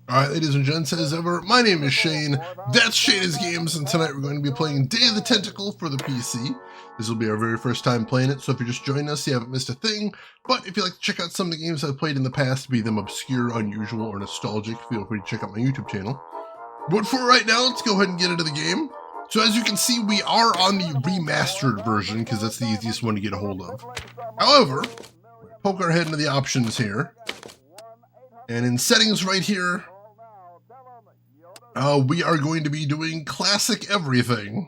Alright, ladies and gents, as ever, my name is Shane, that's Shane's Games, and tonight we're going to be playing Day of the Tentacle for the PC. This will be our very first time playing it, so if you're just joining us, you haven't missed a thing, but if you'd like to check out some of the games I've played in the past, be them obscure, unusual, or nostalgic, feel free to check out my YouTube channel. But for right now, let's go ahead and get into the game. So as you can see, we are on the remastered version, because that's the easiest one to get a hold of. However, poke our head into the options here, and in settings right here, we are going to be doing classic everything.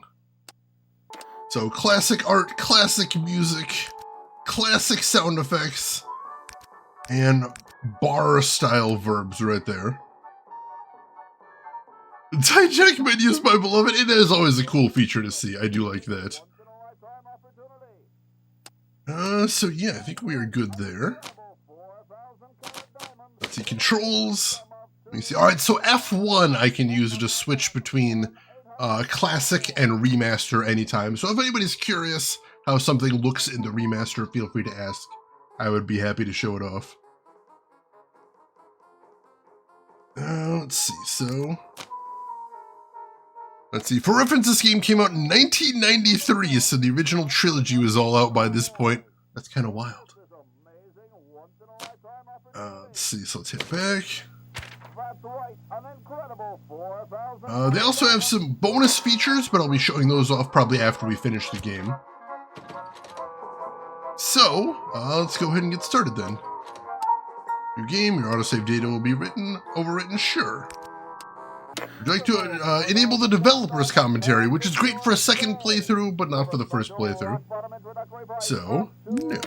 So classic art, classic music, classic sound effects, and bar style verbs right there. Hijack menus, my beloved, it is always a cool feature to see. I do like that. So yeah, I think we are good there. Let's see, controls. Let me see. Alright, so F1 I can use to switch between classic and remaster anytime. So if anybody's curious how something looks in the remaster, feel free to ask. I would be happy to show it off. Let's see, so... Let's see, for reference, this game came out in 1993, so the original trilogy was all out by this point. That's kind of wild. Let's see, so let's hit back. They also have some bonus features, but I'll be showing those off probably after we finish the game. So, let's go ahead and get started then. Your game, your autosave data will be overwritten, sure. Would you like to enable the developer's commentary, which is great for a second playthrough, but not for the first playthrough. So, no.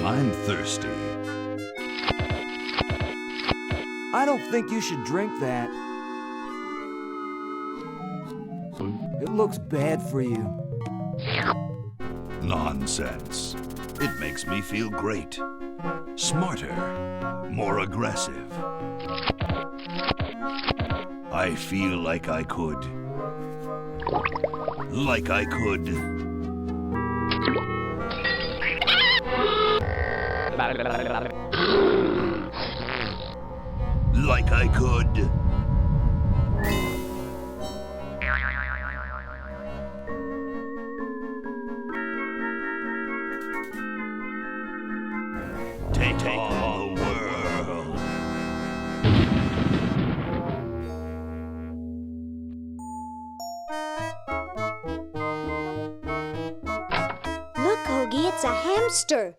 I'm thirsty. I don't think you should drink that. It looks bad for you. Nonsense. It makes me feel great. Smarter. More aggressive. I feel like I could. Like I could. Like I could. Take on the world. Look, Hoagie, it's a hamster.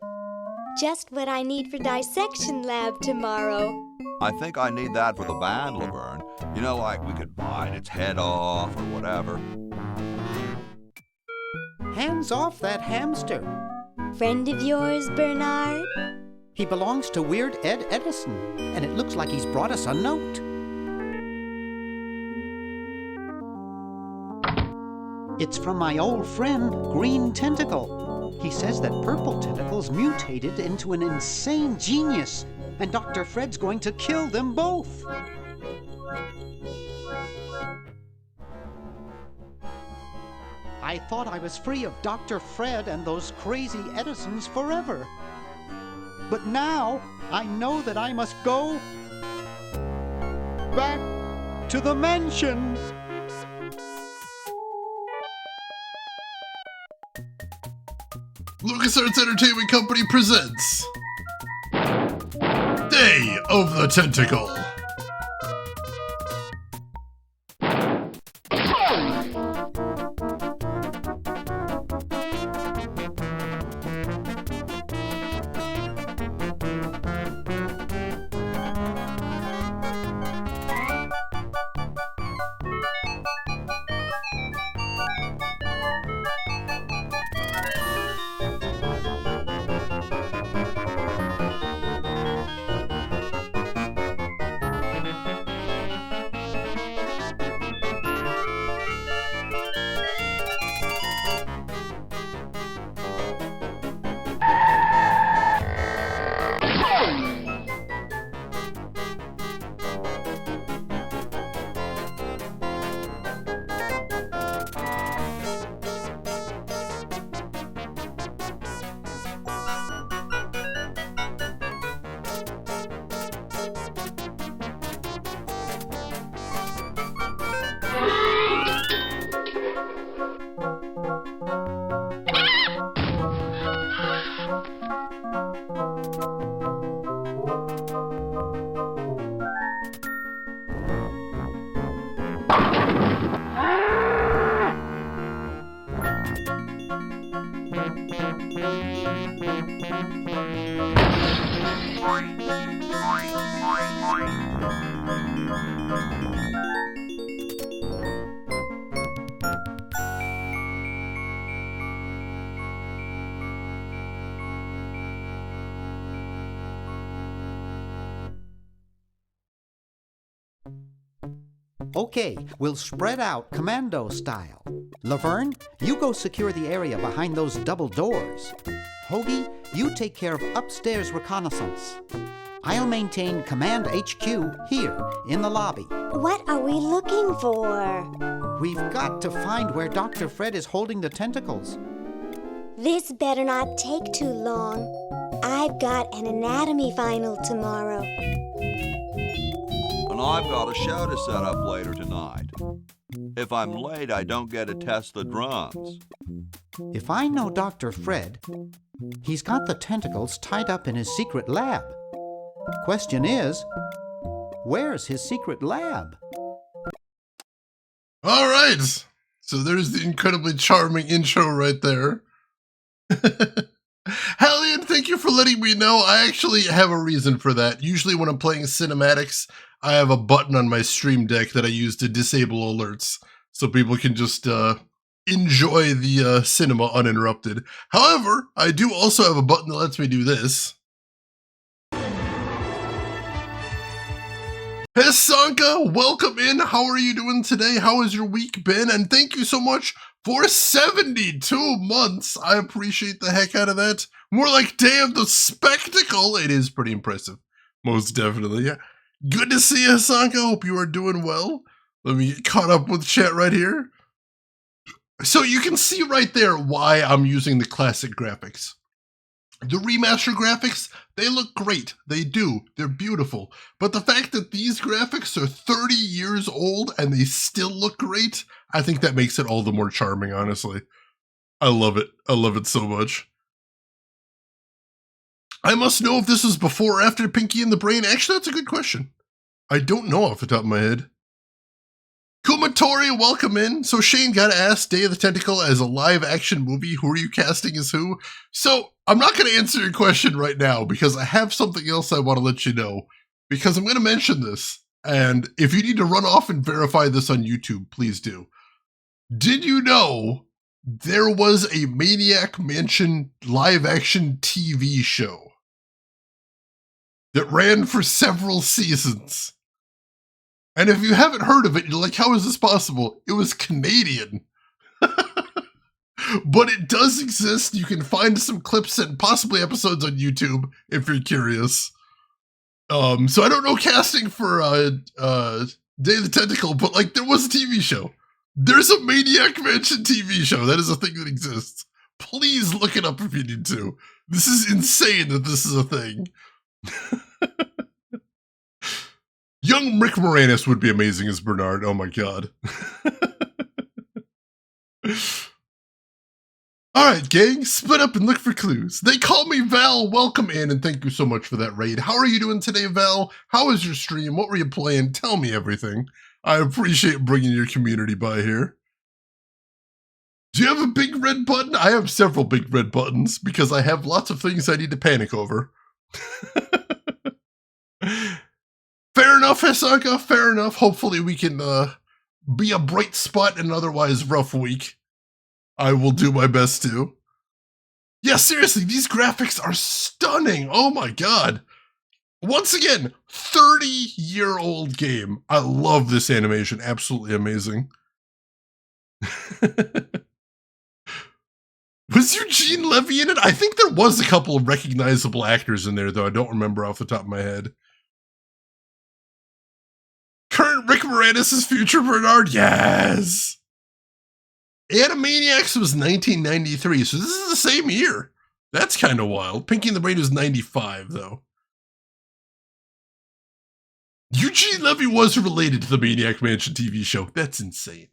Just what I need for dissection lab tomorrow. I think I need that for the band, Laverne. You know, like we could bite its head off or whatever. Hands off that hamster. Friend of yours, Bernard? He belongs to Weird Ed Edison, and it looks like he's brought us a note. It's from my old friend, Green Tentacle. He says that Purple Tentacle's mutated into an insane genius, and Dr. Fred's going to kill them both. I thought I was free of Dr. Fred and those crazy Edisons forever. But now I know that I must go back to the mansion. LucasArts Entertainment Company presents Day of the Tentacle. Okay, we'll spread out commando style. Laverne, you go secure the area behind those double doors. Hoagie, you take care of upstairs reconnaissance. I'll maintain Command HQ here in the lobby. What are we looking for? We've got to find where Dr. Fred is holding the tentacles. This better not take too long. I've got an anatomy final tomorrow. And I've got a show to set up later tonight. If I'm late, I don't get to test the drums. If I know Dr. Fred, he's got the tentacles tied up in his secret lab. Question is, where's his secret lab? All right. So there's the incredibly charming intro right there. Hallian, thank you for letting me know. I actually have a reason for that. Usually when I'm playing cinematics, I have a button on my Stream Deck that I use to disable alerts so people can just enjoy the cinema uninterrupted. However, I do also have a button that lets me do this. Hey Sanka, welcome in. How are you doing today? How has your week been? And thank you so much for 72 months. I appreciate the heck out of that. More like Day of the Spectacle. It is pretty impressive. Most definitely. Yeah. Good to see you, Sanka. Hope you are doing well. Let me get caught up with chat right here. So you can see right there why I'm using the classic graphics. The remaster graphics, they look great. They do. They're beautiful. But the fact that these graphics are 30 years old and they still look great, I think that makes it all the more charming, honestly. I love it. I love it so much. I must know if this was before or after Pinky and the Brain. Actually, that's a good question. I don't know off the top of my head. Kumatori, welcome in. So Shane got to ask, Day of the Tentacle as a live action movie, who are you casting as who? So I'm not going to answer your question right now because I have something else I want to let you know, because I'm going to mention this. And if you need to run off and verify this on YouTube, please do. Did you know there was a Maniac Mansion live action TV show that ran for several seasons? And if you haven't heard of it, you're like, how is this possible? It was Canadian. But it does exist. You can find some clips and possibly episodes on YouTube if you're curious. So I don't know casting for Day of the Tentacle, but like there was a TV show. There's a Maniac Mansion TV show. That is a thing that exists. Please look it up if you need to. This is insane that this is a thing. Young Rick Moranis would be amazing as Bernard. Oh my god. Alright, gang, split up and look for clues. They call me Val. Welcome in and thank you so much for that raid. How are you doing today, Val? How was your stream? What were you playing? Tell me everything. I appreciate bringing your community by here. Do you have a big red button? I have several big red buttons because I have lots of things I need to panic over. Fair enough, Hisaka, fair enough. Hopefully we can be a bright spot in an otherwise rough week. I will do my best to. Yeah, seriously, these graphics are stunning. Oh my god. Once again, 30-year-old game. I love this animation. Absolutely amazing. Was Eugene Levy in it? I think there was a couple of recognizable actors in there, though I don't remember off the top of my head. Current Rick Moranis' future Bernard? Yes! Animaniacs was 1993, so this is the same year. That's kind of wild. Pinky and the Brain was 95, though. Eugene Levy was related to the Maniac Mansion TV show. That's insane.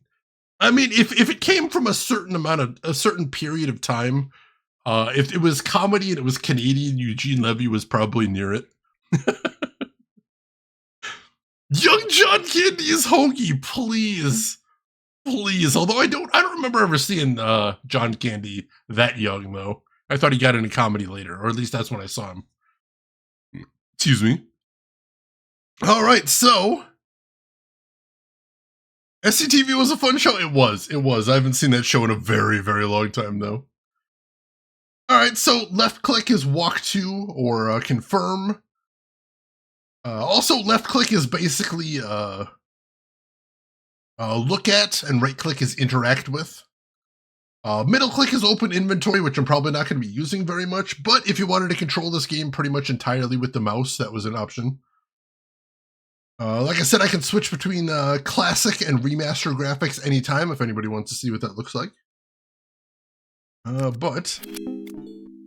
I mean, if it came from a certain period of time, if it was comedy and it was Canadian, Eugene Levy was probably near it. Young John Candy is Hoagie, please. Please. Although I don't remember ever seeing John Candy that young, though. I thought he got into comedy later, or at least that's when I saw him. Excuse me. All right, so SCTV was a fun show. It was. I haven't seen that show in a very, very long time, though. All right, so left click is walk to or confirm. Also, left click is basically Look at and right click is interact with. Middle click is open inventory, which I'm probably not going to be using very much, but if you wanted to control this game pretty much entirely with the mouse, that was an option. Like I said, I can switch between classic and remaster graphics anytime if anybody wants to see what that looks like. But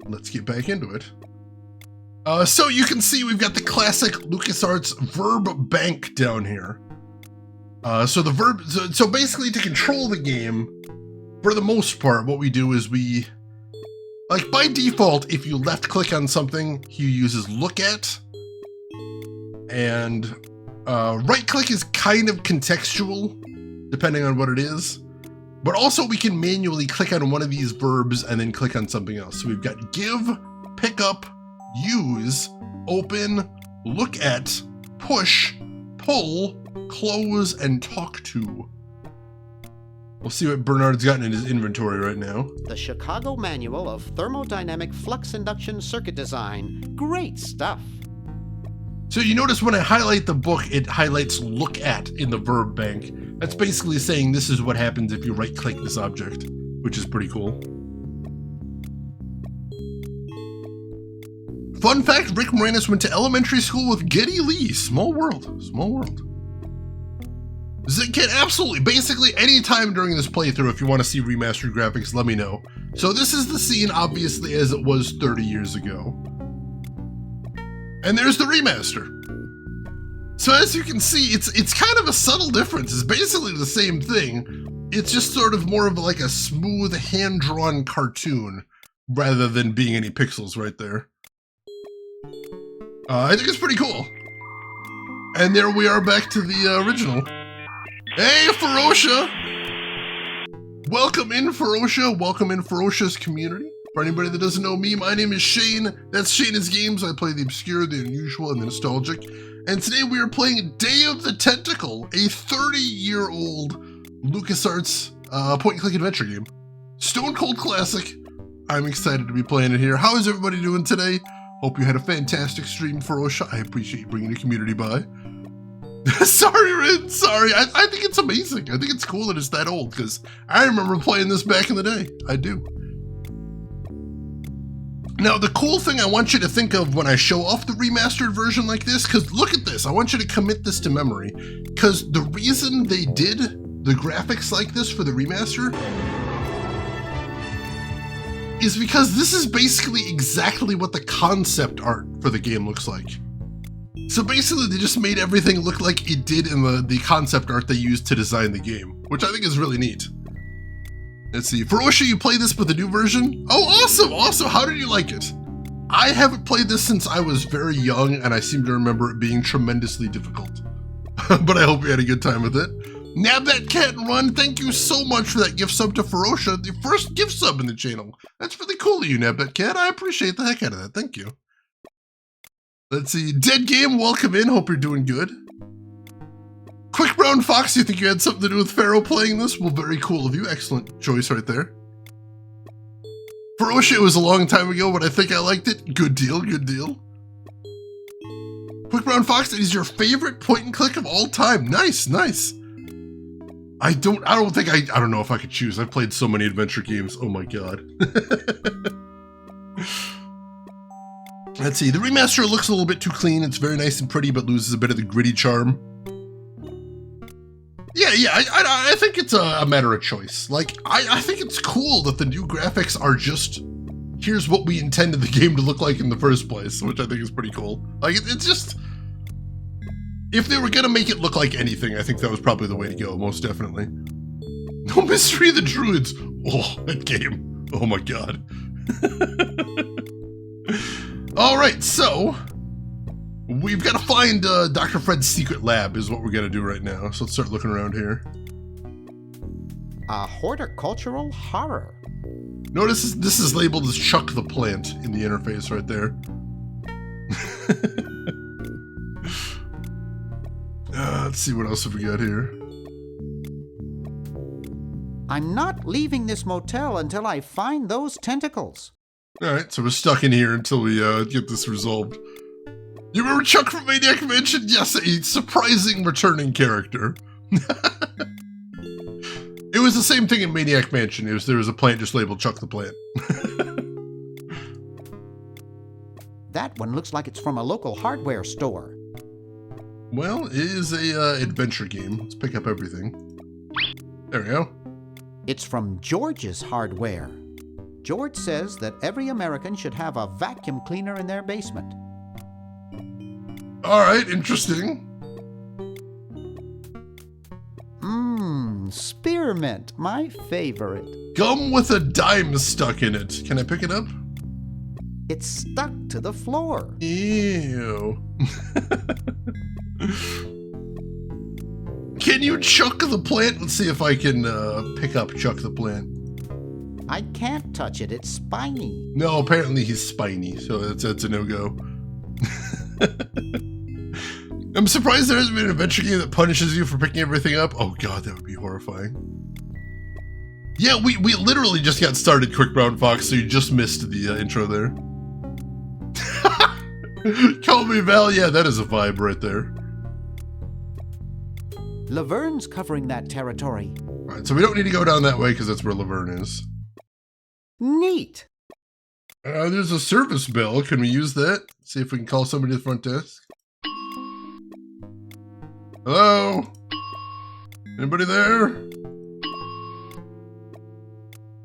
let's get back into it. So you can see we've got the classic LucasArts verb bank down here. So basically to control the game, for the most part, what we do is we, like by default, if you left click on something, he uses look at, and right click is kind of contextual, depending on what it is. But also we can manually click on one of these verbs and then click on something else. So we've got give, pick up, use, open, look at, push, pull, close, and talk to. We'll see what Bernard's gotten in his inventory right now. The Chicago Manual of Thermodynamic Flux Induction Circuit Design. Great stuff. So you notice when I highlight the book, it highlights look at in the verb bank. That's basically saying this is what happens if you right click this object, which is pretty cool. Fun fact, Rick Moranis went to elementary school with Geddy Lee. Small world, small world. Zigcat, absolutely. Basically, anytime during this playthrough, if you want to see remastered graphics, let me know. So this is the scene, obviously, as it was 30 years ago. And there's the remaster. So as you can see, it's kind of a subtle difference. It's basically the same thing. It's just sort of more of like a smooth, hand-drawn cartoon, rather than being any pixels right there. I think it's pretty cool. And there we are back to the original. Hey, Ferocia! Welcome in, Ferocia. Welcome in, Ferocia's community. For anybody that doesn't know me, my name is Shane. That's Shane's Games. I play the obscure, the unusual, and the nostalgic. And today we are playing Day of the Tentacle, a 30-year-old LucasArts point-and-click adventure game. Stone Cold classic. I'm excited to be playing it here. How is everybody doing today? Hope you had a fantastic stream, Ferocia. I appreciate you bringing the community by. Sorry, Rin, sorry. I think it's amazing. I think it's cool that it's that old, because I remember playing this back in the day. I do. Now, the cool thing I want you to think of when I show off the remastered version like this, because look at this. I want you to commit this to memory, because the reason they did the graphics like this for the remaster is because this is basically exactly what the concept art for the game looks like. So basically, they just made everything look like it did in the concept art they used to design the game, which I think is really neat. Let's see. Ferocia, you play this with the new version? Oh, awesome, awesome. How did you like it? I haven't played this since I was very young, and I seem to remember it being tremendously difficult. But I hope you had a good time with it. Nab that cat and run. Thank you so much for that gift sub to Ferocia, the first gift sub in the channel. That's really cool of you, Nab that cat. I appreciate the heck out of that. Thank you. Let's see. Dead Game, welcome in. Hope you're doing good. Quick Brown Fox, you think you had something to do with Pharaoh playing this? Well, very cool of you. Excellent choice right there. Ferocia, it was a long time ago, but I think I liked it. Good deal, good deal. Quick Brown Fox, it is your favorite point and click of all time. Nice, nice. I don't know if I could choose. I've played so many adventure games. Oh my god. Let's see. The remaster looks a little bit too clean. It's very nice and pretty, but loses a bit of the gritty charm. Yeah, I think it's a matter of choice. Like, I think it's cool that the new graphics are just, here's what we intended the game to look like in the first place, which I think is pretty cool. Like, it's just, if they were gonna make it look like anything, I think that was probably the way to go, most definitely. No Mystery of the Druids. Oh, that game. Oh my god. Alright, so we've got to find Dr. Fred's secret lab is what we're going to do right now. So let's start looking around here. A horticultural horror. Notice this is labeled as Chuck the Plant in the interface right there. Let's see what else have we got here. I'm not leaving this motel until I find those tentacles. Alright, so we're stuck in here until we get this resolved. You remember Chuck from Maniac Mansion? Yes, a surprising returning character. It was the same thing in Maniac Mansion. There was a plant just labeled Chuck the Plant. That one looks like it's from a local hardware store. Well, it is a adventure game. Let's pick up everything. There we go. It's from George's Hardware. George says that every American should have a vacuum cleaner in their basement. All right, interesting. Spearmint, my favorite. Gum with a dime stuck in it. Can I pick it up? It's stuck to the floor. Ew. Can you Chuck the Plant? Let's see if I can pick up Chuck the Plant. I can't touch it, it's spiny. No, apparently he's spiny, so that's a no-go. I'm surprised there hasn't been an adventure game that punishes you for picking everything up. Oh god, that would be horrifying. Yeah, we literally just got started, Quick Brown Fox, so you just missed the intro there. Call me Val, yeah, that is a vibe right there. Laverne's covering that territory. Alright, so we don't need to go down that way because that's where Laverne is. Neat. There's a service bell. Can we use that? See if we can call somebody to the front desk. Hello? Anybody there?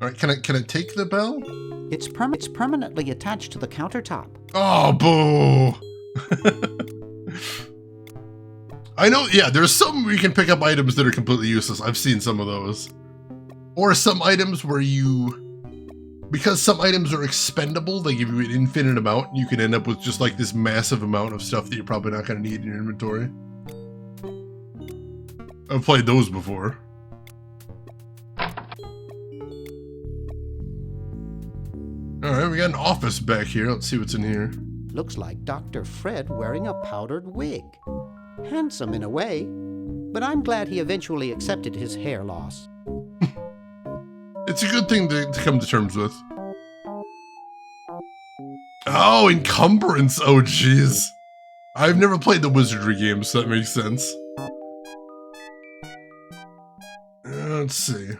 Alright, can I take the bell? It's permanently attached to the countertop. Oh, boo! I know, yeah, there's some where you can pick up items that are completely useless. I've seen some of those. Or some items where because some items are expendable, they give you an infinite amount, and you can end up with just like this massive amount of stuff that you're probably not going to need in your inventory. I've played those before. Alright, we got an office back here. Let's see what's in here. Looks like Dr. Fred wearing a powdered wig. Handsome in a way, but I'm glad he eventually accepted his hair loss. It's a good thing to come to terms with. Oh, encumbrance! Oh, jeez. I've never played the wizardry games, so that makes sense. Let's see.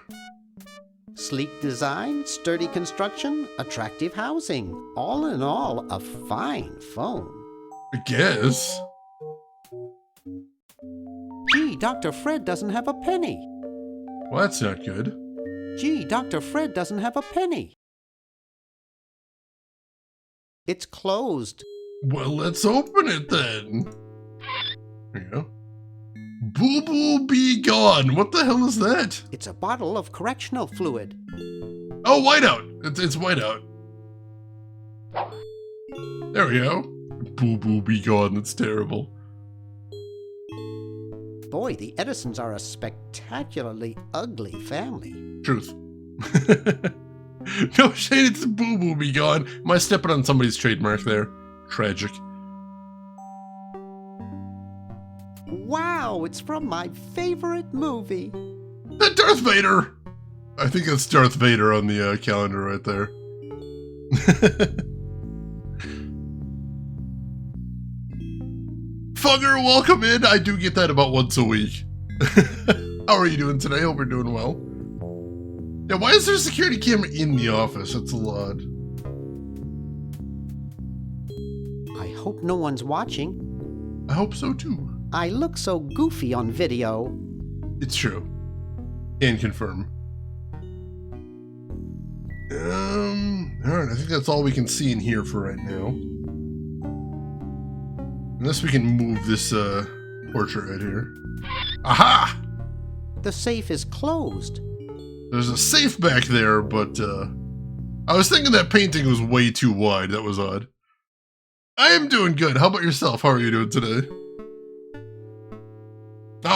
Sleek design, sturdy construction, attractive housing. All in all, a fine phone. I guess. Gee, Dr. Fred doesn't have a penny. Well, that's not good. Gee, Dr. Fred doesn't have a penny. It's closed. Well, let's open it then. There you go. Boo Boo Be Gone. What the hell is that? It's a bottle of correctional fluid. Oh, whiteout. It's whiteout. There we go. Boo Boo Be Gone. That's terrible. Boy, the Edisons are a spectacularly ugly family. Truth. No, Shane, it's Boo Boo Be Gone. Am I stepping on somebody's trademark there? Tragic. Wow, it's from my favorite movie. That Darth Vader! I think that's Darth Vader on the calendar right there. Fugger, welcome in. I do get that about once a week. How are you doing today? Hope you're doing well. Yeah, why is there a security camera in the office? That's a lot. I hope no one's watching. I hope so too. I look so goofy on video. It's true. Can confirm. Alright, I think that's all we can see in here for right now. Unless we can move this portrait right here. Aha! The safe is closed. There's a safe back there, but I was thinking that painting was way too wide. That was odd. I am doing good. How about yourself? How are you doing today?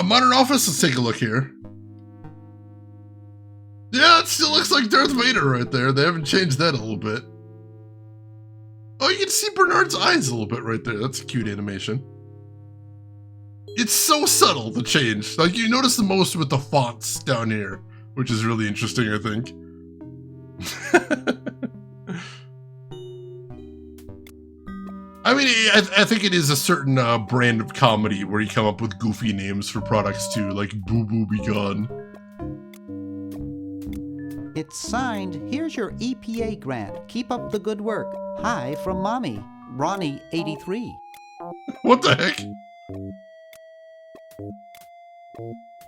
Modern Office, let's take a look here. Yeah, it still looks like Darth Vader right there. They haven't changed that a little bit. Oh, you can see Bernard's eyes a little bit right there. That's a cute animation. It's so subtle, the change. Like, you notice the most with the fonts down here, which is really interesting, I think. I mean, I think it is a certain brand of comedy where you come up with goofy names for products too, like Boo Boo Be Gone. It's signed, here's your EPA grant. Keep up the good work. Hi from Mommy, Ronnie 83. What the heck?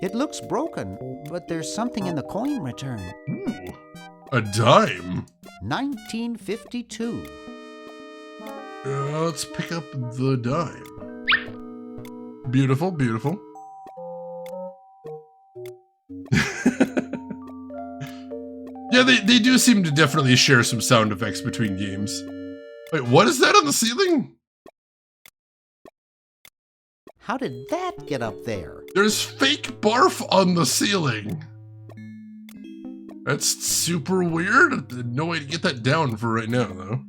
It looks broken, but there's something in the coin return. Ooh, a dime. 1952. Let's pick up the dime. Beautiful, beautiful. Yeah, they do seem to definitely share some sound effects between games. Wait, what is that on the ceiling? How did that get up there? There's fake barf on the ceiling. That's super weird. No way to get that down for right now, though.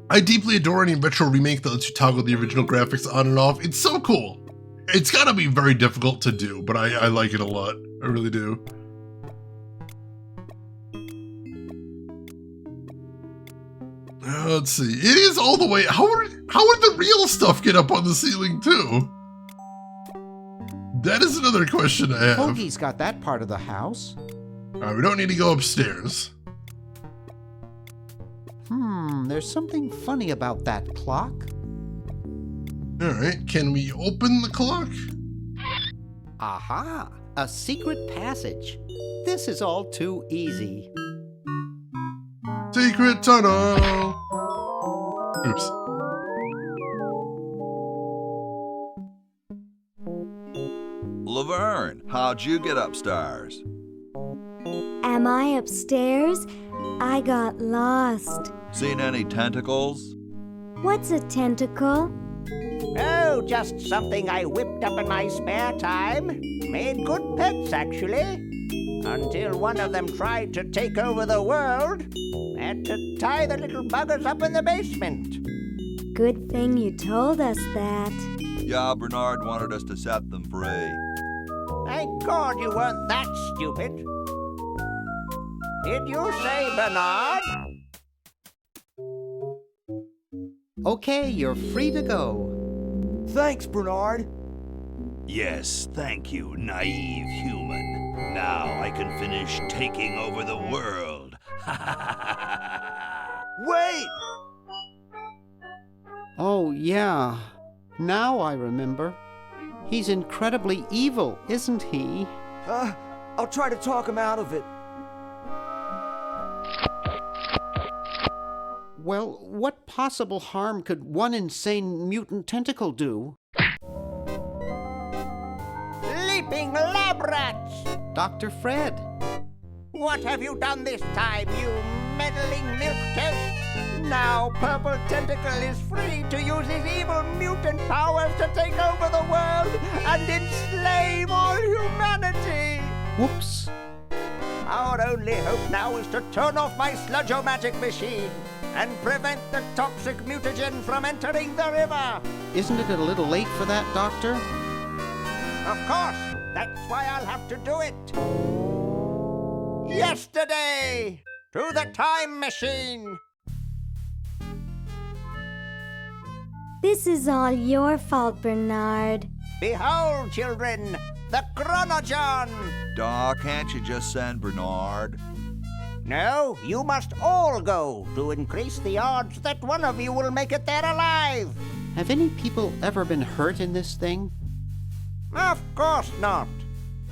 I deeply adore any retro remake that lets you toggle the original graphics on and off. It's so cool. It's gotta be very difficult to do, but I like it a lot. I really do. Let's see. It is all the way. How would the real stuff get up on the ceiling too? That is another question I have. Hoagie's got that part of the house. Alright, we don't need to go upstairs. There's something funny about that clock. Alright, can we open the clock? Aha! A secret passage. This is all too easy. Secret tunnel! Oops. Laverne, how'd you get upstairs? Am I upstairs? I got lost. Seen any tentacles? What's a tentacle? Oh, just something I whipped up in my spare time. Made good pets, actually. Until one of them tried to take over the world. Had to tie the little buggers up in the basement. Good thing you told us that. Yeah, Bernard wanted us to set them free. Thank God you weren't that stupid. Did you say Bernard? Okay, you're free to go. Thanks, Bernard. Yes, thank you, naive human. Now I can finish taking over the world. Wait! Oh, yeah. Now I remember. He's incredibly evil, isn't he? I'll try to talk him out of it. Well, what possible harm could one insane mutant tentacle do? Leaping lab rats! Dr. Fred. What have you done this time, you meddling milk toast? Now Purple Tentacle is free to use his evil mutant powers to take over the world and enslave all humanity! Whoops. Our only hope now is to turn off my sludge-o-magic machine and prevent the toxic mutagen from entering the river. Isn't it a little late for that, Doctor? Of course, that's why I'll have to do it. Yesterday, to the time machine. This is all your fault, Bernard. Behold, children, the Chronogon. Doc, can't you just send Bernard? No, you must all go to increase the odds that one of you will make it there alive. Have any people ever been hurt in this thing? Of course not.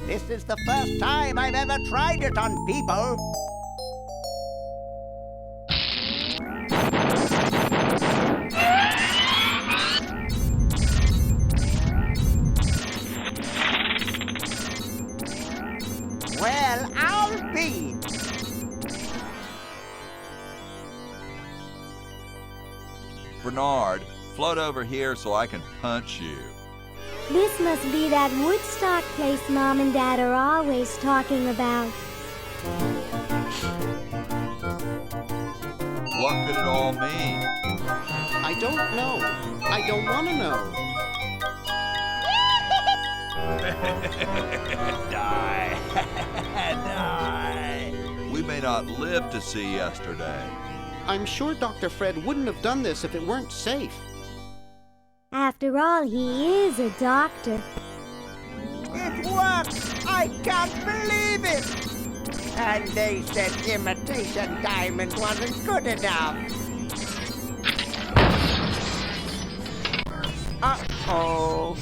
This is the first time I've ever tried it on people. Well, I'll be. Bernard, float over here so I can punch you. This must be that Woodstock place Mom and Dad are always talking about. What could it all mean? I don't know. I don't want to know. Die. Die. We may not live to see yesterday. I'm sure Dr. Fred wouldn't have done this if it weren't safe. After all, he is a doctor. It works! I can't believe it! And they said imitation diamond wasn't good enough. Uh-oh.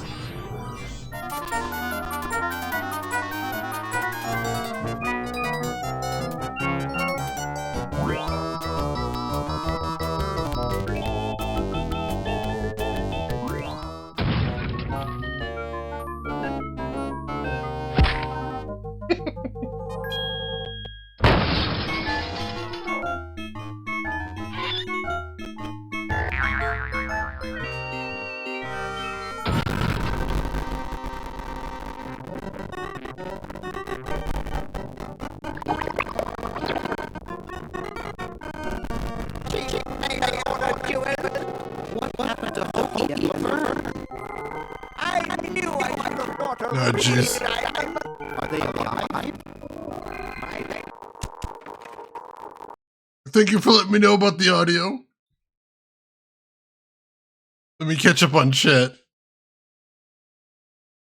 What happened to Hokey and Laverne? I knew I should have bought a Oh, jeez. diamond. Are they alive? Thank you for letting me know about the audio. Let me catch up on chat.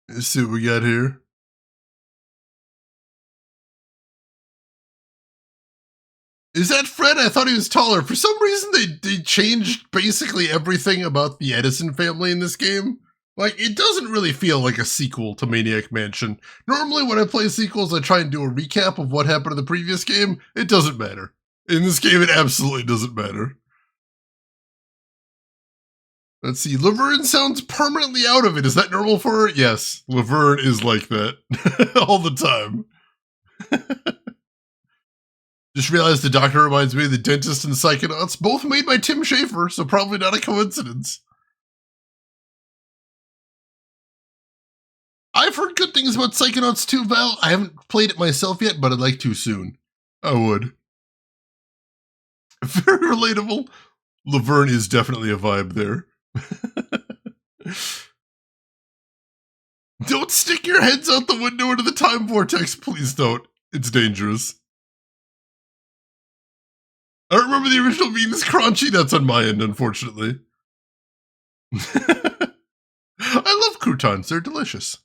Let's see what we got here. Is that Fred? I thought he was taller. For some reason, they changed basically everything about the Edison family in this game. Like, it doesn't really feel like a sequel to Maniac Mansion. Normally, when I play sequels, I try and do a recap of what happened in the previous game. It doesn't matter. In this game, it absolutely doesn't matter. Let's see. Laverne sounds permanently out of it. Is that normal for her? Yes. Laverne is like that. All the time. Just realized the doctor reminds me of the dentist and Psychonauts, both made by Tim Schafer, so probably not a coincidence. I've heard good things about Psychonauts 2, Val. I haven't played it myself yet, but I'd like to soon. I would. Very relatable. Laverne is definitely a vibe there. Don't stick your heads out the window into the time vortex, please don't. It's dangerous. I don't remember the original being this crunchy. That's on my end, unfortunately. I love croutons. They're delicious.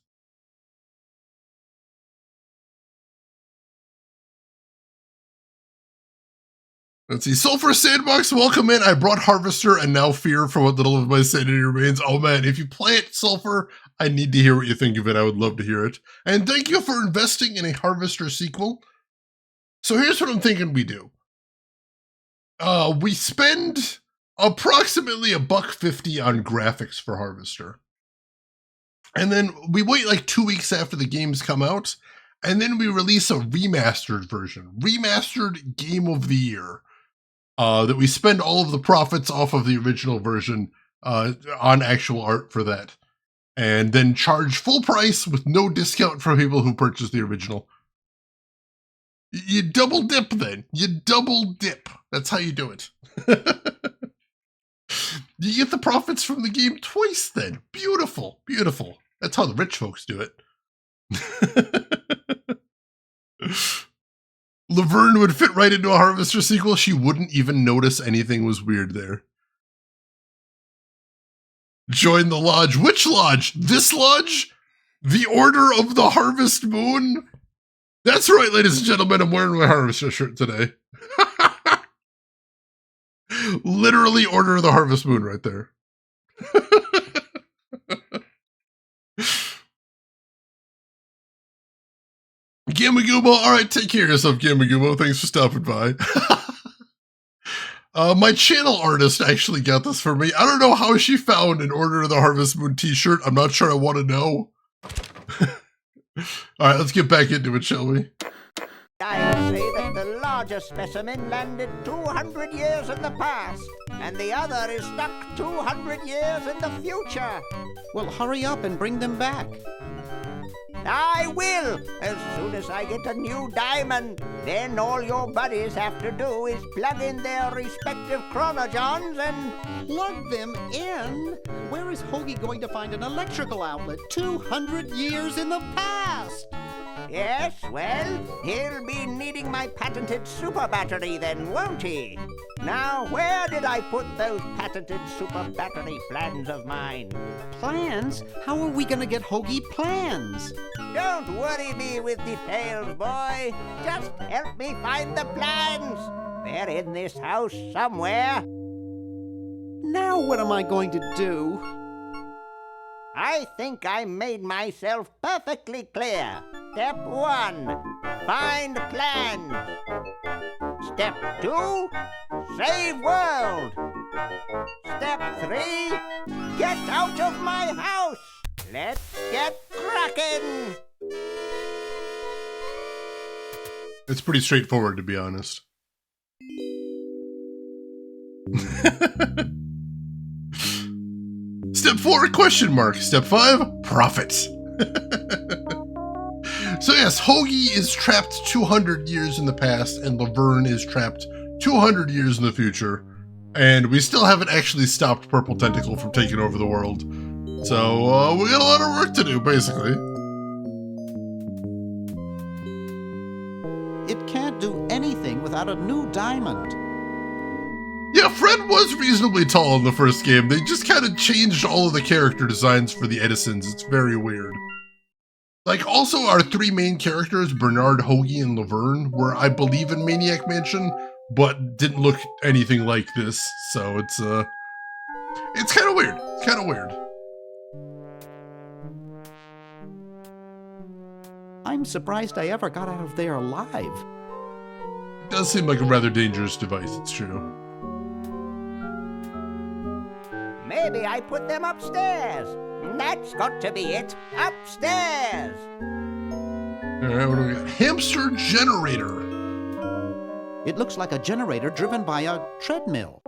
Let's see. Sulfur Sandbox, welcome in. I brought Harvester and now Fear for what little of my sanity remains. Oh man, if you play it, Sulfur, I need to hear what you think of it. I would love to hear it. And thank you for investing in a Harvester sequel. So here's what I'm thinking we do. We spend approximately $150 on graphics for Harvester. And then we wait like 2 weeks after the games come out, and then we release a remastered version. Remastered Game of the Year. That we spend all of the profits off of the original version on actual art for that. And then charge full price with no discount for people who purchase the original. You double dip then. You double dip. That's how you do it. You get the profits from the game twice then. Beautiful. Beautiful. That's how the rich folks do it. Laverne would fit right into a Harvester sequel. She wouldn't even notice anything was weird there. Join the lodge. Which lodge? This lodge? The Order of the Harvest Moon? That's right, ladies and gentlemen. I'm wearing my Harvester shirt today. Literally Order of the Harvest Moon right there. Gamagumo, alright, take care of yourself, Gamagumo. Thanks for stopping by. My channel artist actually got this for me. I don't know how she found an Order of the Harvest Moon t-shirt. I'm not sure I want to know. Alright, let's get back into it, shall we? I say that the larger specimen landed 200 years in the past, and the other is stuck 200 years in the future. Well, hurry up and bring them back. I will, as soon as I get a new diamond. Then all your buddies have to do is plug in their respective chronogens and... Plug them in? Where is Hoagie going to find an electrical outlet 200 years in the past? Yes, well, he'll be needing my patented super battery then, won't he? Now, where did I put those patented super battery plans of mine? Plans? How are we going to get Hoagie plans? Don't worry me with details, boy. Just help me find the plans. They're in this house somewhere. Now what am I going to do? I think I made myself perfectly clear. Step 1, find plans. Step 2, save world. Step 3, get out of my house. Let's get cracking. It's pretty straightforward, to be honest. Step 4, question mark. Step 5, profit. So yes, Hoagie is trapped 200 years in the past, and Laverne is trapped 200 years in the future. And we still haven't actually stopped Purple Tentacle from taking over the world. So we got a lot of work to do, basically. It can't do anything without a new diamond. Yeah, Fred was reasonably tall in the first game. They just kind of changed all of the character designs for the Edisons. It's very weird. Like, also our 3 main characters, Bernard, Hoagie, and Laverne, were, I believe, in Maniac Mansion, but didn't look anything like this. So it's kind of weird. It's kind of weird. I'm surprised I ever got out of there alive. It does seem like a rather dangerous device, it's true. Maybe I put them upstairs. That's got to be it. Upstairs. Alright, what do we got? Hamster generator. It looks like a generator driven by a treadmill.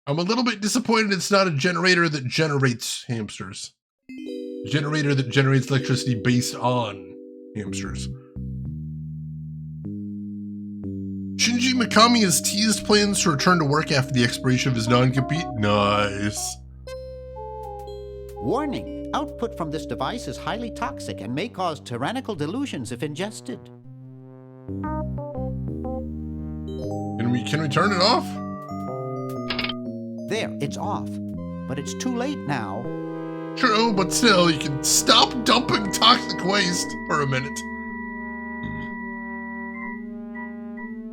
I'm a little bit disappointed it's not a generator that generates hamsters. A generator that generates electricity based on hamsters. Shinji Mikami has teased plans to return to work after the expiration of his non-compete. Nice. Warning, output from this device is highly toxic and may cause tyrannical delusions if ingested. Can we turn it off? There, it's off. But it's too late now. True, but still, you can stop dumping toxic waste for a minute.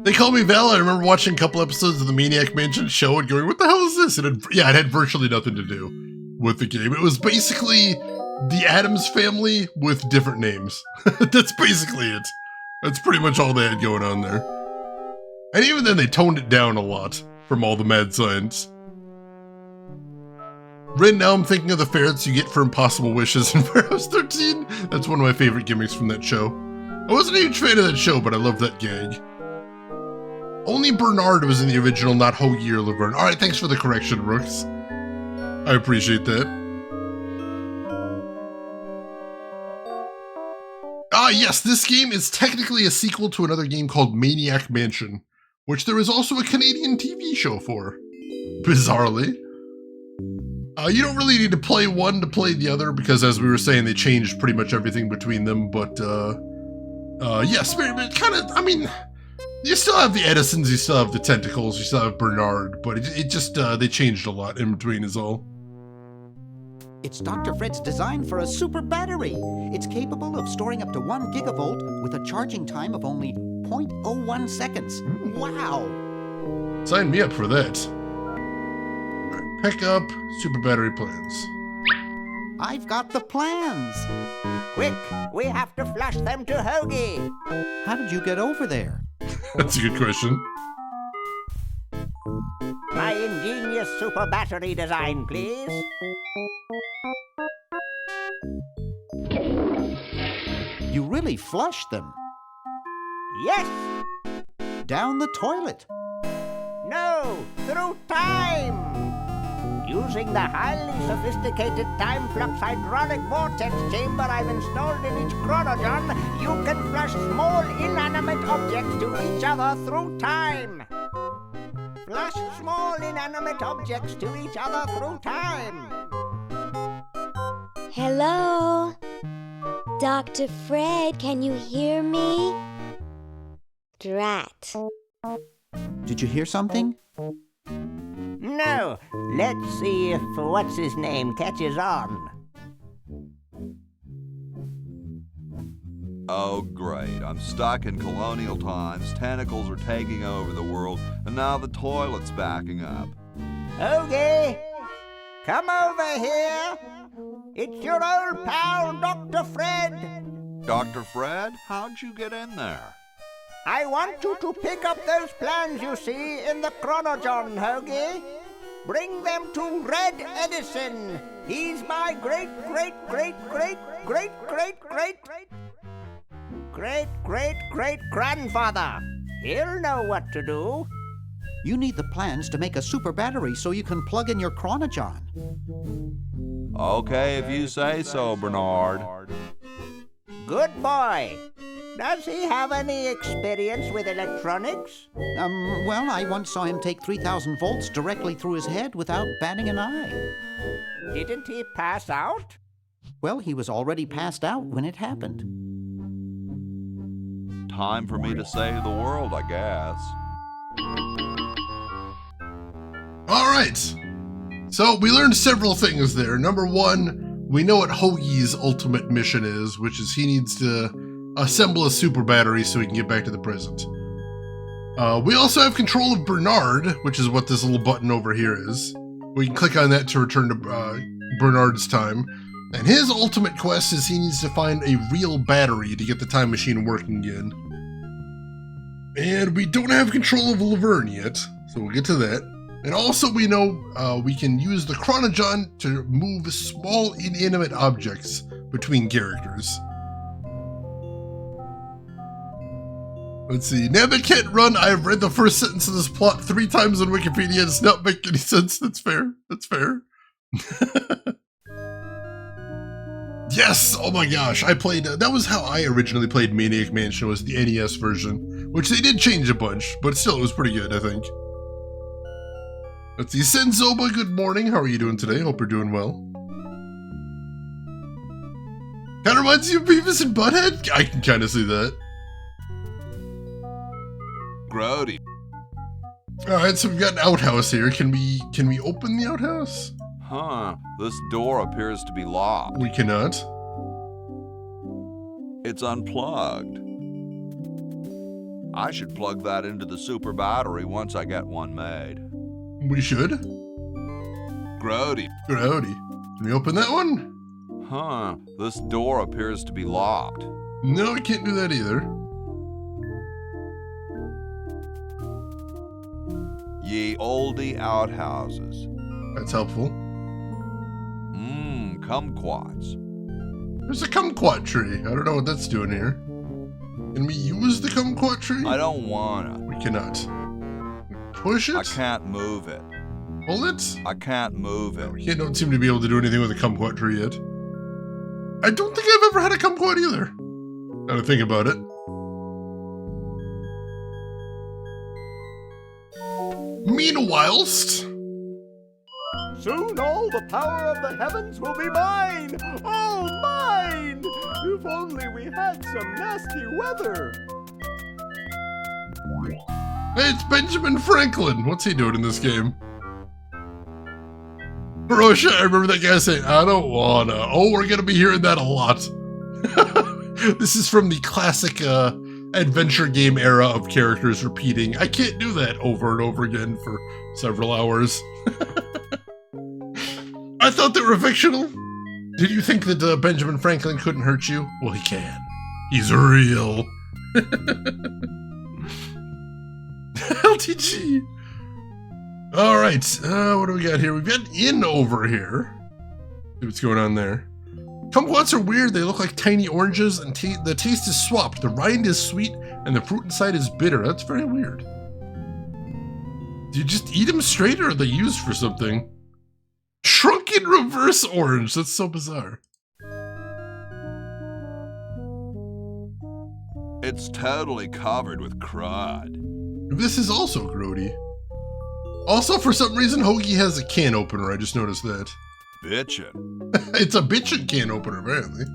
They call me Val. I remember watching a couple episodes of the Maniac Mansion show and going, what the hell is this? And it had virtually nothing to do with the game. It was basically the Addams Family with different names. That's basically it. That's pretty much all they had going on there. And even then, they toned it down a lot from all the mad science. Right now, I'm thinking of the ferrets you get for Impossible Wishes in Warehouse 13. That's one of my favorite gimmicks from that show. I wasn't a huge fan of that show, but I loved that gag. Only Bernard was in the original, not Hoagie or Laverne. Alright, thanks for the correction, Rooks. I appreciate that. Ah, yes, this game is technically a sequel to another game called Maniac Mansion, which there is also a Canadian TV show for, bizarrely. You don't really need to play one to play the other, because as we were saying, they changed pretty much everything between them, but, yes, kind of, I mean, you still have the Edisons, you still have the Tentacles, you still have Bernard, but it just, they changed a lot in between is all. It's Dr. Fred's design for a super battery. It's capable of storing up to 1 gigavolt with a charging time of only 0.01 seconds. Wow! Sign me up for that. Alright, pick up super battery plans. I've got the plans. Quick, we have to flush them to Hoagie. How did you get over there? That's a good question. My ingenious super battery design, please. You really flushed them. Yes. Down the toilet. No, through time. Using the highly sophisticated time flux hydraulic vortex chamber I've installed in each chronogon, you can flush small inanimate objects to each other through time. Flush small inanimate objects to each other through time. Hello? Dr. Fred, can you hear me? Drat. Did you hear something? No, let's see if what's-his-name catches on. Oh, great. I'm stuck in colonial times, tentacles are taking over the world, and now the toilet's backing up. Hoagie, come over here. It's your old pal, Dr. Fred. Dr. Fred, how'd you get in there? I want you to pick up those plans you see in the Chronogon, Hoagie. Bring them to Red Edison. He's my great-great-great-great-great-great-great-great-grandfather. He'll know what to do. You need the plans to make a super battery so you can plug in your Chronogon. Okay, if you say so, Bernard. Good boy. Does he have any experience with electronics? Well, I once saw him take 3,000 volts directly through his head without batting an eye. Didn't he pass out? Well, he was already passed out when it happened. Time for me to save the world, I guess. All right. So we learned several things there. Number one, we know what Hoagie's ultimate mission is, which is he needs to assemble a super battery so he can get back to the present. We also have control of Bernard, which is what this little button over here is. We can click on that to return to Bernard's time. And his ultimate quest is he needs to find a real battery to get the time machine working again. And we don't have control of Laverne yet, so we'll get to that. And also we know we can use the Chronogon to move small inanimate objects between characters. Let's see. Nabbit can't run. I've read the first sentence of this plot 3 times on Wikipedia. It does not make any sense. That's fair. That's fair. Yes! Oh my gosh. I played... that was how I originally played Maniac Mansion, was the NES version. Which they did change a bunch, but still it was pretty good, I think. Let's see. Senzoba, good morning. How are you doing today? Hope you're doing well. Kind of reminds you of Beavis and Butthead? I can kind of see that. Grody. Alright, so we've got an outhouse here. Can we open the outhouse? Huh, this door appears to be locked. We cannot. It's unplugged. I should plug that into the super battery once I get one made. We should. Grody. Grody. Can we open that one? Huh, this door appears to be locked. No, we can't do that either. Ye olde outhouses. That's helpful. Kumquats. There's a kumquat tree. I don't know what that's doing here. Can we use the kumquat tree? I don't wanna. We cannot. Push it? I can't move it. Pull it? I can't move it. We don't seem to be able to do anything with a kumquat tree yet. I don't think I've ever had a kumquat either. Now to think about it. Meanwhilest... Soon all the power of the heavens will be mine! Oh, mine! If only we had some nasty weather! Hey, it's Benjamin Franklin. What's he doing in this game? Hiroshima, I remember that guy saying, I don't wanna. Oh, we're gonna be hearing that a lot. This is from the classic adventure game era of characters repeating, I can't do that over and over again for several hours. I thought they were fictional. Did you think that Benjamin Franklin couldn't hurt you? Well, he can. He's real. LTG. All right. What do we got here? We've got Inn over here. See what's going on there. Kumquats are weird. They look like tiny oranges, and the taste is swapped. The rind is sweet, and the fruit inside is bitter. That's very weird. Do you just eat them straight, or are they used for something? Shrunken reverse orange. That's so bizarre. It's totally covered with crud. This is also grody. Also, for some reason, Hoagie has a can opener. I just noticed that. Bitchin'. It's a bitchin' can opener, apparently.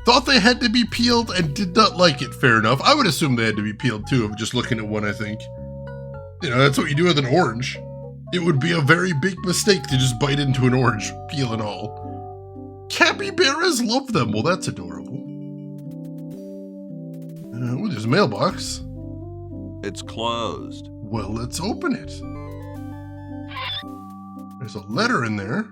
Thought they had to be peeled and did not like it. Fair enough. I would assume they had to be peeled too, of just looking at one, I think. You know, that's what you do with an orange. It would be a very big mistake to just bite into an orange, peel and all. Capybaras love them. Well, that's adorable. Ooh, there's a mailbox. It's closed. Well, let's open it. There's a letter in there.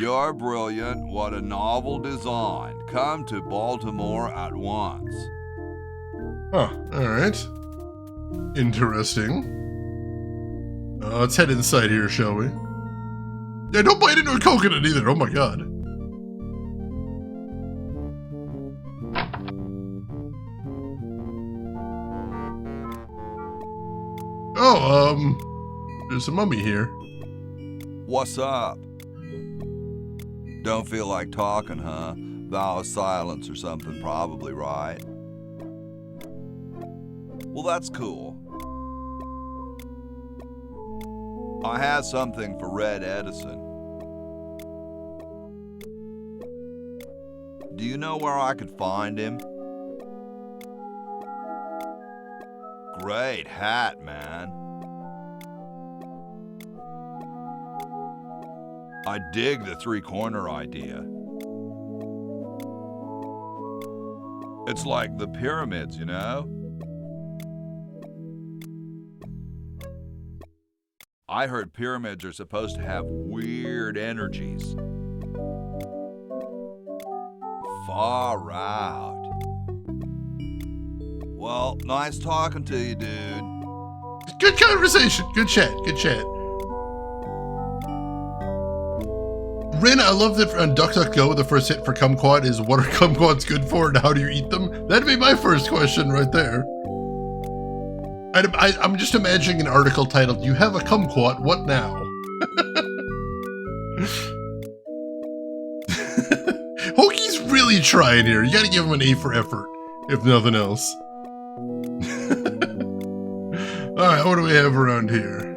You're brilliant. What a novel design. Come to Baltimore at once. Huh, alright. Interesting. Let's head inside here, shall we? Yeah, don't bite into a coconut either, oh my god. Oh, there's a mummy here. What's up? Don't feel like talking, huh? Vow of silence or something, probably, right? Well, that's cool. I had something for Red Edison. Do you know where I could find him? Great hat, man. I dig the three-corner idea. It's like the pyramids, you know? I heard pyramids are supposed to have weird energies. Far out. Well, nice talking to you, dude. Good conversation. Good chat. Good chat. Ren, I love that on DuckDuckGo, the first hit for kumquat is what are kumquats good for and how do you eat them? That'd be my first question right there. I'm just imagining an article titled, "You have a kumquat, what now?" Hoagie's really trying here. You gotta give him an A for effort, if nothing else. Alright, what do we have around here?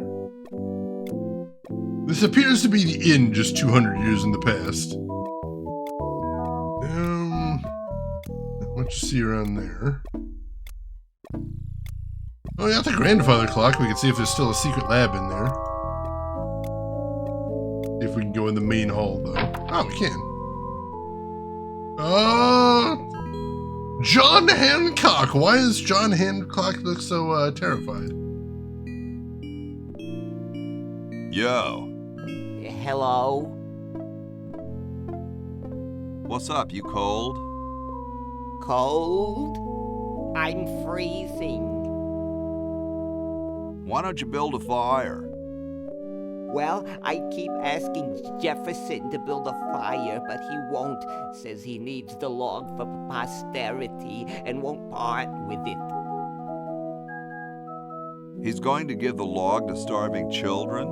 This appears to be the inn just 200 years in the past. Not much to see around there. Oh, yeah, the grandfather clock. We can see if there's still a secret lab in there. See if we can go in the main hall, though. Oh, we can. John Hancock. Why does John Hancock look so terrified? Yo. Hello? What's up, you cold? Cold? I'm freezing. Why don't you build a fire? Well, I keep asking Jefferson to build a fire, but he won't. Says he needs the log for posterity and won't part with it. He's going to give the log to starving children?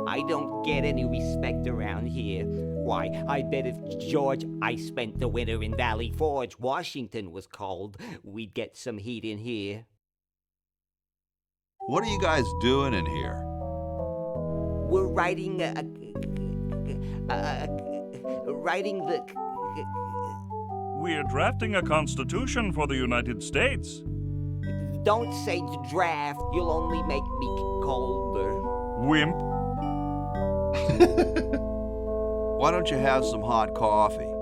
I don't get any respect around here. Why, I bet if George I spent the winter in Valley Forge, Washington was cold, we'd get some heat in here. What are you guys doing in here? We're writing We're drafting a constitution for the United States. Don't say draft, you'll only make me colder. Wimp. Why don't you have some hot coffee?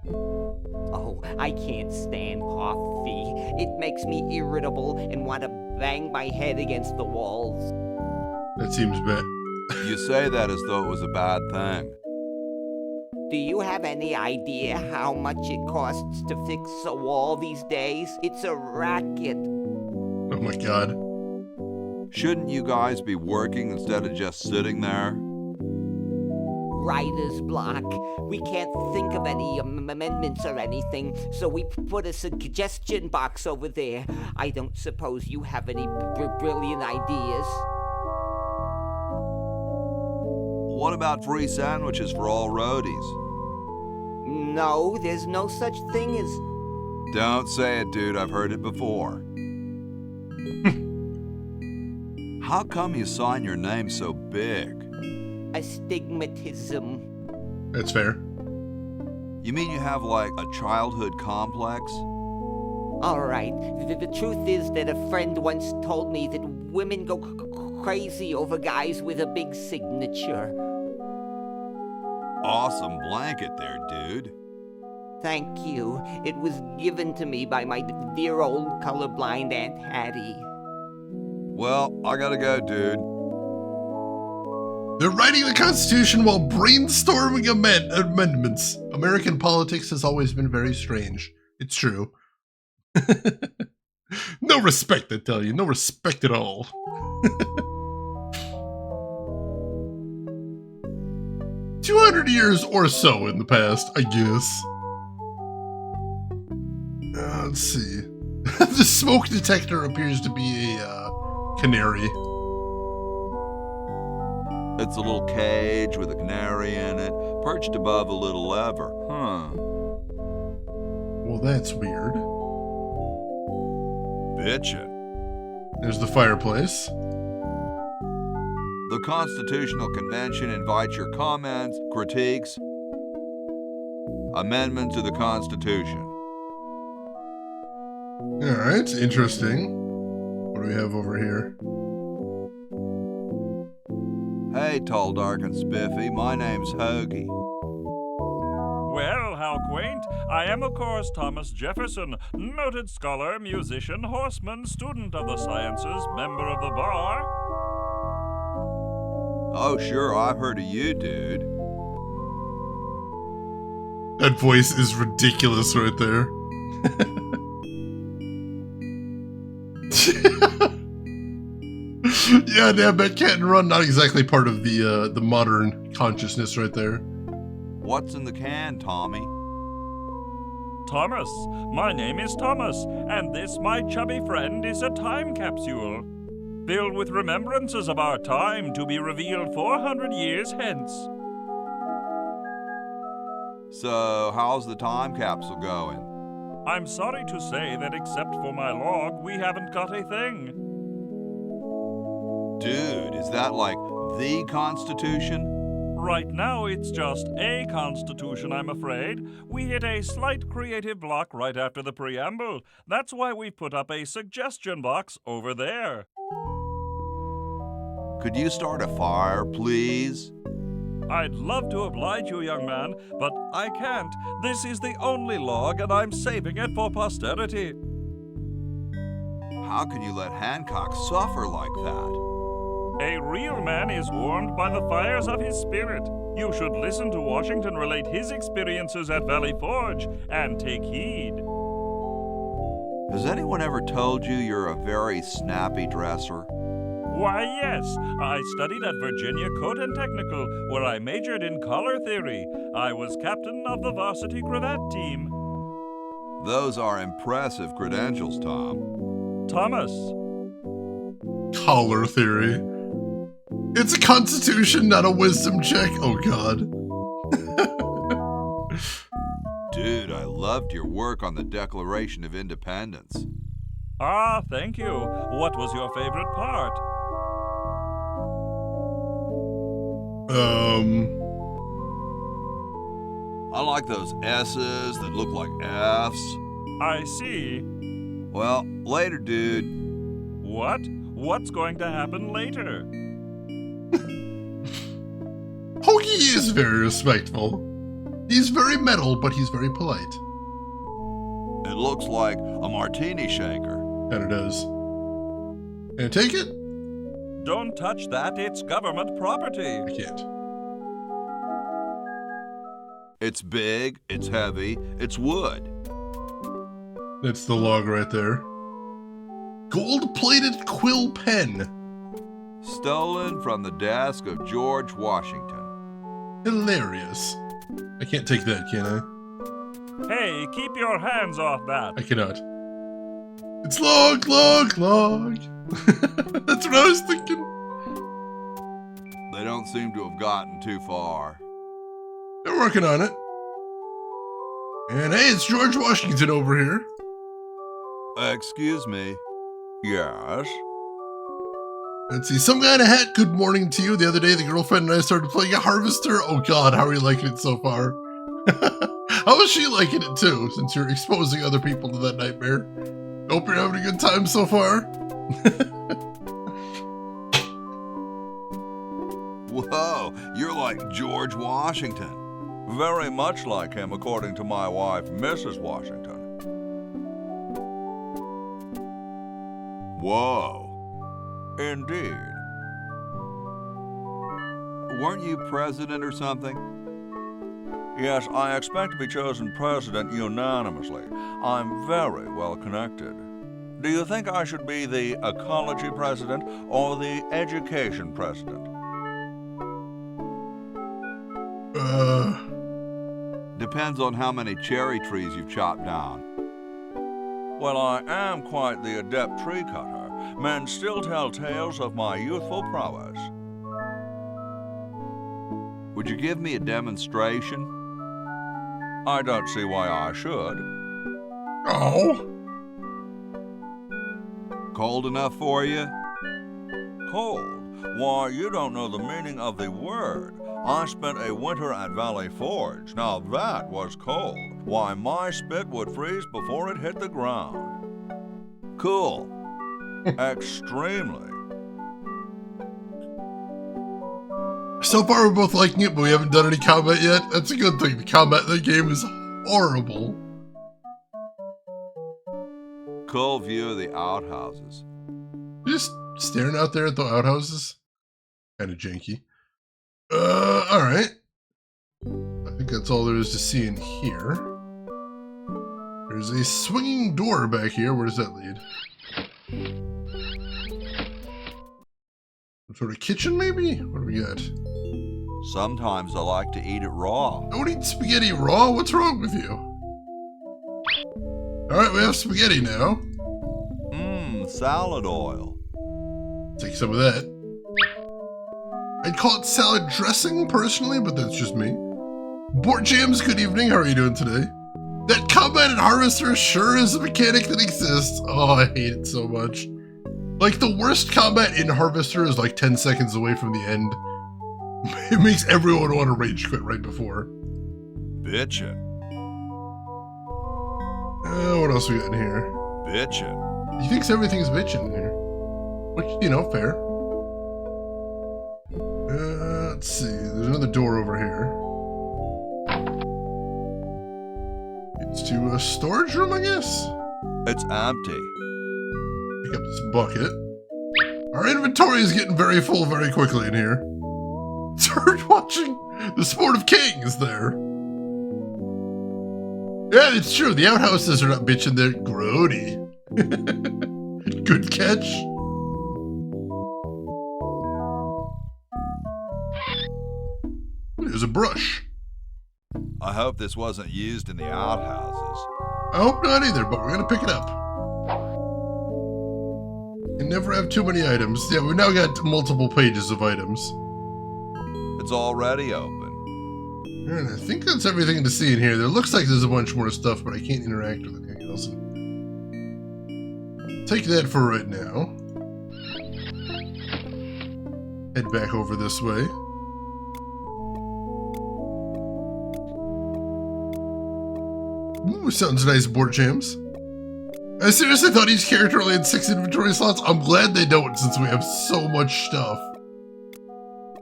Oh, I can't stand coffee. It makes me irritable and want to bang my head against the walls. That seems bad. You say that as though it was a bad thing. Do you have any idea how much it costs to fix a wall these days? It's a racket. Oh my god. Shouldn't you guys be working instead of just sitting there? Writer's block. We can't think of any amendments or anything, so we put a suggestion box over there. I don't suppose you have any brilliant ideas? What about free sandwiches for all roadies? No, there's no such thing as... Don't say it, dude. I've heard it before. How come you sign your name so big? Astigmatism. That's fair. You mean you have, like, a childhood complex? All right. The truth is that a friend once told me that women go crazy over guys with a big signature. awesome blanket there, dude. Thank you. It was given to me by my dear old colorblind Aunt Hattie. Well, I gotta go, dude. They're writing the Constitution while brainstorming amendments. American politics has always been very strange. It's true. No respect, I tell you. No respect at all. "200 years or so in the past, I guess." Let's see. The smoke detector appears to be a canary. It's a little cage with a canary in it, perched above a little lever. Well, that's weird. Bitchin'. There's the fireplace. The Constitutional Convention invites your comments, critiques, amendments to the Constitution. Alright, interesting. What do we have over here? Hey, tall, dark, and spiffy, my name's Hoagie. Well, how quaint. I am, of course, Thomas Jefferson, noted scholar, musician, horseman, student of the sciences, member of the bar. Oh, sure, I've heard of you, dude. That voice is ridiculous right there. Yeah, damn, that cat and run, not exactly part of the modern consciousness right there. What's in the can, Tommy? Thomas. My name is Thomas, and this, my chubby friend, is a time capsule, filled with remembrances of our time to be revealed 400 years hence. So, how's the time capsule going? I'm sorry to say that except for my log, we haven't got a thing. Dude, is that like the Constitution? Right now, it's just a constitution, I'm afraid. We hit a slight creative block right after the preamble. That's why we put up a suggestion box over there. Could you start a fire, please? I'd love to oblige you, young man, but I can't. This is the only log, and I'm saving it for posterity. How can you let Hancock suffer like that? A real man is warmed by the fires of his spirit. You should listen to Washington relate his experiences at Valley Forge and take heed. Has anyone ever told you you're a very snappy dresser? Why, yes. I studied at Virginia Coat and Technical, where I majored in color theory. I was captain of the varsity cravat team. Those are impressive credentials, Tom. Thomas. Collar theory. It's a constitution, not a wisdom check. Oh, God. Dude, I loved your work on the Declaration of Independence. Ah, thank you. What was your favorite part? I like those S's that look like F's. I see. Well, later, dude. What? What's going to happen later? Hoagie is very respectful. He's very metal, but he's very polite. It looks like a martini shaker. Kinda does. Can I take it? Don't touch that. It's government property. I can't. It's big, it's heavy, it's wood. That's the log right there. Gold-plated quill pen. Stolen from the desk of George Washington. Hilarious. I can't take that, can I? Hey, keep your hands off that. I cannot. It's log, log, log. That's what I was thinking. They don't seem to have gotten too far. They're working on it. And hey, it's George Washington over here. Excuse me. Yes? Let's see, some guy in a hat, good morning to you. The other day, the girlfriend and I started playing a harvester. Oh God, how are you liking it so far? How is she liking it too, since you're exposing other people to that nightmare? Hope you're having a good time so far. Whoa, you're like George Washington. Very much like him, according to my wife, Mrs. Washington. Whoa. Indeed. Weren't you president or something? Yes, I expect to be chosen president unanimously. I'm very well connected. Do you think I should be the ecology president or the education president? Depends on how many cherry trees you've chopped down. Well, I am quite the adept tree cutter. Men still tell tales of my youthful prowess. Would you give me a demonstration? I don't see why I should. Oh. Cold enough for you? Cold? Why, you don't know the meaning of the word. I spent a winter at Valley Forge. Now that was cold. Why, my spit would freeze before it hit the ground. Cool. Extremely. So far, we're both liking it, but we haven't done any combat yet. That's a good thing. The combat in the game is horrible. Cool view of the outhouses. Just staring out there at the outhouses. Kind of janky. Alright. I think that's all there is to see in here. There's a swinging door back here. Where does that lead? Some sort of kitchen, maybe? What do we got? Sometimes I like to eat it raw. Don't eat spaghetti raw? What's wrong with you? Alright, we have spaghetti now. Salad oil. Take some of that. I'd call it salad dressing, personally, but that's just me. Board Jams, good evening. How are you doing today? That combat and harvester sure is a mechanic that exists. Oh, I hate it so much. Like, the worst combat in Harvester is like 10 seconds away from the end. It makes everyone want to rage quit right before. Bitchin'. What else we got in here? Bitchin'. He thinks everything's bitchin' in here. Which, you know, fair. Let's see. There's another door over here. It's to a storage room, I guess? It's empty. Pick up this bucket. Our inventory is getting very full very quickly in here. Start watching the Sport of Kings there. Yeah, it's true. The outhouses are not bitching. They're grody. Good catch. There's a brush. I hope this wasn't used in the outhouses. I hope not either, but we're going to pick it up. You never have too many items. Yeah, we've now got multiple pages of items. It's already open. And I think that's everything to see in here. There looks like there's a bunch more stuff, but I can't interact with anything else. Take that for right now. Head back over this way. Ooh, sounds nice, Board Jams. I seriously thought each character only had 6 inventory slots. I'm glad they don't, since we have so much stuff.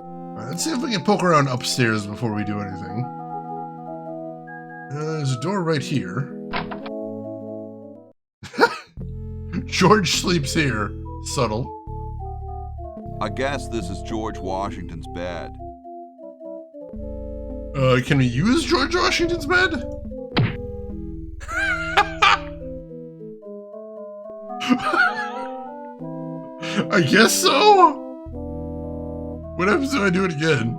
Alright, let's see if we can poke around upstairs before we do anything. There's a door right here. George sleeps here. Subtle. I guess this is George Washington's bed. Can we use George Washington's bed? I guess so. What happens if I do it again?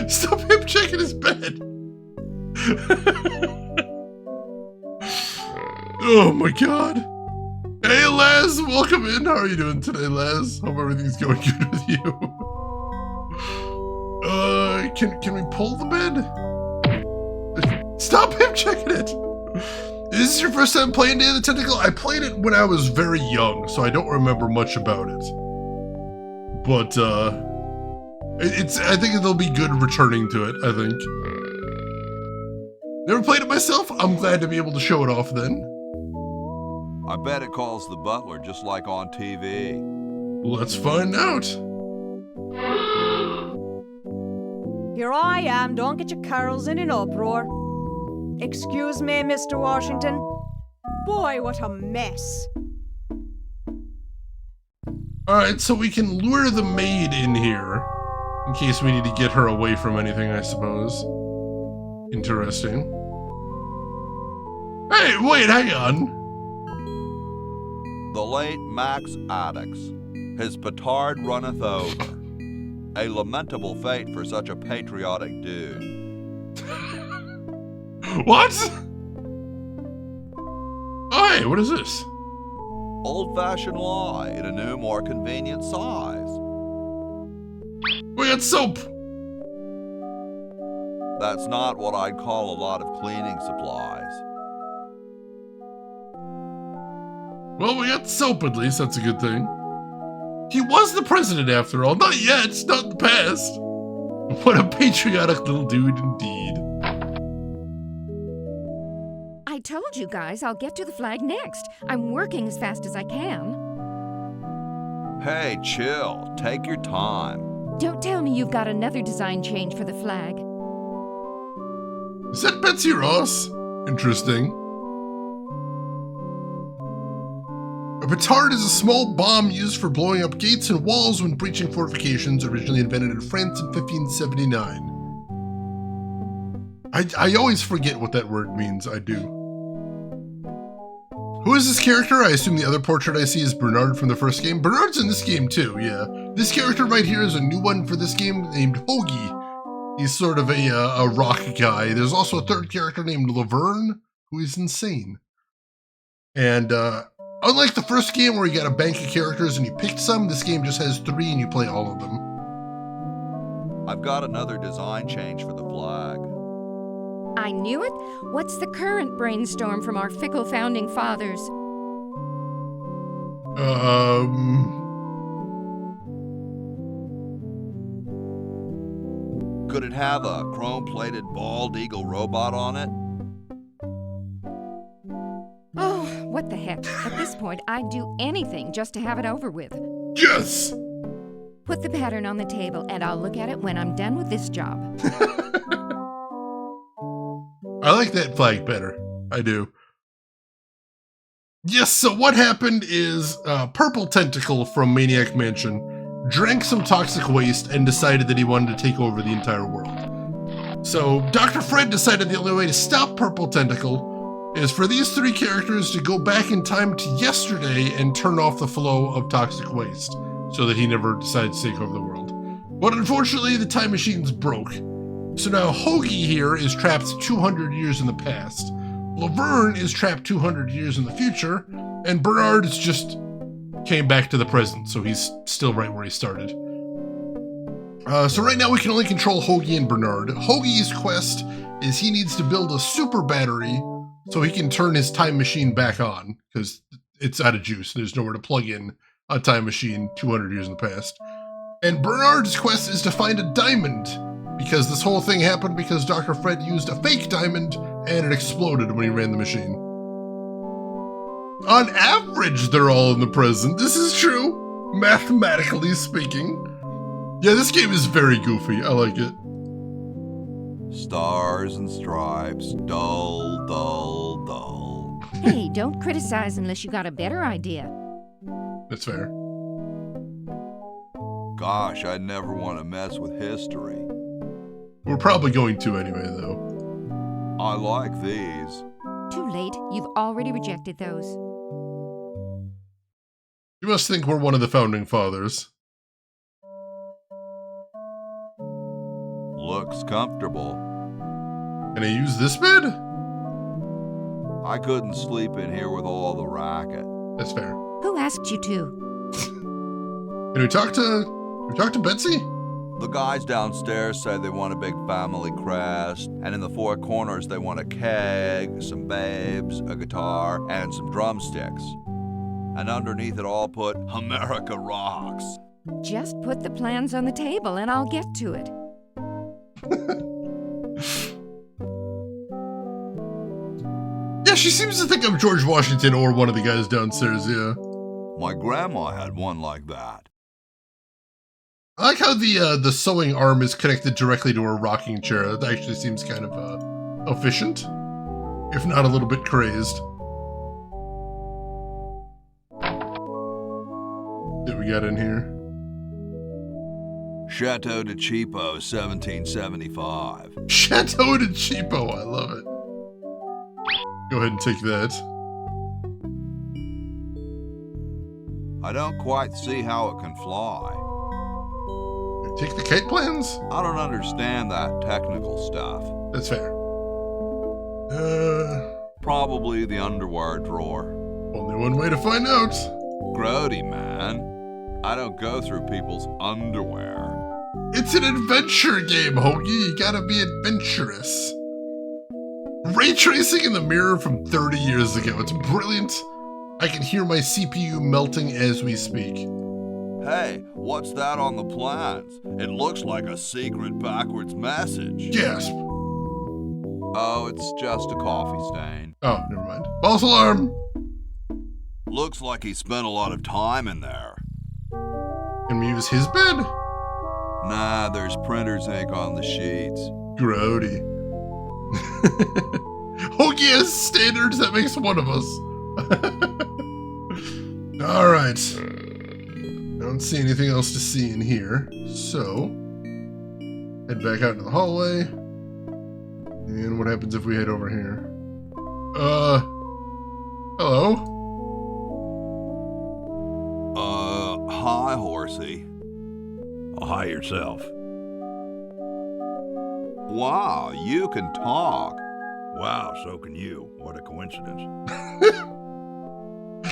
Stop him checking his bed. Oh my god. Hey Laz, welcome in. How are you doing today, Laz? Hope everything's going good with you. Can we pull the bed? Stop him checking it. Is this your first time playing Day of the Tentacle? I played it when I was very young, so I don't remember much about it. But, I think it'll be good returning to it, I think. Never played it myself? I'm glad to be able to show it off then. I bet it calls the butler just like on TV. Let's find out. here I am. Don't get your curls in an uproar. Excuse me, Mr. Washington. Boy, what a mess. Alright, so we can lure the maid in here. In case we need to get her away from anything, I suppose. Interesting. Hey, wait, hang on. The late Max Addix, his petard runneth over. A lamentable fate for such a patriotic dude. What? Oh, hey, what is this? Old-fashioned lye in a new, more convenient size. We got soap. That's not what I'd call a lot of cleaning supplies. Well, we got soap at least, that's a good thing. He was the president after all. Not yet, not in the past. What a patriotic little dude indeed. I told you guys I'll get to the flag next. I'm working as fast as I can. Hey, chill. Take your time. Don't tell me you've got another design change for the flag. Is that Betsy Ross? Interesting. A petard is a small bomb used for blowing up gates and walls when breaching fortifications, originally invented in France in 1579. I always forget what that word means, I do. Who is this character? I assume the other portrait I see is Bernard from the first game. Bernard's in this game too, yeah. This character right here is a new one for this game named Hoagie. He's sort of a rock guy. There's also a third character named Laverne, who is insane. And unlike the first game where you got a bank of characters and you picked some, this game just has 3 and you play all of them. I've got another design change for the flag. I knew it. What's the current brainstorm from our fickle founding fathers? Could it have a chrome-plated bald eagle robot on it? Oh, what the heck. At this point, I'd do anything just to have it over with. Yes! Put the pattern on the table and I'll look at it when I'm done with this job. I like that flag better. I do. Yes, so what happened is Purple Tentacle from Maniac Mansion drank some toxic waste and decided that he wanted to take over the entire world. So Dr. Fred decided the only way to stop Purple Tentacle is for these 3 characters to go back in time to yesterday and turn off the flow of toxic waste so that he never decided to take over the world. But unfortunately, the time machine's broke. So now Hoagie here is trapped 200 years in the past. Laverne is trapped 200 years in the future, and Bernard is just came back to the present, so he's still right where he started. So right now we can only control Hoagie and Bernard. Hoagie's quest is he needs to build a super battery so he can turn his time machine back on, because it's out of juice. There's nowhere to plug in a time machine 200 years in the past. And Bernard's quest is to find a diamond, because this whole thing happened because Dr. Fred used a fake diamond and it exploded when he ran the machine. On average, they're all in the present. This is true, mathematically speaking. Yeah, this game is very goofy. I like it. Stars and stripes, dull, dull, dull. Hey, don't criticize unless you got a better idea. That's fair. Gosh, I'd never want to mess with history. We're probably going to anyway, though. I like these. Too late. You've already rejected those. You must think we're one of the founding fathers. Looks comfortable. Can I use this bed? I couldn't sleep in here with all the racket. That's fair. Who asked you to? Can we talk to Betsy? The guys downstairs say they want a big family crest, and in the 4 corners they want a keg, some babes, a guitar, and some drumsticks. And underneath it all put, America rocks. Just put the plans on the table and I'll get to it. Yeah, she seems to think I'm George Washington or one of the guys downstairs, yeah. My grandma had one like that. I like how the sewing arm is connected directly to her rocking chair. That actually seems kind of efficient, if not a little bit crazed. What we got in here? Chateau de Cheapo, 1775. Chateau de Cheapo, I love it. Go ahead and take that. I don't quite see how it can fly. Take the kite plans? I don't understand that technical stuff. That's fair. Probably the underwear drawer. Only one way to find out. Grody, man. I don't go through people's underwear. It's an adventure game, Hoagie. You gotta be adventurous. Ray tracing in the mirror from 30 years ago. It's brilliant. I can hear my CPU melting as we speak. Hey, what's that on the plans? It looks like a secret backwards message. Gasp. Oh, it's just a coffee stain. Oh, never mind. False alarm. Looks like he spent a lot of time in there. Can we use his bed? Nah, there's printer's ink on the sheets. Grody. Hoagie has standards that makes one of us. Alright. I don't see anything else to see in here. So, head back out into the hallway. And what happens if we head over here? Hello? Hi, horsey. Hi yourself. Wow, you can talk. Wow, so can you. What a coincidence.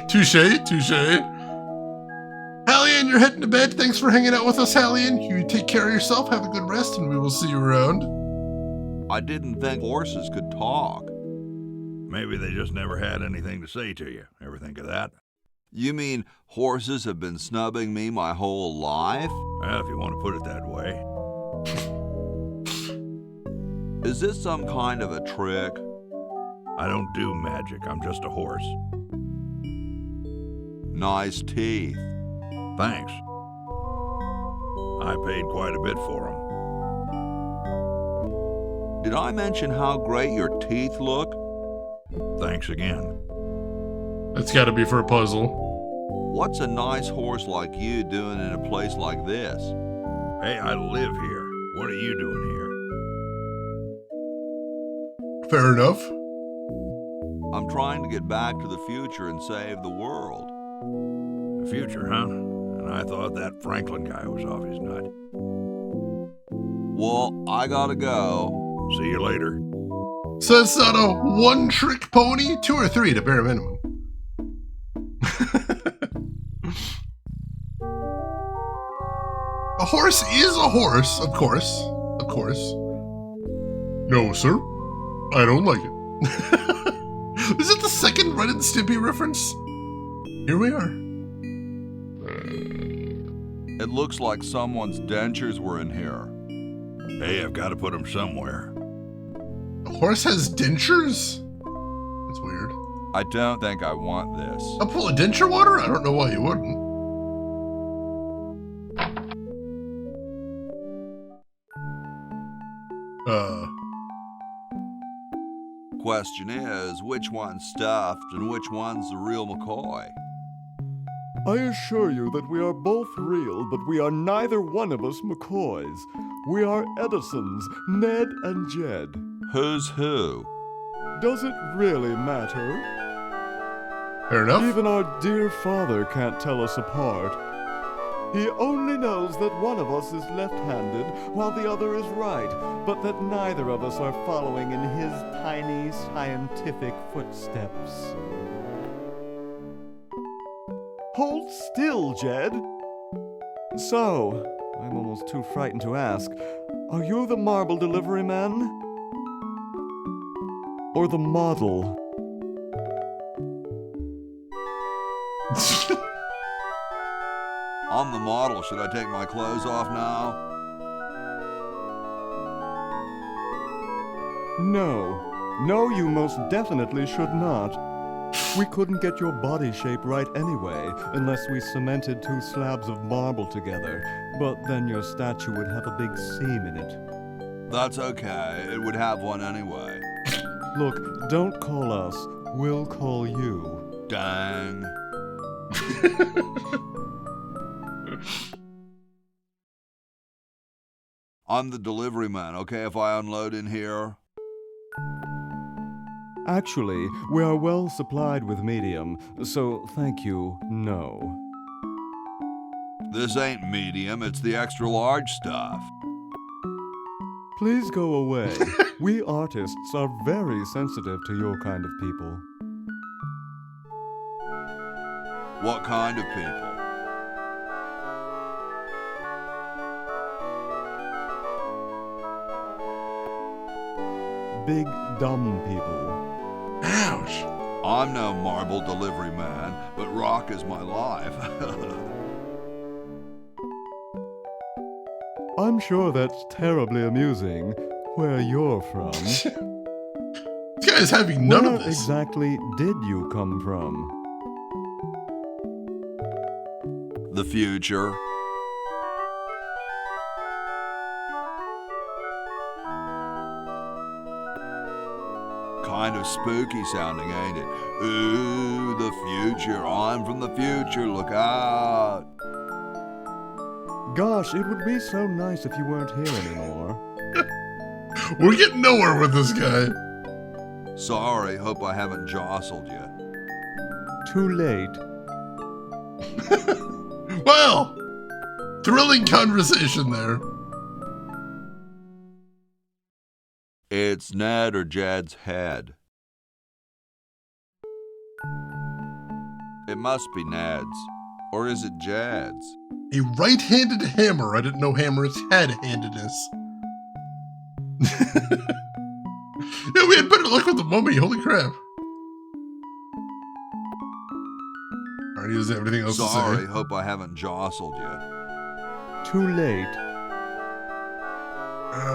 Touche, touche. Hallian, you're heading to bed. Thanks for hanging out with us, Hallian. You take care of yourself, have a good rest, and we will see you around. I didn't think horses could talk. Maybe they just never had anything to say to you. Ever think of that? You mean horses have been snubbing me my whole life? Well, if you want to put it that way. Is this some kind of a trick? I don't do magic. I'm just a horse. Nice teeth. Thanks. I paid quite a bit for them. Did I mention how great your teeth look? Thanks again. That's got to be for a puzzle. What's a nice horse like you doing in a place like this? Hey, I live here. What are you doing here? Fair enough. I'm trying to get back to the future and save the world. The future, huh? And I thought that Franklin guy was off his nut. Well, I gotta go. See you later. So it's not a one-trick pony? 2 or 3 to bare minimum. A horse is a horse, of course. Of course. No, sir. I don't like it. Is it the second Ren and Stimpy reference? Here we are. It looks like someone's dentures were in here. Hey, I've got to put them somewhere. A horse has dentures? That's weird. I don't think I want this. A pool of denture water? I don't know why you wouldn't. Question is, which one's stuffed and which one's the real McCoy? I assure you that we are both real, but we are neither one of us McCoys. We are Edisons, Ned and Jed. Who's who? Does it really matter? Fair enough. Even our dear father can't tell us apart. He only knows that one of us is left-handed while the other is right, but that neither of us are following in his tiny scientific footsteps. Hold still, Jed. So, I'm almost too frightened to ask, are you the marble delivery man? Or the model? I'm the model. Should I take my clothes off now? No. No, you most definitely should not. We couldn't get your body shape right anyway, unless we cemented 2 slabs of marble together. But then your statue would have a big seam in it. That's okay. It would have one anyway. Look, don't call us. We'll call you. Dang. I'm the delivery man, okay, if I unload in here? Actually, we are well supplied with medium, so thank you, no. This ain't medium, it's the extra large stuff. Please go away. We artists are very sensitive to your kind of people. What kind of people? Big, dumb people. Ouch. I'm no marble delivery man, but rock is my life. I'm sure that's terribly amusing where you're from. This guy's having none Where of this. exactly did you come from? The future. Kind of spooky sounding, ain't it? Ooh, the future. I'm from the future. Look out. Gosh, it would be so nice if you weren't here anymore. We're getting nowhere with this guy. Sorry, hope I haven't jostled you. Too late. Well, thrilling conversation there. It's Ned or Jed's head. It must be Ned's. Or is it Jed's? A right-handed hammer. I didn't know hammers had handedness. Yeah, we had better luck with the mummy. Holy crap. Alright, he doesn't have anything else Sorry, to say. hope I haven't jostled you. Too late.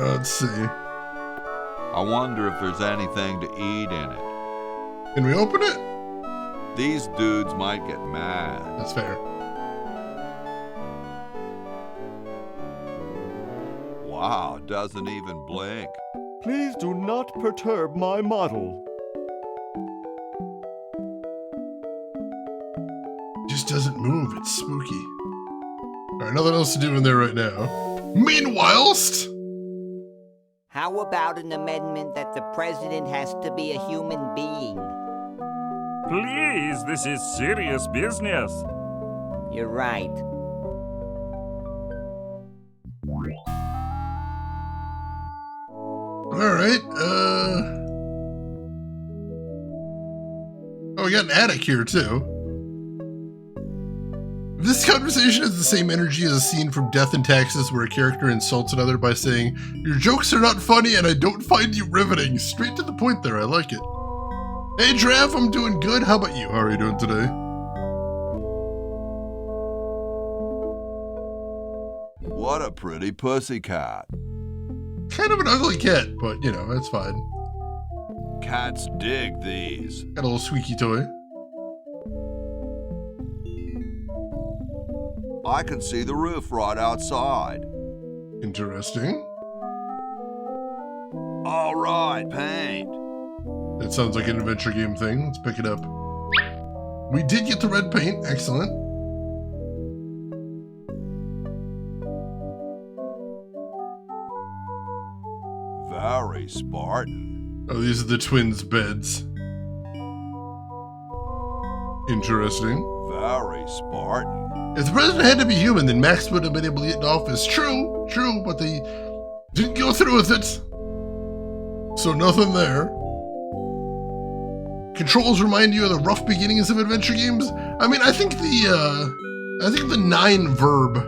Let's see. I wonder if there's anything to eat in it. Can we open it? These dudes might get mad. That's fair. Wow, doesn't even blink. Please do not perturb my model. Just doesn't move. It's spooky. Alright, nothing else to do in there right now. Meanwhilest, How about an amendment that the president has to be a human being? Please, this is serious business. You're right. alright, oh, we got an attic here, too. If this conversation has the same energy as a scene from Death and Taxes where a character insults another by saying, "Your jokes are not funny and I don't find you riveting." Straight to the point there, I like it. Hey, Drav, I'm doing good. How about you? How are you doing today? What a pretty pussycat. Kind of an ugly cat, but, you know, that's fine. Cats dig these. Got a little squeaky toy. I can see the roof right outside. Interesting. All right, paint. That sounds like an adventure game thing. Let's pick it up. We did get the red paint. Excellent. Very Spartan. Oh, these are the twins' beds. Interesting. Very Spartan. If the president had to be human, then Max would have been able to get in office. True, but they didn't go through with it. So nothing there. Controls remind you of the rough beginnings of adventure games. I mean, I think the 9-verb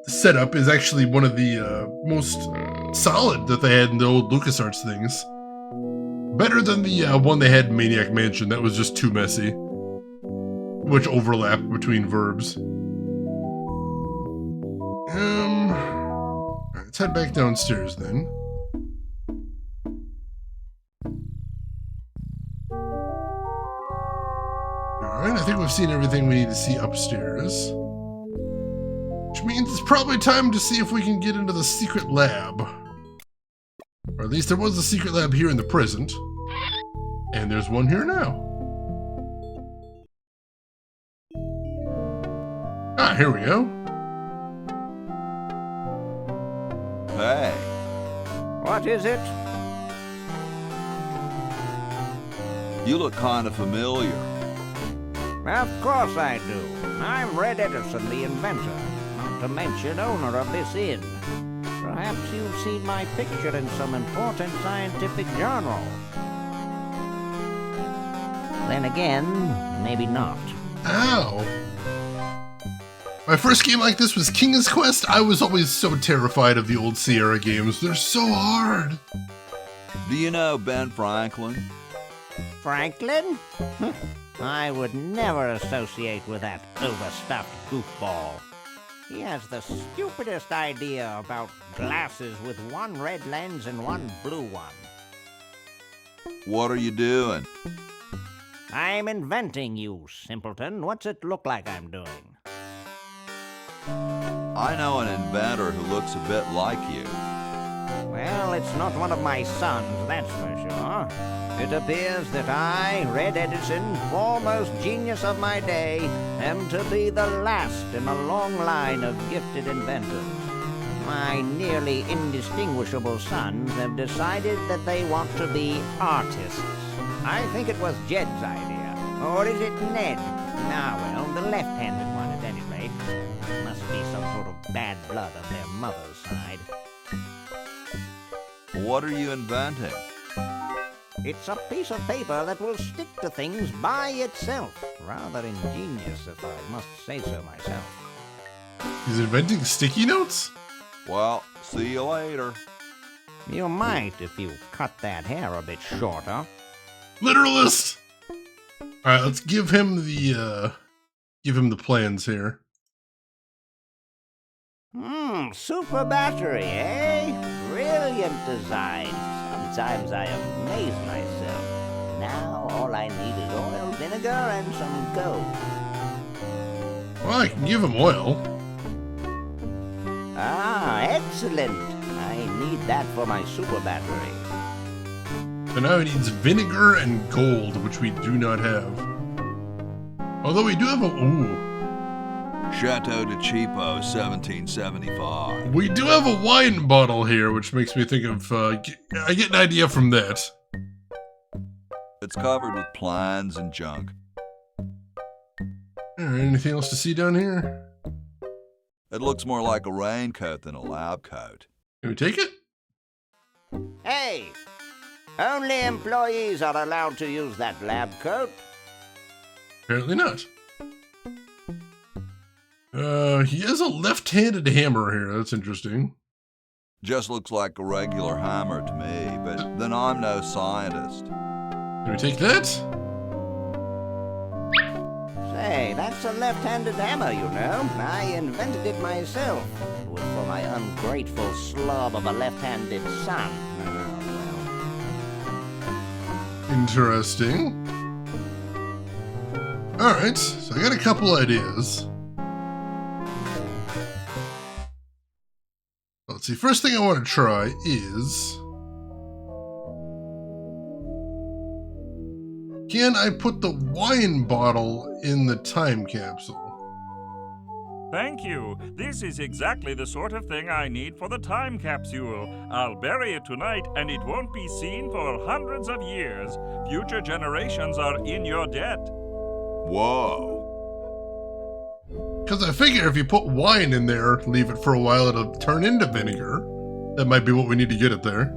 setup is actually one of the most solid that they had in the old LucasArts things. Better than the one they had in Maniac Mansion. That was just too messy. Much overlap between verbs. Alright, let's head back downstairs then. Alright, I think we've seen everything we need to see upstairs. Which means it's probably time to see if we can get into the secret lab. Or at least there was a secret lab here in the present. And there's one here now. Ah, here we go. Hey. What is it? You look kind of familiar. Of course I do. I'm Red Edison, the inventor, not to mention owner of this inn. Perhaps you've seen my picture in some important scientific journal. Then again, maybe not. Ow. My first game like this was King's Quest. I was always so terrified of the old Sierra games. They're so hard. Do you know Ben Franklin? Franklin? I would never associate with that overstuffed goofball. He has the stupidest idea about glasses with one red lens and one blue one. What are you doing? I'm inventing, you simpleton. What's it look like I'm doing? I know an inventor who looks a bit like you. Well, it's not one of my sons, that's for sure. It appears that I, Red Edison, foremost genius of my day, am to be the last in a long line of gifted inventors. My nearly indistinguishable sons have decided that they want to be artists. I think it was Jed's idea. Or is it Ned? Ah, well, the left-handed one at any rate. Must be some sort of bad blood on their mother's side. What are you inventing? It's a piece of paper that will stick to things by itself. Rather ingenious, if I must say so myself. He's inventing sticky notes? Well, see you later. You might if you cut that hair a bit shorter. Literalist! Alright, let's give him the plans here. Super battery, eh? Brilliant design. Sometimes I amaze myself. Now all I need is oil, vinegar, and some gold. Well, I can give him oil. Ah, excellent. I need that for my super battery. So now he needs vinegar and gold, which we do not have. Although we do have a... Ooh. Chateau de Cheapo, 1775. We do have a wine bottle here, which makes me think of... I get an idea from that. It's covered with plans and junk. Alright, anything else to see down here? It looks more like a raincoat than a lab coat. Can we take it? Hey! Only employees are allowed to use that lab coat. Apparently not. He has a left-handed hammer here. That's interesting. Just looks like a regular hammer to me, but then I'm no scientist. Can we take that? Say, that's a left-handed hammer, you know. I invented it myself. It was for my ungrateful slob of a left-handed son. Interesting. Alright, so I got a couple ideas. Let's see, first thing I want to try is... Can I put the wine bottle in the time capsule? Thank you. This is exactly the sort of thing I need for the time capsule. I'll bury it tonight, and it won't be seen for hundreds of years. Future generations are in your debt. Whoa. Because I figure if you put wine in there, leave it for a while, it'll turn into vinegar. That might be what we need to get it there.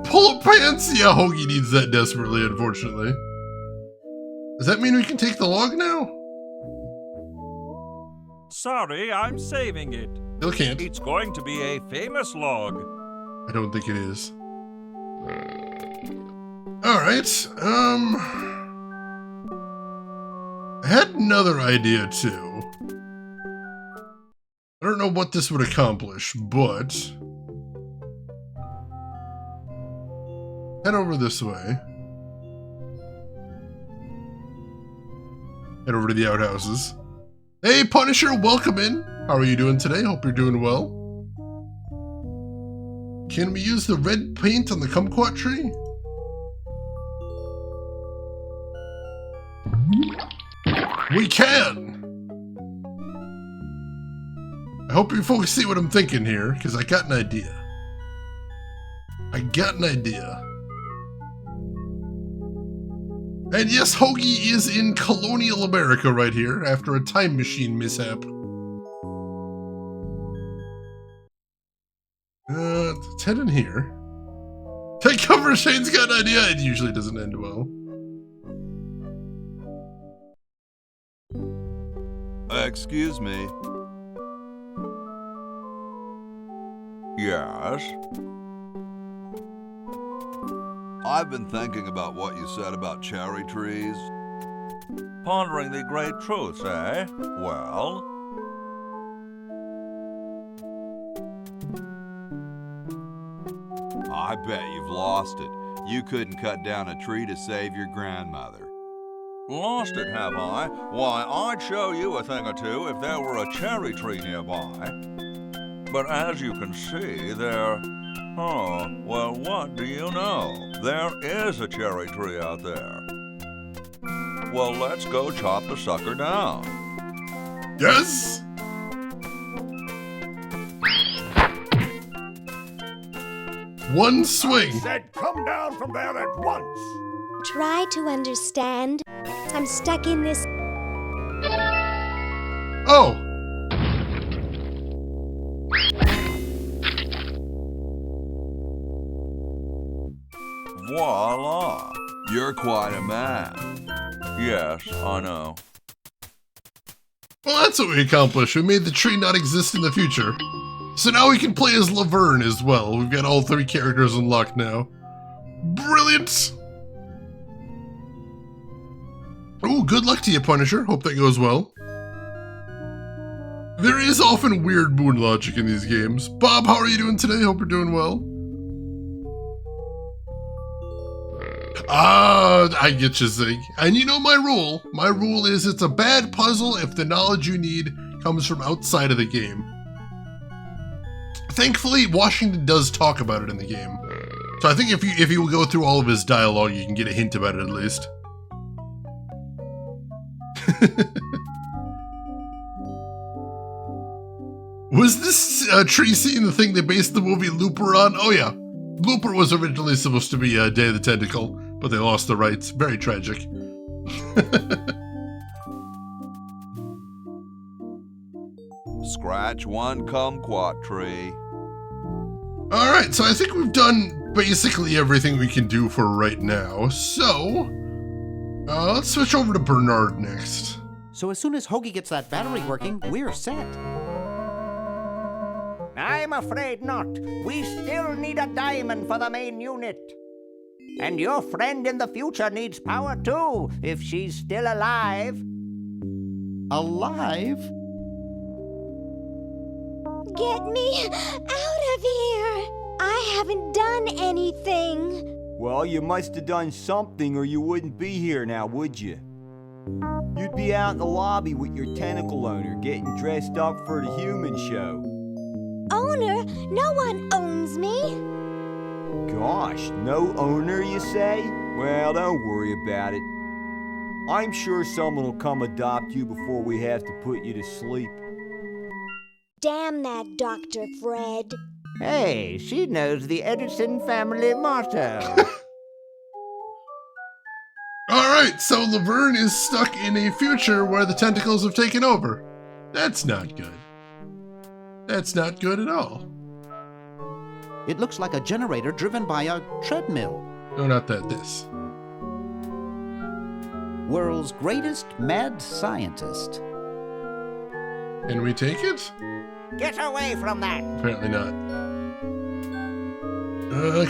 Pull-up pants? Yeah, Hoagie needs that desperately, unfortunately. Does that mean we can take the log now? Sorry, I'm saving it. Still can't. It's going to be a famous log. I don't think it is. Alright, I had another idea too. I don't know what this would accomplish, but... Head over this way. Head over to the outhouses. Hey, Punisher, welcome in. How are you doing today? Hope you're doing well. Can we use the red paint on the kumquat tree? We can! I hope you folks see what I'm thinking here, because I got an idea. And yes, Hoagie is in colonial America right here, after a time machine mishap. Let's head in here. Take cover, Shane's got an idea. It usually doesn't end well. Excuse me. Yes? I've been thinking about what you said about cherry trees. Pondering the great truths, eh? Well? I bet you've lost it. You couldn't cut down a tree to save your grandmother. Lost it, have I? Why, I'd show you a thing or two if there were a cherry tree nearby. But as you can see, there... Oh, well, what do you know? There is a cherry tree out there. Well, let's go chop the sucker down. Yes! One swing. I said come down from there at once. Try to understand. I'm stuck in this. Oh! Voila! You're quite a man. Yes, I know. Well, that's what we accomplished. We made the tree not exist in the future. So now we can play as Laverne as well. We've got all 3 characters unlocked now. Brilliant! Oh, good luck to you, Punisher. Hope that goes well. There is often weird moon logic in these games. Bob, how are you doing today? Hope you're doing well. I get you, Zig. And you know my rule. My rule is it's a bad puzzle if the knowledge you need comes from outside of the game. Thankfully, Washington does talk about it in the game. So I think if you go through all of his dialogue, you can get a hint about it at least. Was this tree scene the thing they based the movie Looper on? Oh yeah. Looper was originally supposed to be Day of the Tentacle, but they lost the rights. Very tragic. Scratch one kumquat tree. Alright, so I think we've done basically everything we can do for right now. So, let's switch over to Bernard next. So as soon as Hoagie gets that battery working, we're set. I'm afraid not. We still need a diamond for the main unit. And your friend in the future needs power too, if she's still alive. Alive? Get me out of here! I haven't done anything. Well, you must have done something or you wouldn't be here now, would you? You'd be out in the lobby with your tentacle owner getting dressed up for the human show. Owner? No one owns me. Gosh, no owner, you say? Well, don't worry about it. I'm sure someone will come adopt you before we have to put you to sleep. Damn that Dr. Fred. Hey, she knows the Edison family motto. Alright, so Laverne is stuck in a future where the tentacles have taken over. That's not good. That's not good at all. It looks like a generator driven by a treadmill. No, not that, this. World's greatest mad scientist. Can we take it? Get away from that. Apparently not.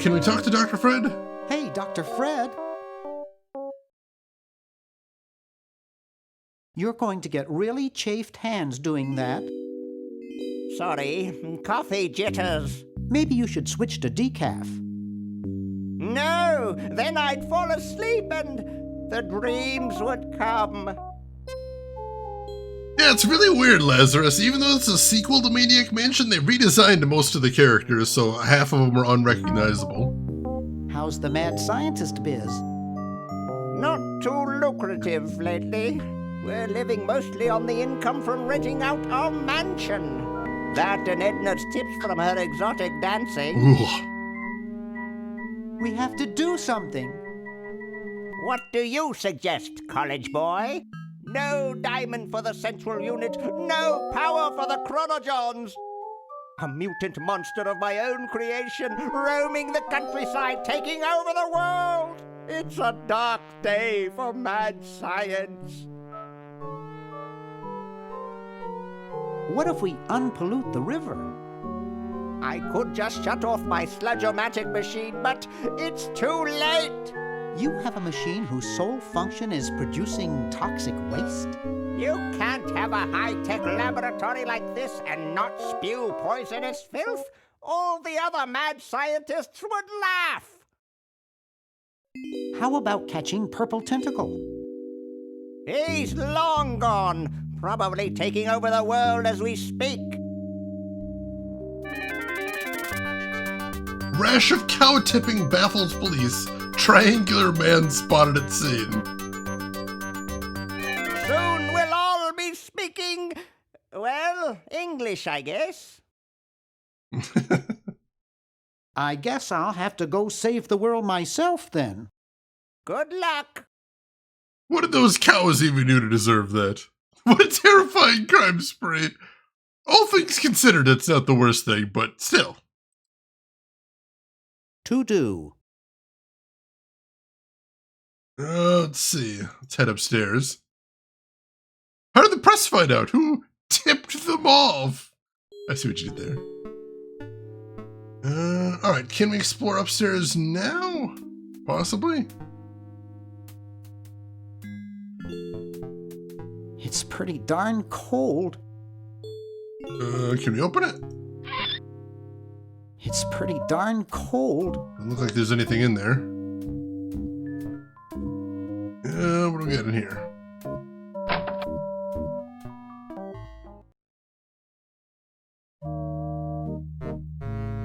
Can we talk to Dr. Fred? Hey, Dr. Fred. You're going to get really chafed hands doing that. Sorry, coffee jitters. Maybe you should switch to decaf. No, then I'd fall asleep and the dreams would come. Yeah, it's really weird, Lazarus. Even though it's a sequel to Maniac Mansion, they redesigned most of the characters, so half of them are unrecognizable. How's the mad scientist biz? Not too lucrative lately. We're living mostly on the income from renting out our mansion. That and Edna's tips from her exotic dancing. Ooh. We have to do something. What do you suggest, college boy? No diamond for the central unit, no power for the chronogens. A mutant monster of my own creation, roaming the countryside, taking over the world. It's a dark day for mad science. What if we unpollute the river? I could just shut off my sludge-o-matic machine, but it's too late. You have a machine whose sole function is producing toxic waste? You can't have a high-tech laboratory like this and not spew poisonous filth. All the other mad scientists would laugh. How about catching Purple Tentacle? He's long gone, probably taking over the world as we speak. Rash of cow tipping baffles police. Triangular man spotted at scene. Soon we'll all be speaking, well, English, I guess. I guess I'll have to go save the world myself then. Good luck. What did those cows even do to deserve that? What a terrifying crime spree. All things considered, it's not the worst thing, but still. To do. Let's see. Let's head upstairs. How did the press find out? Who tipped them off? I see what you did there. Alright, can we explore upstairs now? Possibly? It's pretty darn cold. Can we open it? It's pretty darn cold. Doesn't look like there's anything in there. What do we got in here?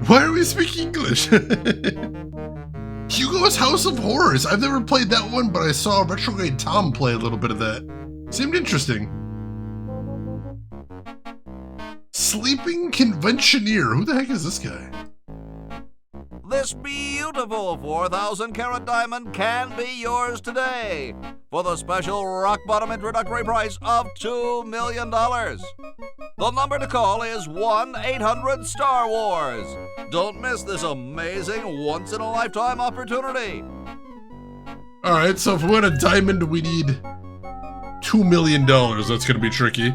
Why are we speaking English? Hugo's House of Horrors. I've never played that one, but I saw Retrograde Tom play a little bit of that. Seemed interesting. Sleeping Conventioneer. Who the heck is this guy? This beautiful 4,000-carat diamond can be yours today for the special rock-bottom introductory price of $2 million. The number to call is 1-800-STAR-WARS. Don't miss this amazing once-in-a-lifetime opportunity. All right, so if we want a diamond, we need $2 million. That's going to be tricky.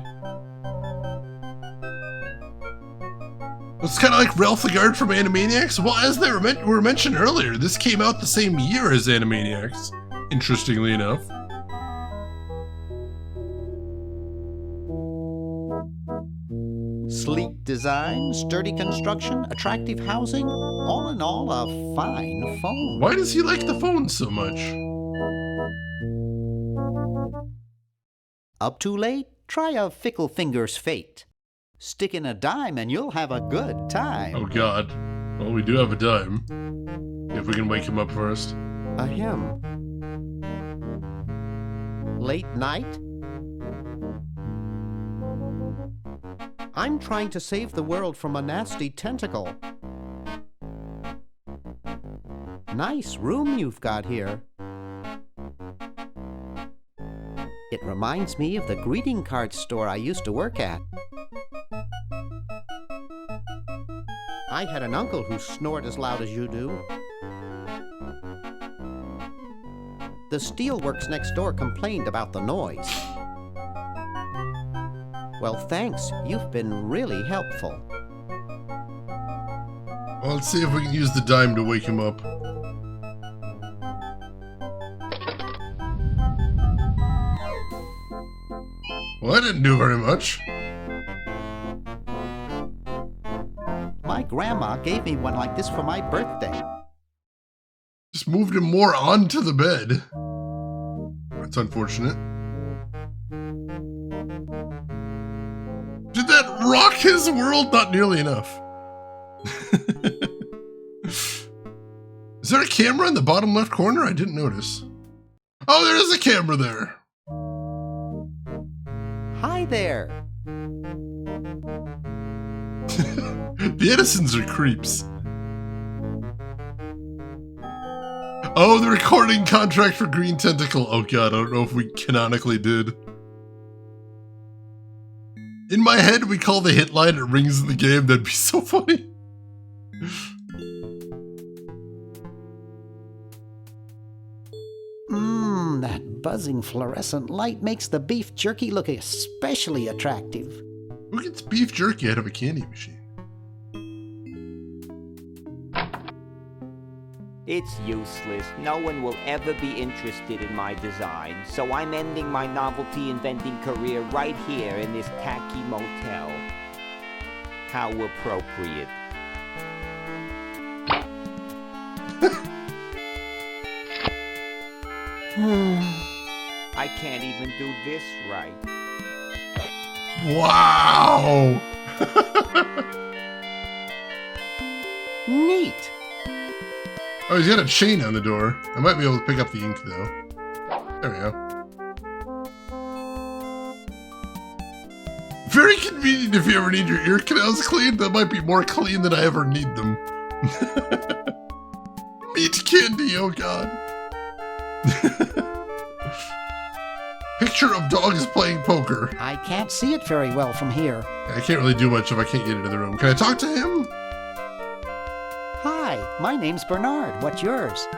It's kind of like Ralph the Guard from Animaniacs. Well, as they were mentioned earlier, this came out the same year as Animaniacs, interestingly enough. Sleek design, sturdy construction, attractive housing, all in all, a fine phone. Why does he like the phone so much? Up too late? Try a fickle finger's fate. Stick in a dime and you'll have a good time. Oh God. Well, we do have a dime. If we can wake him up first. A hymn. Late night? I'm trying to save the world from a nasty tentacle. Nice room you've got here. It reminds me of the greeting card store I used to work at. I had an uncle who snored as loud as you do. The steelworks next door complained about the noise. Well, thanks. You've been really helpful. Well, let's see if we can use the dime to wake him up. Well, that didn't do very much. My grandma gave me one like this for my birthday. Just moved him more onto the bed. That's unfortunate. rock his world? Not nearly enough. Is there a camera in the bottom left corner? I didn't notice. Oh, there is a camera there. Hi there. The Edisons are creeps. Oh, the recording contract for Green Tentacle. Oh god, I don't know if we canonically did. In my head, we call the hit line, it rings in the game. That'd be so funny. That buzzing fluorescent light makes the beef jerky look especially attractive. Who gets beef jerky out of a candy machine? It's useless. No one will ever be interested in my design, so I'm ending my novelty inventing career right here in this tacky motel. How appropriate. I can't even do this right. Wow! Neat. Oh, he's got a chain on the door. I might be able to pick up the ink, though. There we go. Very convenient if you ever need your ear canals cleaned. That might be more clean than I ever need them. Meat candy, oh god. Picture of dogs playing poker. I can't see it very well from here. I can't really do much if I can't get into the room. Can I talk to him? Hi, my name's Bernard. What's yours?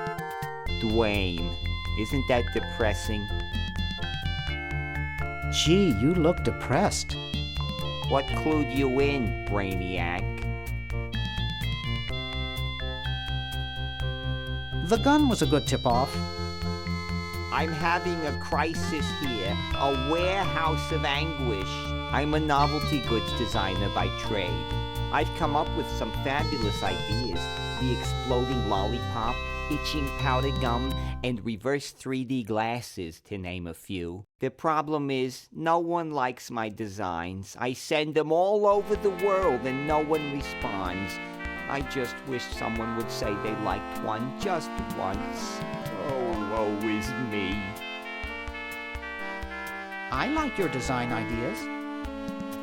Dwayne. Isn't that depressing? Gee, you look depressed. What clued you in, Brainiac? The gun was a good tip-off. I'm having a crisis here, a warehouse of anguish. I'm a novelty goods designer by trade. I've come up with some fabulous ideas. The exploding lollipop, itching powder gum, and reverse 3D glasses, to name a few. The problem is, no one likes my designs. I send them all over the world and no one responds. I just wish someone woe would say they liked one just once. Oh, woe is me. I like your design ideas.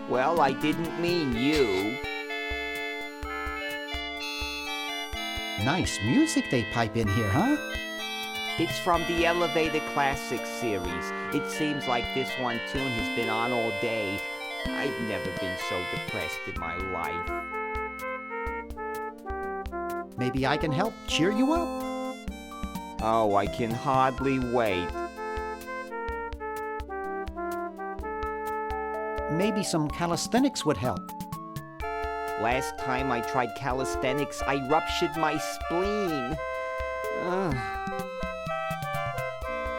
Well, I didn't mean you. Nice music they pipe in here, huh? It's from the Elevator Classics series. It seems like this one tune has been on all day. I've never been so depressed in my life. Maybe I can help cheer you up. Oh, I can hardly wait. Maybe some calisthenics would help. Last time I tried calisthenics, I ruptured my spleen. Ugh.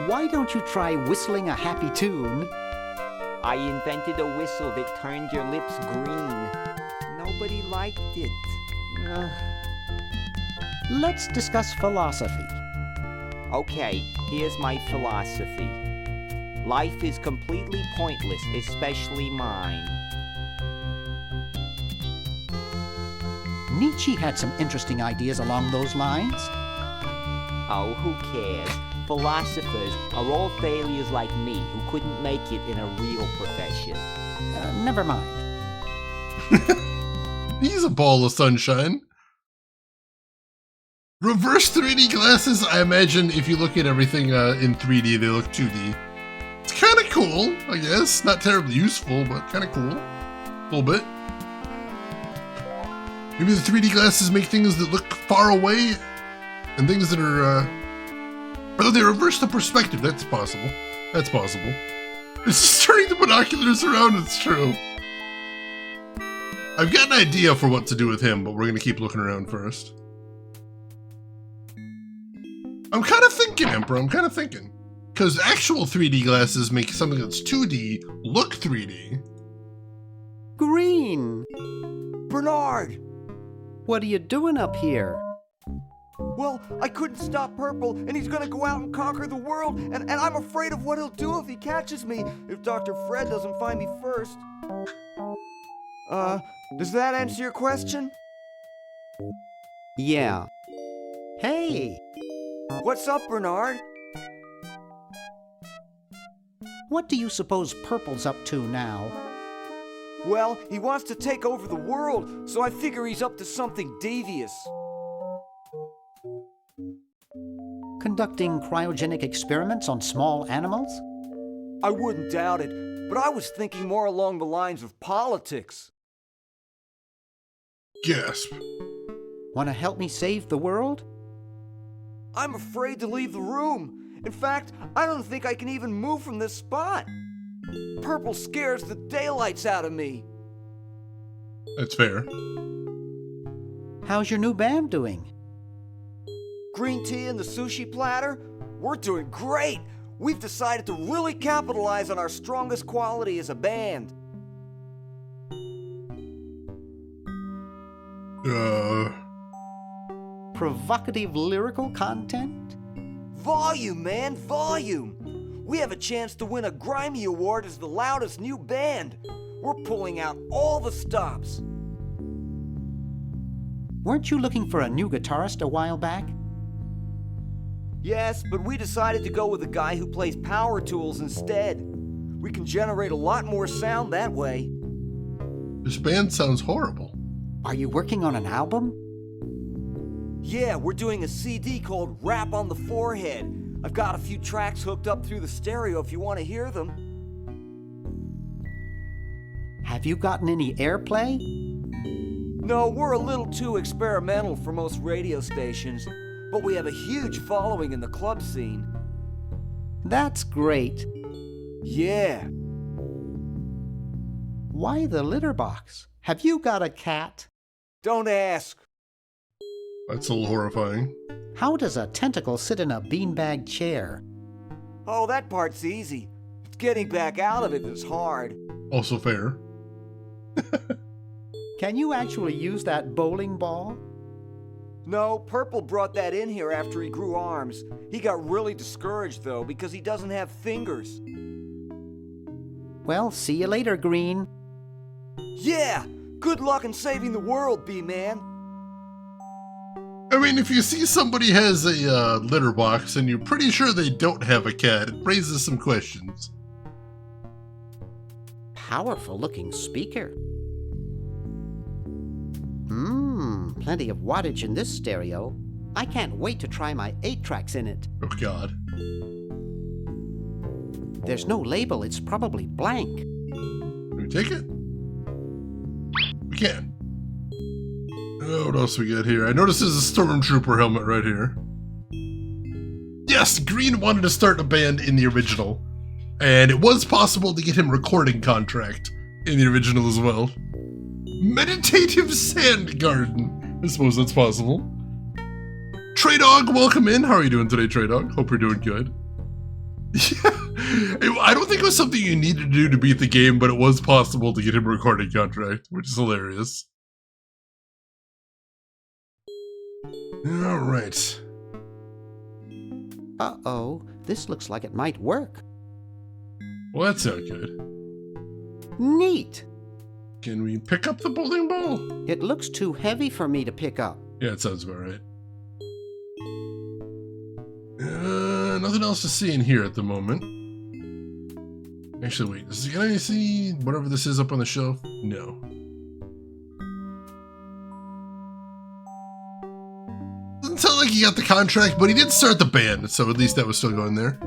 Why don't you try whistling a happy tune? I invented a whistle that turned your lips green. Nobody liked it. Ugh. Let's discuss philosophy. Okay, here's my philosophy. Life is completely pointless, especially mine. Nietzsche had some interesting ideas along those lines. Oh, who cares? Philosophers are all failures like me who couldn't make it in a real profession. Never mind. He's a ball of sunshine. Reverse 3D glasses, I imagine if you look at everything in 3D, they look 2D. It's kind of cool, I guess. Not terribly useful, but kind of cool. A little bit. Maybe the 3D glasses make things that look far away and things that are, or they reverse the perspective. That's possible. That's possible. It's just turning the binoculars around, it's true. I've got an idea for what to do with him, but we're going to keep looking around first. I'm kind of thinking, Emperor, I'm kind of thinking. Because actual 3D glasses make something that's 2D look 3D. Green! Bernard! What are you doing up here? Well, I couldn't stop Purple, and he's gonna go out and conquer the world, and I'm afraid of what he'll do if he catches me, if Dr. Fred doesn't find me first. Does that answer your question? Yeah. Hey, What's up, Bernard? what do you suppose Purple's up to now? Well, he wants to take over the world, so I figure he's up to something devious. Conducting cryogenic experiments on small animals? I wouldn't doubt it, but I was thinking more along the lines of politics. Gasp. Want to help me save the world? I'm afraid to leave the room. In fact, I don't think I can even move from this spot. Purple scares the daylights out of me. That's fair. How's your new band doing? Green tea and the sushi platter? We're doing great. We've decided to really capitalize on our strongest quality as a band. Provocative lyrical content? Volume, man, volume. We have a chance to win a Grimy Award as the loudest new band. We're pulling out all the stops. Weren't you looking for a new guitarist a while back? Yes, but we decided to go with a guy who plays power tools instead. We can generate a lot more sound that way. This band sounds horrible. Are you working on an album? Yeah, we're doing a CD called Rap on the Forehead. I've got a few tracks hooked up through the stereo if you want to hear them. Have you gotten any airplay? No, we're a little too experimental for most radio stations, but we have a huge following in the club scene. That's great. Yeah. Why the litter box? Have you got a cat? Don't ask. That's a little horrifying. How does a tentacle sit in a beanbag chair? Oh, that part's easy. It's getting back out of it that's hard. Also fair. Can you actually use that bowling ball? No, Purple brought that in here after he grew arms. He got really discouraged, though, because he doesn't have fingers. Well, see you later, Green. Yeah! Good luck in saving the world, B-Man. I mean, if you see somebody has a litter box and you're pretty sure they don't have a cat, it raises some questions. Powerful looking speaker. Plenty of wattage in this stereo. I can't wait to try my 8 tracks in it. Oh God. There's no label, it's probably blank. Can we take it? We can. Oh, what else we got here? I noticed there's a Stormtrooper helmet right here. Yes, Green wanted to start a band in the original. And it was possible to get him a recording contract in the original as well. Meditative Sand Garden. I suppose that's possible. Trey Dog, welcome in. How are you doing today, Trey Dog? Hope you're doing good. Yeah, I don't think it was something you needed to do to beat the game, but it was possible to get him a recording contract, which is hilarious. All right. Uh-oh, this looks like it might work. Well, that sounds good. Neat. Can we pick up the bowling ball? It looks too heavy for me to pick up. Yeah, it sounds about right. Nothing else to see in here at the moment. Actually, wait. Can I see whatever this is up on the shelf? No. Doesn't sound like he got the contract, but he did start the band, so at least that was still going there.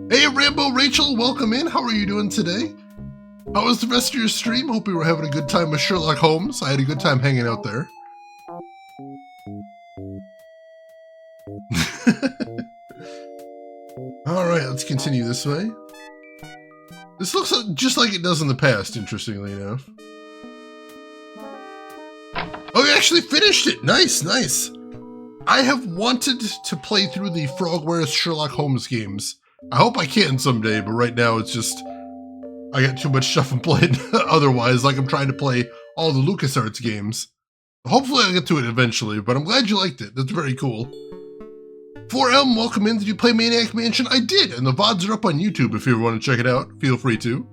Hey, Rambo Rachel, welcome in. How are you doing today? How was the rest of your stream? Hope you were having a good time with Sherlock Holmes. I had a good time hanging out there. Alright, let's continue this way. This looks just like it does in the past, interestingly enough. Oh, you actually finished it! Nice, nice! I have wanted to play through the Frogwares Sherlock Holmes games. I hope I can someday, but right now it's just... I got too much stuff I'm playing otherwise, like I'm trying to play all the LucasArts games. Hopefully I'll get to it eventually, but I'm glad you liked it. That's very cool. 4M, welcome in. Did you play Maniac Mansion? I did, and the VODs are up on YouTube if you ever want to check it out. Feel free to.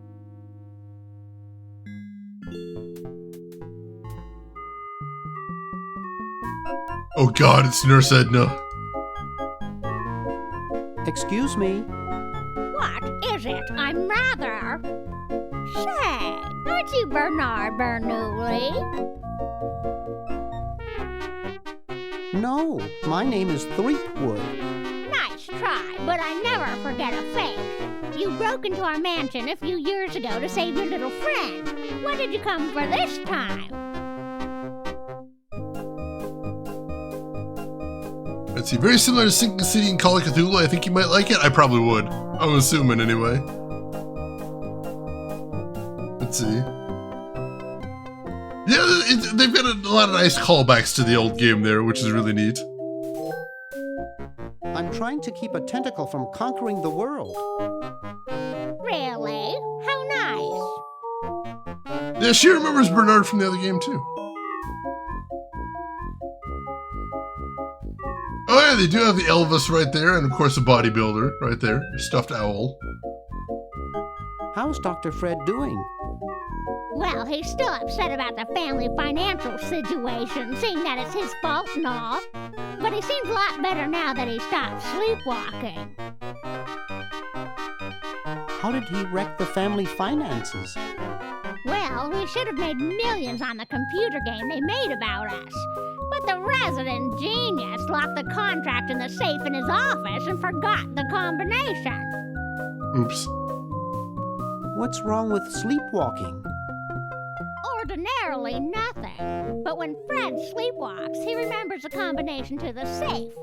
Oh God, it's Nurse Edna. Excuse me. What is it? I'm rather... Say, aren't you Bernard Bernoulli? No, my name is Threepwood. Nice try, but I never forget a fake. You broke into our mansion a few years ago to save your little friend. What did you come for this time? Let's see, very similar to Sinking City and Call of Cthulhu. I think you might like it. I probably would. I'm assuming anyway. Let's see. Yeah, they've got a lot of nice callbacks to the old game there, which is really neat. I'm trying to keep a tentacle from conquering the world. Really? How nice. Yeah, she remembers Bernard from the other game too. Oh yeah, they do have the Elvis right there, and of course a bodybuilder right there, a stuffed owl. How's Dr. Fred doing? Well, he's still upset about the family financial situation, seeing that it's his fault and all. But he seems a lot better now that he stopped sleepwalking. How did he wreck the family finances? Well, we should have made millions on the computer game they made about us. But the resident genius locked the contract in the safe in his office and forgot the combination. Oops. What's wrong with sleepwalking? Ordinarily nothing. But when Fred sleepwalks, he remembers the combination to the safe.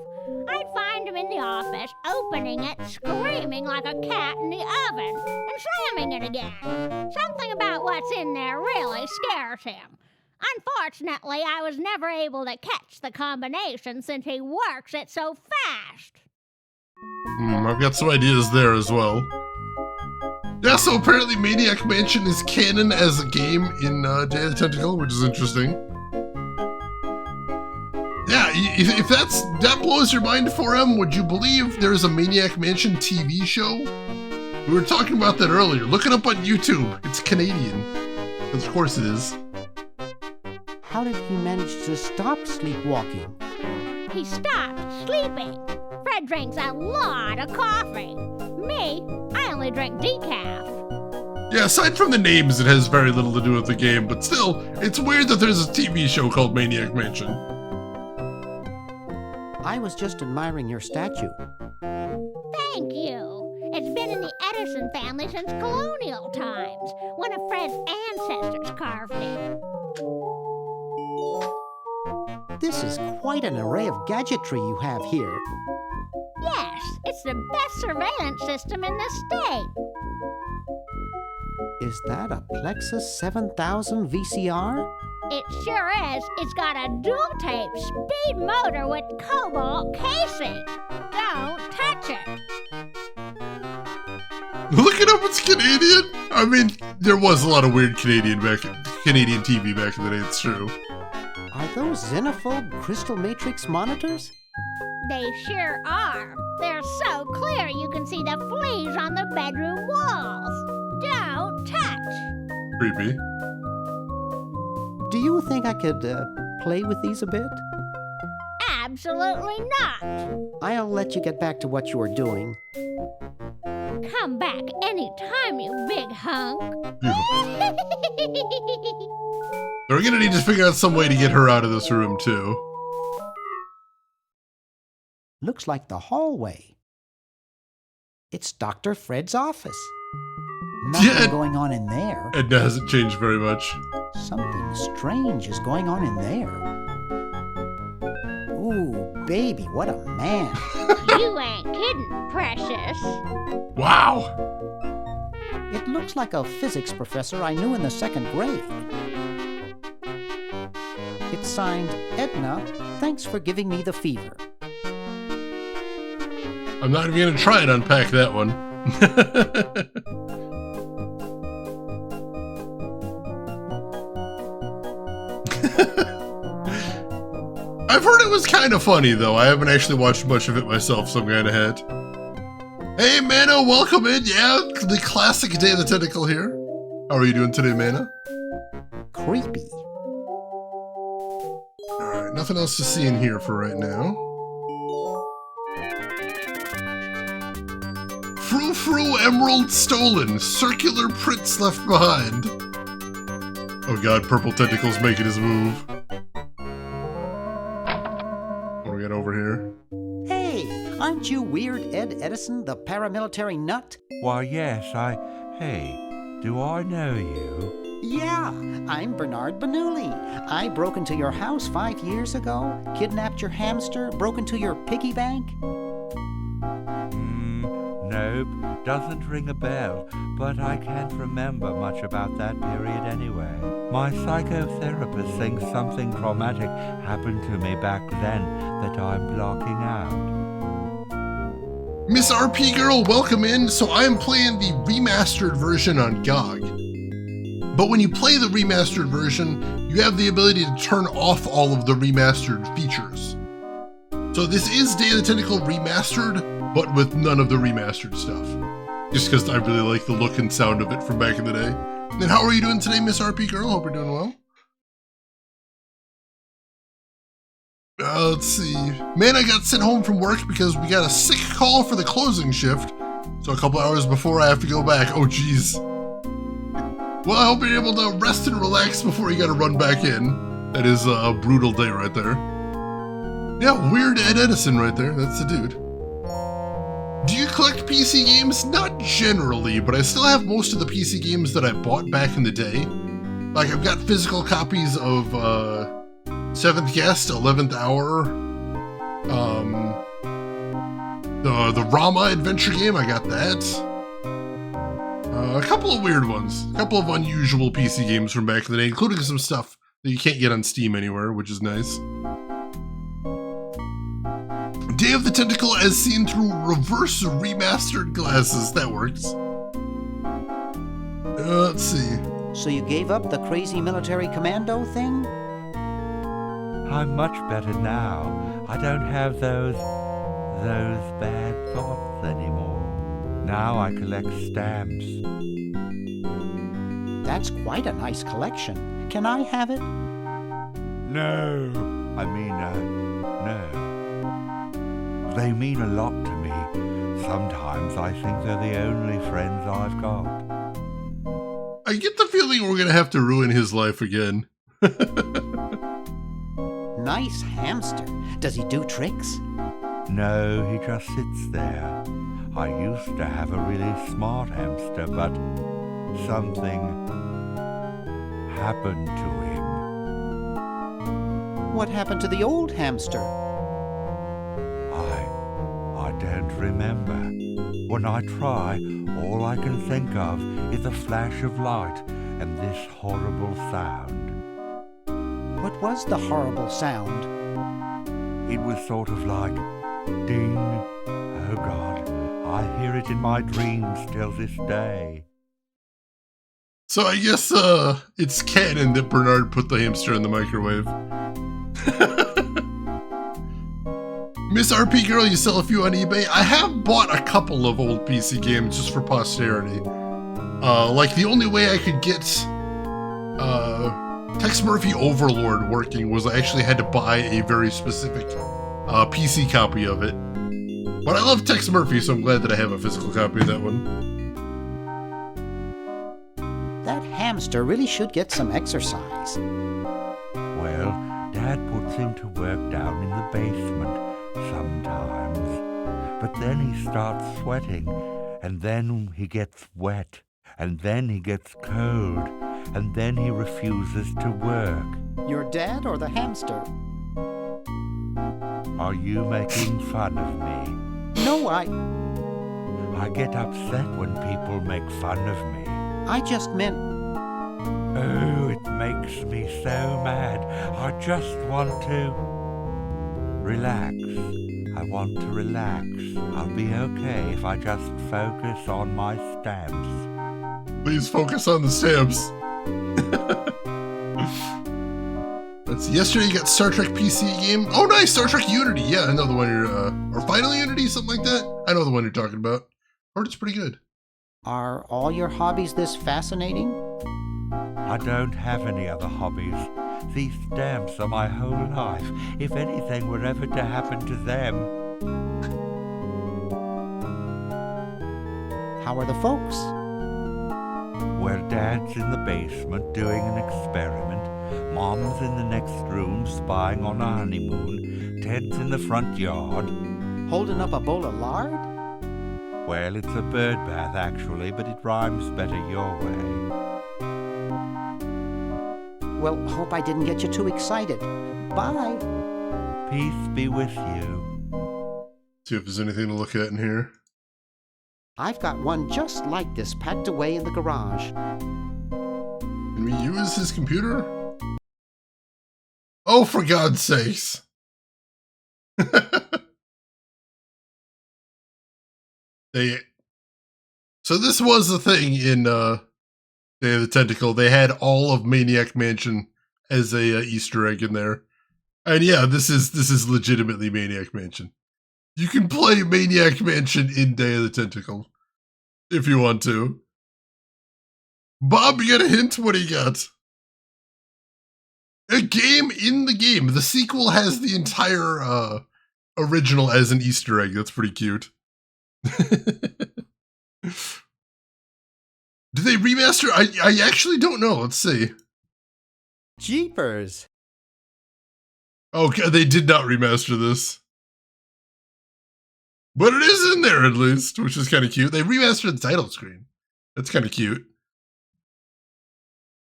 I'd find him in the office, opening it, screaming like a cat in the oven, and slamming it again. Something about what's in there really scares him. Unfortunately, I was never able to catch the combination since he works it so fast. I've got some ideas there as well. Yeah, so apparently Maniac Mansion is canon as a game in Day of the Tentacle, which is interesting. Yeah, if that blows your mind, 4M, would you believe there is a Maniac Mansion TV show? We were talking about that earlier. Look it up on YouTube. It's Canadian. Of course it is. How did he manage to stop sleepwalking? He stopped sleeping. Fred drinks a lot of coffee. Me, I only drink decaf. Yeah, aside from the names, it has very little to do with the game, but still, it's weird that there's a TV show called Maniac Mansion. I was just admiring your statue. Thank you. It's been in the Edison family since colonial times. One of Fred's ancestors carved it. This is quite an array of gadgetry you have here. Yes, it's the best surveillance system in the state. Is that a Plexus 7000 VCR? It sure is. It's got a dual-tape speed motor with cobalt casing. Don't touch it. Look it up, it's Canadian. I mean, there was a lot of weird Canadian TV back in the day, it's true. Are those xenophobe crystal matrix monitors? They sure are. They're so clear you can see the fleas on the bedroom walls. Don't touch. Creepy. Do you think I could play with these a bit? Absolutely not. I'll let you get back to what you were doing. Come back anytime, you big hunk. We're gonna need to figure out some way to get her out of this room, too. Looks like the hallway. It's Dr. Fred's office. Nothing going on in there. Edna hasn't changed very much. Something strange is going on in there. Ooh, baby, what a man. You ain't kidding, precious. Wow. It looks like a physics professor I knew in the 2nd grade. It's signed, Edna, thanks for giving me the fever. I'm not even gonna try and unpack that one. I've heard it was kind of funny, though. I haven't actually watched much of it myself, so I'm kind of ahead. Hey, Mana, welcome in. Yeah, the classic Day of the Tentacle here. How are you doing today, Mana? Creepy. Alright, Alright, nothing else to see in here for right now. Frou-frou emerald stolen. Circular prints left behind. Oh god, Purple Tentacle's making his move. What do we got over here? Hey, aren't you Weird Ed Edison, the paramilitary nut? Why, yes, Hey, do I know you? Yeah, I'm Bernard Bernoulli. I broke into your house 5 years ago, kidnapped your hamster, broke into your piggy bank. Nope, doesn't ring a bell, but I can't remember much about that period anyway. My psychotherapist thinks something traumatic happened to me back then that I'm blocking out. Miss RP Girl, welcome in. So I am playing the remastered version on GOG. But when you play the remastered version, you have the ability to turn off all of the remastered features. So this is Day of the Tentacle remastered, but with none of the remastered stuff. Just because I really like the look and sound of it from back in the day. And then how are you doing today, Miss RP Girl? Hope you're doing well. Let's see. Man, I got sent home from work because we got a sick call for the closing shift. So a couple hours before I have to go back. Oh, geez. Well, I hope you're able to rest and relax before you gotta run back in. That is a brutal day right there. Yeah, Weird Ed Edison right there. That's the dude. Do you collect PC games? Not generally, but I still have most of the PC games that I bought back in the day. Like, I've got physical copies of, 7th Guest, 11th Hour, the Rama adventure game, I got that. A couple of weird ones, a couple of unusual PC games from back in the day, including some stuff that you can't get on Steam anywhere, which is nice. Day of the Tentacle as seen through reverse remastered glasses. That works. Let's see. So you gave up the crazy military commando thing? I'm much better now. I don't have those bad thoughts anymore. Now I collect stamps. That's quite a nice collection. Can I have it? No. No. They mean a lot to me. Sometimes I think they're the only friends I've got. I get the feeling we're gonna have to ruin his life again. Nice hamster. Does he do tricks? No, he just sits there. I used to have a really smart hamster, but something happened to him. What happened to the old hamster? I don't remember. When I try, all I can think of is a flash of light and this horrible sound. What was the horrible sound? It was sort of like ding. Oh God, I hear it in my dreams till this day. So I guess it's canon that Bernard put the hamster in the microwave. Miss RP Girl, you sell a few on eBay? I have bought a couple of old PC games just for posterity. Like the only way I could get Tex Murphy Overlord working was I actually had to buy a very specific PC copy of it. But I love Tex Murphy, so I'm glad that I have a physical copy of that one. That hamster really should get some exercise. Well, Dad puts him to work down in the basement sometimes. But then he starts sweating, and then he gets wet, and then he gets cold, and then he refuses to work. Your dad or the hamster? Are you making fun of me? No, I get upset when people make fun of me. I just meant... Oh, it makes me so mad. I just want to... relax. I want to relax. I'll be okay if I just focus on my stamps. Please focus on the stamps. Let's see. Yesterday you got Star Trek PC game. Oh, nice! Star Trek Unity. Yeah, I know the one you're, or Final Unity, something like that. I know the one you're talking about. Heard it's pretty good. Are all your hobbies this fascinating? I don't have any other hobbies. These stamps are my whole life. If anything were ever to happen to them. How are the folks? Well, Dad's in the basement doing an experiment. Mom's in the next room spying on a honeymoon. Ted's in the front yard. Holding up a bowl of lard? Well, it's a bird bath, actually, but it rhymes better your way. Well, hope I didn't get you too excited. Bye. Peace be with you. See if there's anything to look at in here. I've got one just like this packed away in the garage. Can we use his computer? Oh, for God's sakes. So this was the thing in Day of the Tentacle. They had all of Maniac Mansion as a Easter egg in there. And yeah, this is legitimately Maniac Mansion. You can play Maniac Mansion in Day of the Tentacle if you want to. Bob, you got a hint? What do you got? A game in the game. The sequel has the entire original as an Easter egg. That's pretty cute. Did they remaster? I actually don't know. Let's see. Jeepers. Okay, they did not remaster this. But it is in there at least, which is kind of cute. They remastered the title screen. That's kind of cute.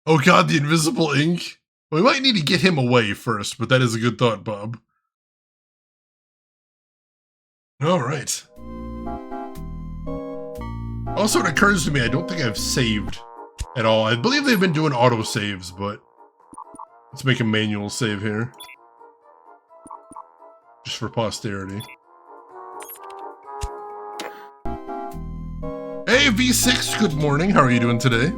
Oh God, the invisible ink. We might need to get him away first, but that is a good thought, Bob. All right. Also, it occurs to me, I don't think I've saved at all. I believe they've been doing auto saves, but let's make a manual save here. Just for posterity. Hey, V6, good morning. How are you doing today?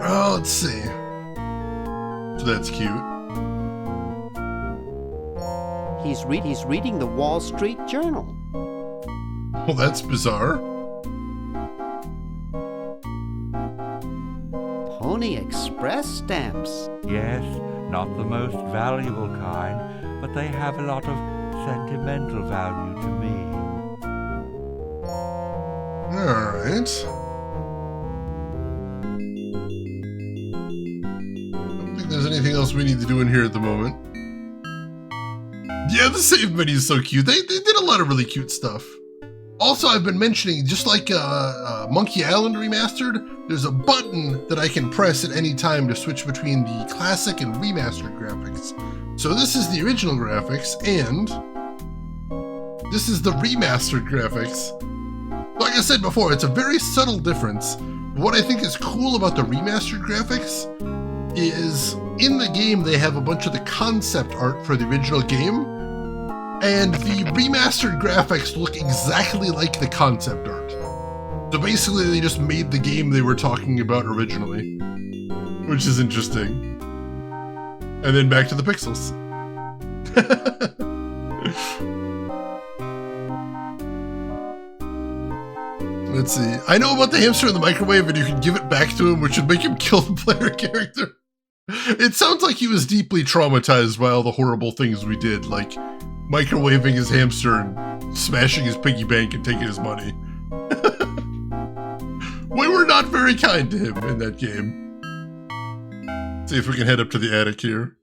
Oh, let's see. So that's cute. He's reading the Wall Street Journal. Well, that's bizarre. Pony Express stamps. Yes, not the most valuable kind, but they have a lot of sentimental value to me. Alright. I don't think there's anything else we need to do in here at the moment. Yeah, the save menu is so cute. They did a lot of really cute stuff. Also, I've been mentioning, just like Monkey Island Remastered, there's a button that I can press at any time to switch between the classic and remastered graphics. So this is the original graphics, and this is the remastered graphics. Like I said before, it's a very subtle difference. What I think is cool about the remastered graphics is in the game they have a bunch of the concept art for the original game, and the remastered graphics look exactly like the concept art. So basically they just made the game they were talking about originally, which is interesting. And then back to the pixels. Let's see. I know about the hamster in the microwave, and you can give it back to him, which would make him kill the player character. It sounds like he was deeply traumatized by all the horrible things we did, like microwaving his hamster and smashing his piggy bank and taking his money. We were not very kind to him in that game. Let's see if we can head up to the attic here.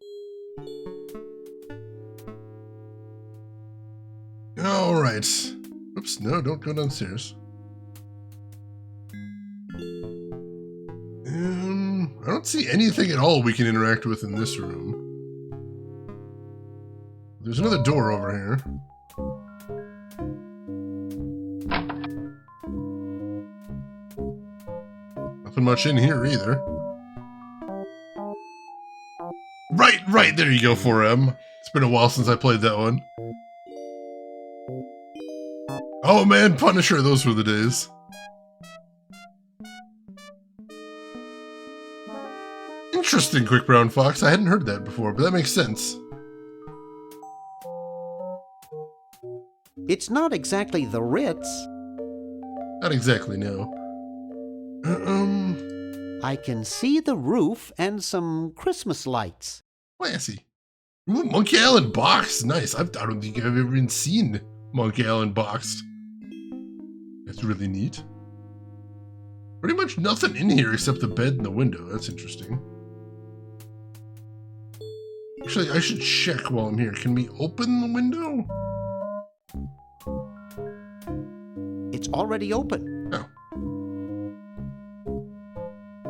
All right. Oops, no, don't go downstairs. I don't see anything at all we can interact with in this room. There's another door over here. Nothing much in here either. Right, there you go, 4M. It's been a while since I played that one. Oh man, Punisher, those were the days. Interesting, Quick Brown Fox. I hadn't heard that before, but that makes sense. It's not exactly the Ritz. Not exactly, no. I can see the roof and some Christmas lights. Classy. Ooh, Monkey Island box. Nice. I don't think I've ever even seen Monkey Island boxed. That's really neat. Pretty much nothing in here except the bed and the window. That's interesting. Actually, I should check while I'm here. Can we open the window? It's already open. Oh.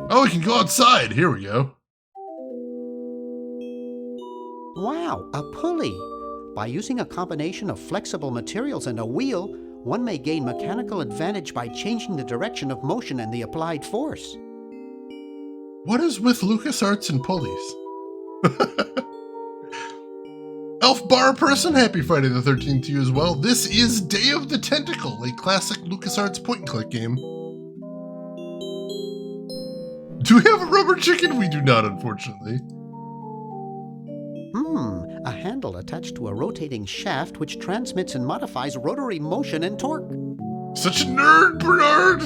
Oh, we can go outside. Here we go. Wow, a pulley. By using a combination of flexible materials and a wheel, one may gain mechanical advantage by changing the direction of motion and the applied force. What is with LucasArts and pulleys? Elf Bar Person, happy Friday the 13th to you as well. This is Day of the Tentacle, a classic LucasArts point-and-click game. Do we have a rubber chicken? We do not, unfortunately. A handle attached to a rotating shaft which transmits and modifies rotary motion and torque. Such a nerd, Bernard!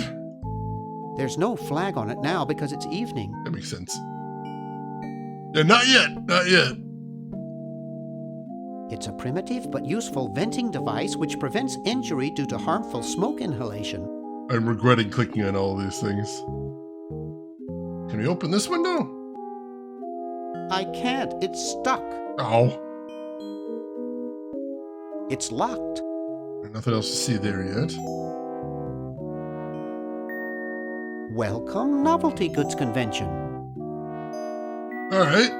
There's no flag on it now because it's evening. That makes sense. Yeah, not yet, not yet. It's a primitive but useful venting device which prevents injury due to harmful smoke inhalation. I'm regretting clicking on all of these things. Can we open this window? I can't. It's stuck. Oh. It's locked. There's nothing else to see there yet. Welcome, Novelty Goods Convention. All right.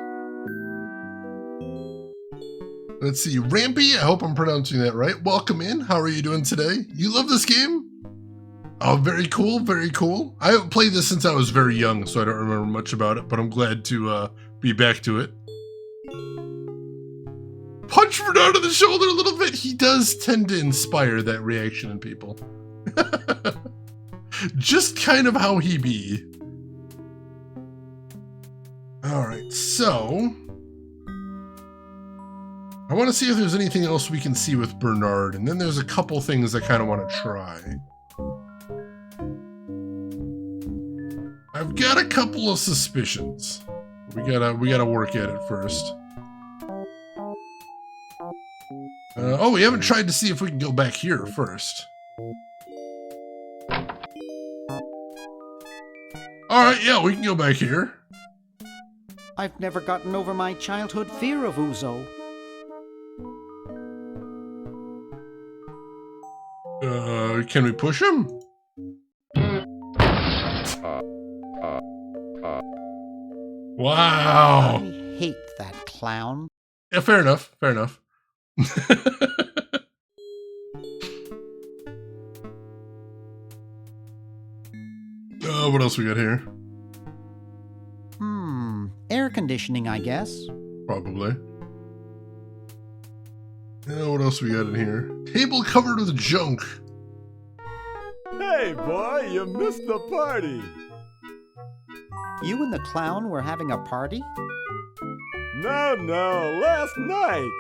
Let's see. Rampy, I hope I'm pronouncing that right. Welcome in. How are you doing today? You love this game? Oh, very cool, very cool. I haven't played this since I was very young, so I don't remember much about it, but I'm glad to be back to it. Punch Bernard on the shoulder a little bit. He does tend to inspire that reaction in people. Just kind of how he be. All right, so I want to see if there's anything else we can see with Bernard, and then there's a couple things I kind of want to try. I've got a couple of suspicions. We gotta work at it first. Oh, we haven't tried to see if we can go back here first. Alright, yeah, we can go back here. I've never gotten over my childhood fear of Uzo. Can we push him? Wow. I hate that clown. Yeah, fair enough, fair enough. What else we got here? Air conditioning, I guess. Probably. What else we got in here? Table covered with junk. Hey, boy, you missed the party. You and the clown were having a party? No, last night.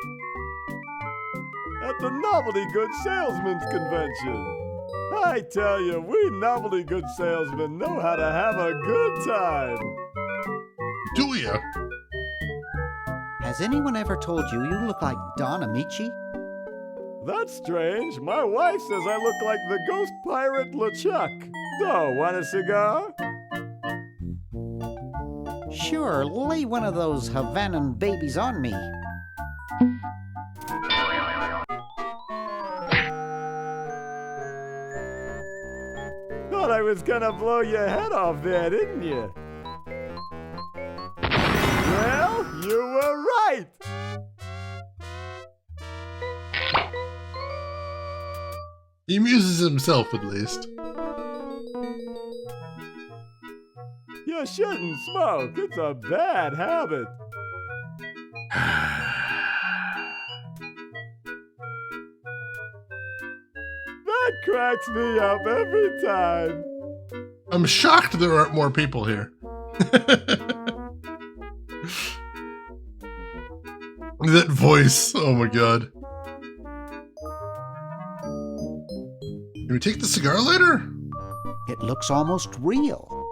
At the Novelty Goods Salesmen's Convention. I tell you, we novelty goods salesmen know how to have a good time. Do ya? Has anyone ever told you you look like Don Amici? That's strange. My wife says I look like the ghost pirate LeChuck. So, want a cigar? Sure, lay one of those Havanan babies on me. Thought I was gonna blow your head off there, didn't you? Well, you were right! He amuses himself, at least. You shouldn't smoke. It's a bad habit. That cracks me up every time. I'm shocked there aren't more people here. That voice, oh my god. Can we take the cigar lighter? It looks almost real.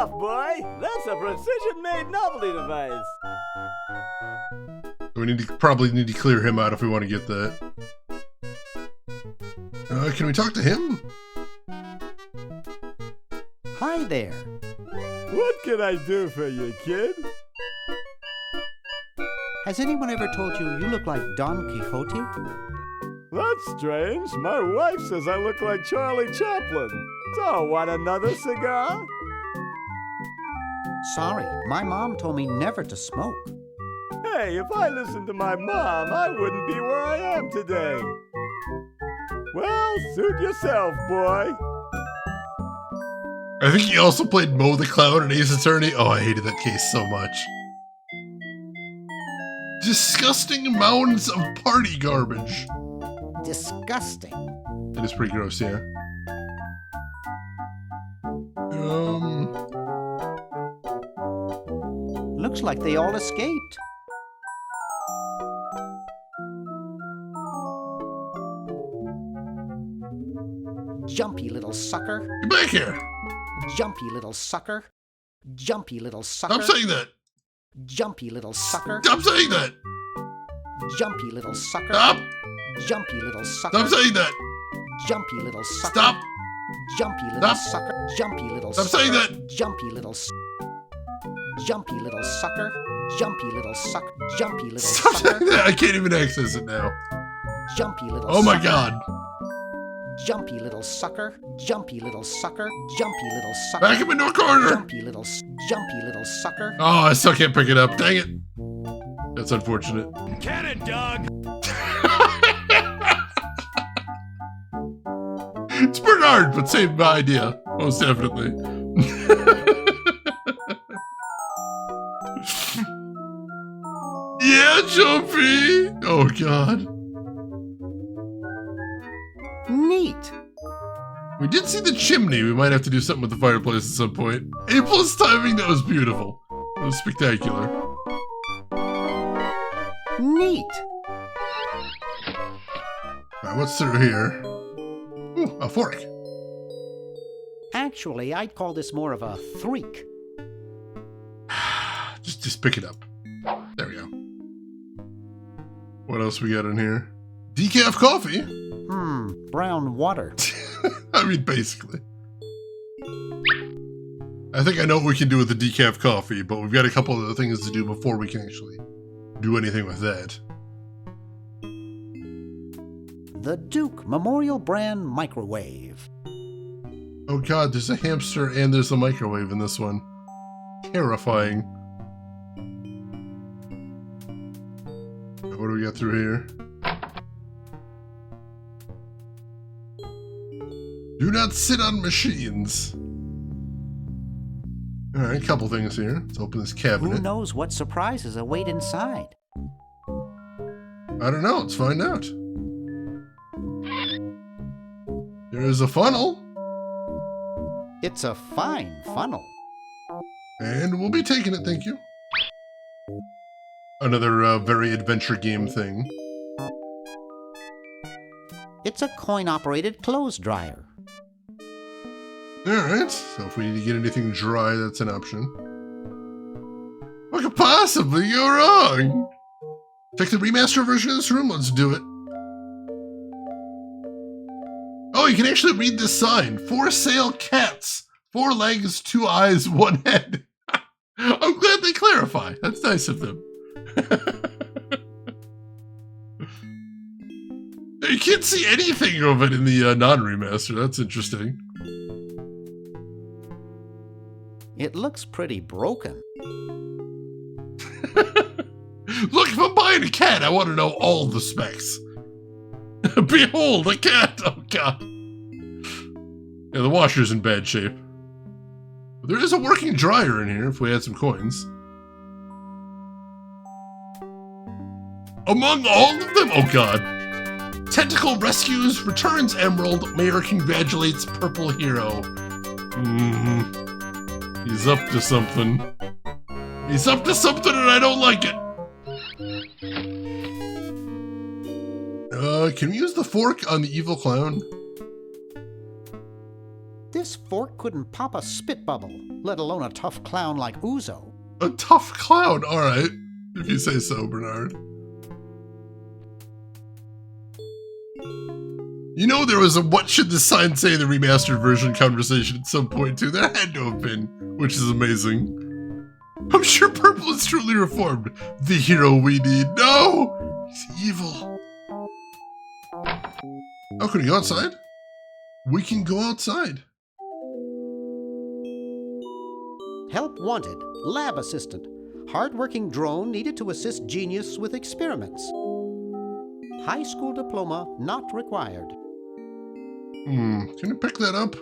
stuff, boy. That's a precision-made novelty device. We probably need to clear him out if we want to get that. Can we talk to him? Hi there. What can I do for you, kid? Has anyone ever told you you look like Don Quixote? That's strange. My wife says I look like Charlie Chaplin. So, want another cigar? Sorry, my mom told me never to smoke. Hey, if I listened to my mom, I wouldn't be where I am today. Well, suit yourself, boy. I think he also played Mo the Clown in Ace Attorney. Oh, I hated that case so much. Disgusting mounds of party garbage. Disgusting. It is pretty gross, yeah. Looks like they all escaped. Jumpy little sucker. Get back here. Jumpy little sucker. Jumpy little sucker. Stop saying that. Jumpy little sucker. Stop saying that. Jumpy little sucker. Stop. Jumpy little sucker. Stop saying that. Jumpy little sucker. Stop. Jumpy little Stop. sucker. Jumpy little Stop sucker. saying that. Jumpy little Jumpy little sucker. Jumpy little sucker. Jumpy little Stop sucker. saying that. I can't even access it now. Jumpy little Oh my sucker. god. Jumpy little sucker. Jumpy little sucker. Jumpy little sucker. Back him into a corner. Jumpy little sucker. Oh, I still can't pick it up. Dang it. That's unfortunate. Can it, Doug? It's Bernard, but same idea. Most definitely. Yeah, Jumpy. Oh, God. Neat. We did see the chimney. We might have to do something with the fireplace at some point. A+ timing, that was beautiful. It was spectacular. Neat. Alright, what's through here? Ooh, a fork. Actually, I'd call this more of a threak. Just pick it up. There we go. What else we got in here? Decaf coffee. Brown water. I mean, basically. I think I know what we can do with the decaf coffee, but we've got a couple other things to do before we can actually do anything with that. The Duke Memorial Brand Microwave. Oh god, there's a hamster and there's a microwave in this one. Terrifying. What do we got through here? Do not sit on machines. Alright, a couple things here. Let's open this cabinet. Who knows what surprises await inside? I don't know, let's find out. There's a funnel. It's a fine funnel. And we'll be taking it, thank you. Another very adventure game thing. It's a coin-operated clothes dryer. Alright, so if we need to get anything dry, that's an option. What could possibly go wrong? Check the remaster version of this room, let's do it. Oh, you can actually read this sign. For sale cats. 4 legs, 2 eyes, 1 head. I'm glad they clarify. That's nice of them. You can't see anything of it in the non-remaster. That's interesting. It looks pretty broken. Look, if I'm buying a cat, I want to know all the specs. Behold, a cat! Oh, God. Yeah, the washer's in bad shape. But there is a working dryer in here if we had some coins. Among all of them, oh God. Tentacle rescues, returns emerald, mayor congratulates purple hero. He's up to something. He's up to something and I don't like it. Can we use the fork on the evil clown? This fork couldn't pop a spit bubble, let alone a tough clown like Uzo. A tough clown, alright. If you say so, Bernard. You know there was a what should the sign say in the remastered version conversation at some point too. There had to have been, which is amazing. I'm sure Purple is truly reformed. The hero we need. No! He's evil. Oh, can we go outside? We can go outside. Help wanted. Lab assistant. Hard-working drone needed to assist genius with experiments. High school diploma not required. Can you pick that up?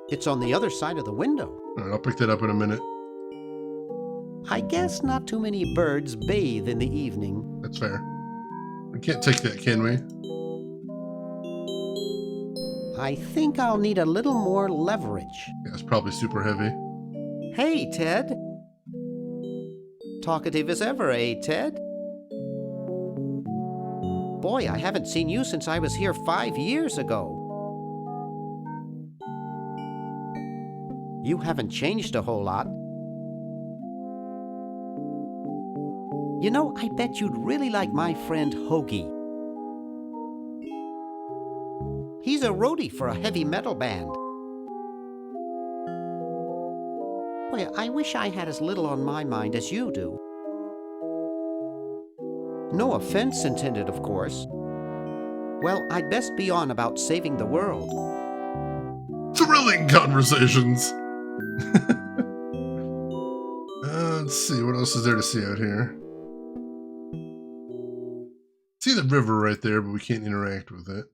It's on the other side of the window. All right, I'll pick that up in a minute. I guess not too many birds bathe in the evening. That's fair. We can't take that, can we? I think I'll need a little more leverage. Yeah, it's probably super heavy. Hey, Ted. Talkative as ever, eh, Ted? Boy, I haven't seen you since I was here 5 years ago. You haven't changed a whole lot. You know, I bet you'd really like my friend Hoagie. He's a roadie for a heavy metal band. Boy, I wish I had as little on my mind as you do. No offense intended, of course. Well, I'd best be on about saving the world. Thrilling conversations. Let's see, what else is there to see out here? See the river right there, but we can't interact with it.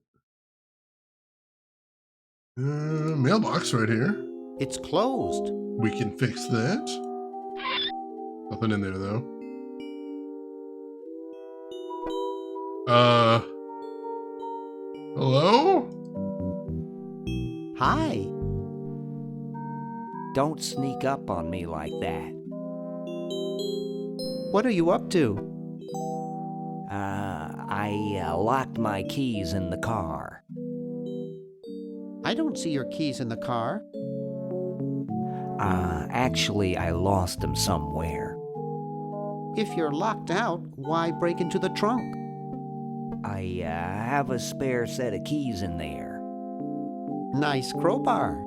Mailbox right here. It's closed. We can fix that. Nothing in there, though. Hello? Hi. Don't sneak up on me like that. What are you up to? I locked my keys in the car. I don't see your keys in the car. Actually, I lost them somewhere. If you're locked out, why break into the trunk? I have a spare set of keys in there. Nice crowbar.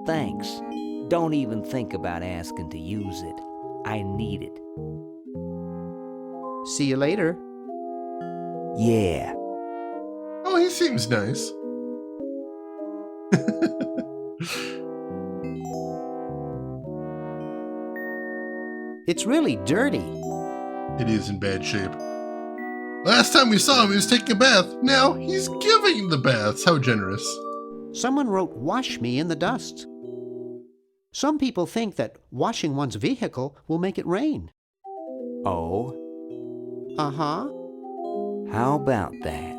Thanks. Don't even think about asking to use it. I need it. See you later. Yeah. Oh, he seems nice. It's really dirty. It is in bad shape. Last time we saw him, he was taking a bath. Now he's giving the baths. How generous. Someone wrote, "Wash me in the dust." Some people think that washing one's vehicle will make it rain. Oh? Uh-huh. How about that?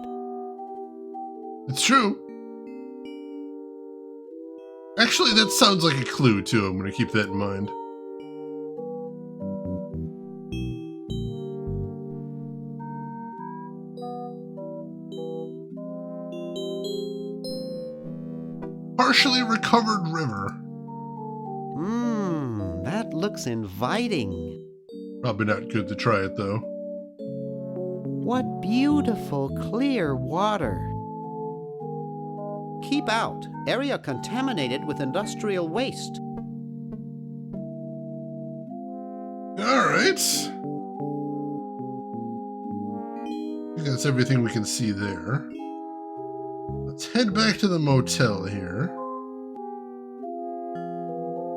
It's true. Actually, that sounds like a clue, too. I'm going to keep that in mind. Partially recovered river. That looks inviting. Probably not good to try it, though. What beautiful, clear water. Keep out. Area contaminated with industrial waste. All right. I think that's everything we can see there. Let's head back to the motel here.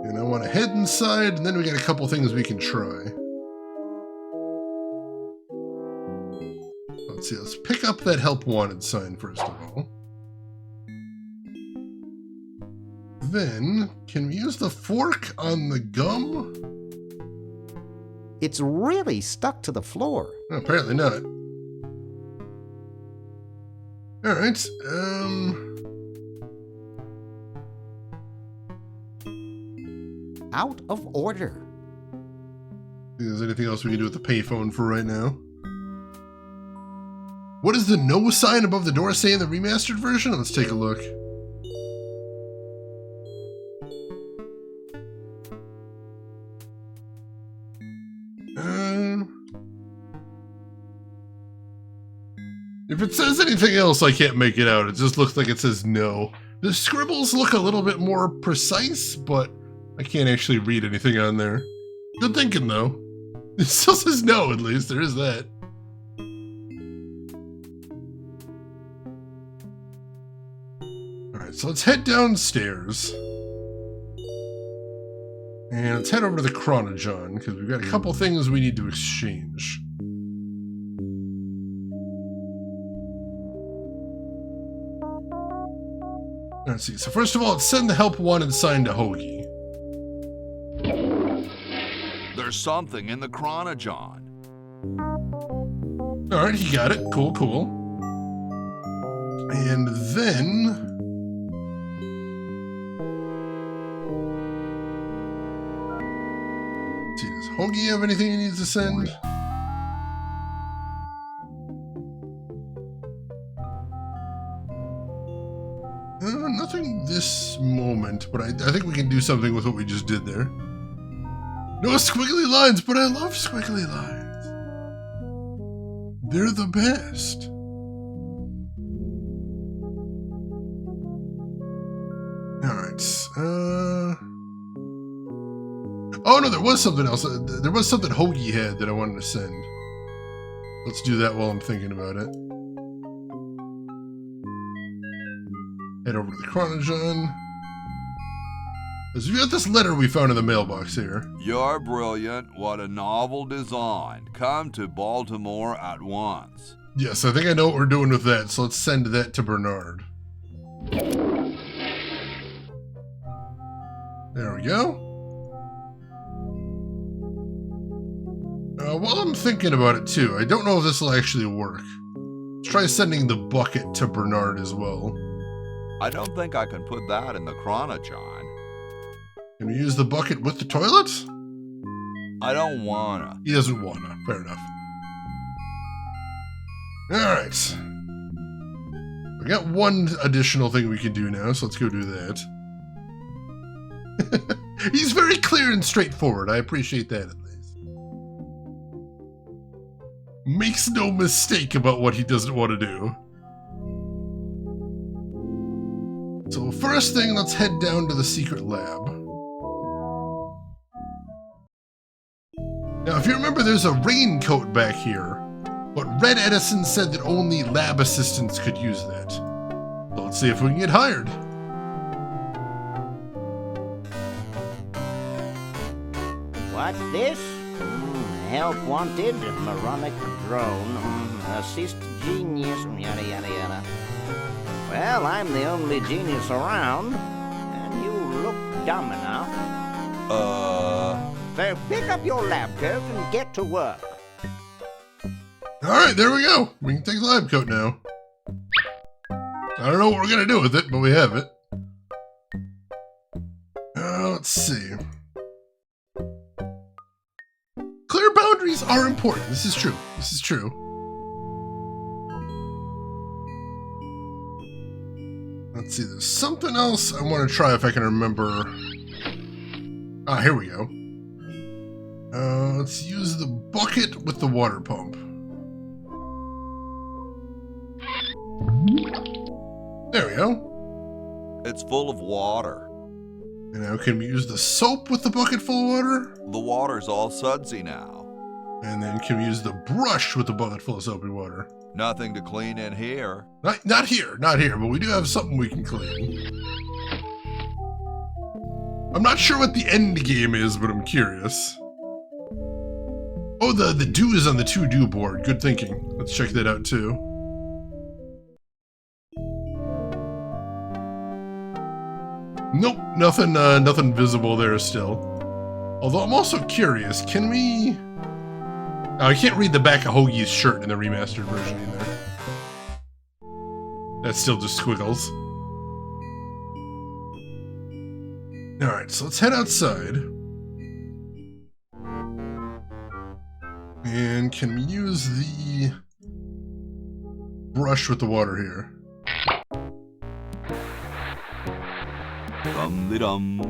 And I want to head inside, and then we got a couple things we can try. Let's see, let's pick up that help wanted sign first of all. Then, can we use the fork on the gum? It's really stuck to the floor. Oh, apparently not. Alright, Out of order. Is there anything else we can do with the payphone for right now? What does the no sign above the door say in the remastered version? Let's take a look. If it says anything else, I can't make it out. It just looks like it says no. The scribbles look a little bit more precise, but I can't actually read anything on there. Good thinking, though. It still says no, at least. There is that. Alright, so let's head downstairs. And let's head over to the Chronogon, because we've got a couple things we need to exchange. Let's see. So first of all, let's send the help wanted sign to Hoagie. There's something in the Chronogon. Alright, he got it. Cool, cool. And then... let's see, does Hoagie have anything he needs to send? Nothing this moment, but I think we can do something with what we just did there. No squiggly lines, but I love squiggly lines. They're the best. Alright, oh no, there was something else. There was something Hoagie had that I wanted to send. Let's do that while I'm thinking about it. Head over to the Chronogon. Because we got this letter we found in the mailbox here. You're brilliant. What a novel design. Come to Baltimore at once. Yes, I think I know what we're doing with that, so let's send that to Bernard. There we go. While I'm thinking about it too, I don't know if this will actually work. Let's try sending the bucket to Bernard as well. I don't think I can put that in the Chronogon. Can we use the bucket with the toilet? I don't wanna. He doesn't wanna. Fair enough. Alright. We got one additional thing we can do now, so let's go do that. He's very clear and straightforward. I appreciate that at least. Makes no mistake about what he doesn't want to do. So first thing, let's head down to the secret lab. Now, if you remember, there's a raincoat back here, but Red Edison said that only lab assistants could use that. So let's see if we can get hired. What's this? Help wanted, moronic drone, assist genius, yada yada yada. Well, I'm the only genius around, and you look dumb enough. So pick up your lab coat and get to work. Alright, there we go. We can take the lab coat now. I don't know what we're going to do with it, but we have it. Let's see. Clear boundaries are important. This is true. This is true. Let's see, there's something else I want to try if I can remember. Ah, here we go. Let's use the bucket with the water pump. There we go. It's full of water. And now can we use the soap with the bucket full of water? The water's all sudsy now. And then can we use the brush with the bucket full of soapy water? Nothing to clean in here. Not here, but we do have something we can clean. I'm not sure what the end game is, but I'm curious. Oh, the do is on the to-do board. Good thinking. Let's check that out too. Nope, nothing visible there still. Although I'm also curious, can we... Oh, I can't read the back of Hoagie's shirt in the remastered version either. That's still just squiggles. Alright, so let's head outside. And can we use the brush with the water here? Dum-de-dum.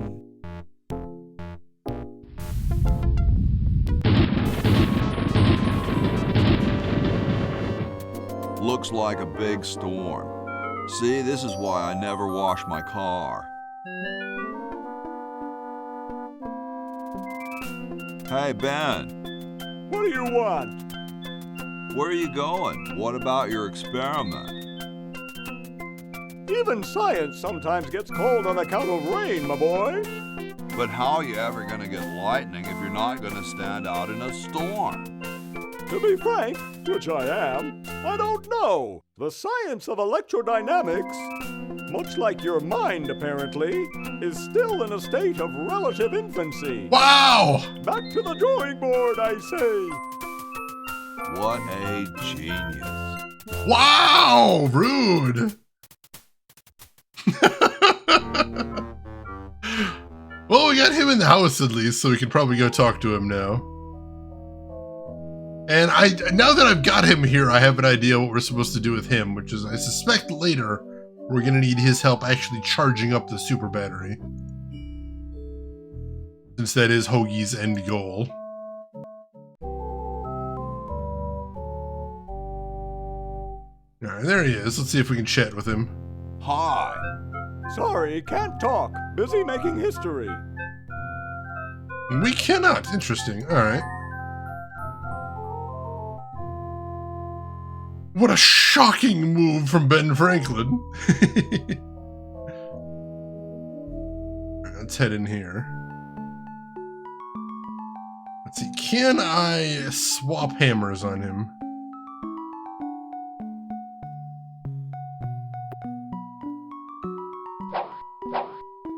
Looks like a big storm. See, this is why I never wash my car. Hey, Ben. What do you want? Where are you going? What about your experiment? Even science sometimes gets cold on account of rain, my boy. But how are you ever going to get lightning if you're not going to stand out in a storm? To be frank, which I am, I don't know. The science of electrodynamics, much like your mind apparently, is still in a state of relative infancy. Wow! Back to the drawing board, I say. What a genius. Wow! Rude! Well, we got him in the house at least, so we can probably go talk to him now. And now that I've got him here, I have an idea what we're supposed to do with him, which is I suspect later we're going to need his help actually charging up the super battery. Since that is Hoagie's end goal. Alright, there he is. Let's see if we can chat with him. Hi. Sorry, can't talk. Busy making history. We cannot. Interesting. Alright. What a shocking move from Ben Franklin. Let's head in here. Let's see. Can I swap hammers on him?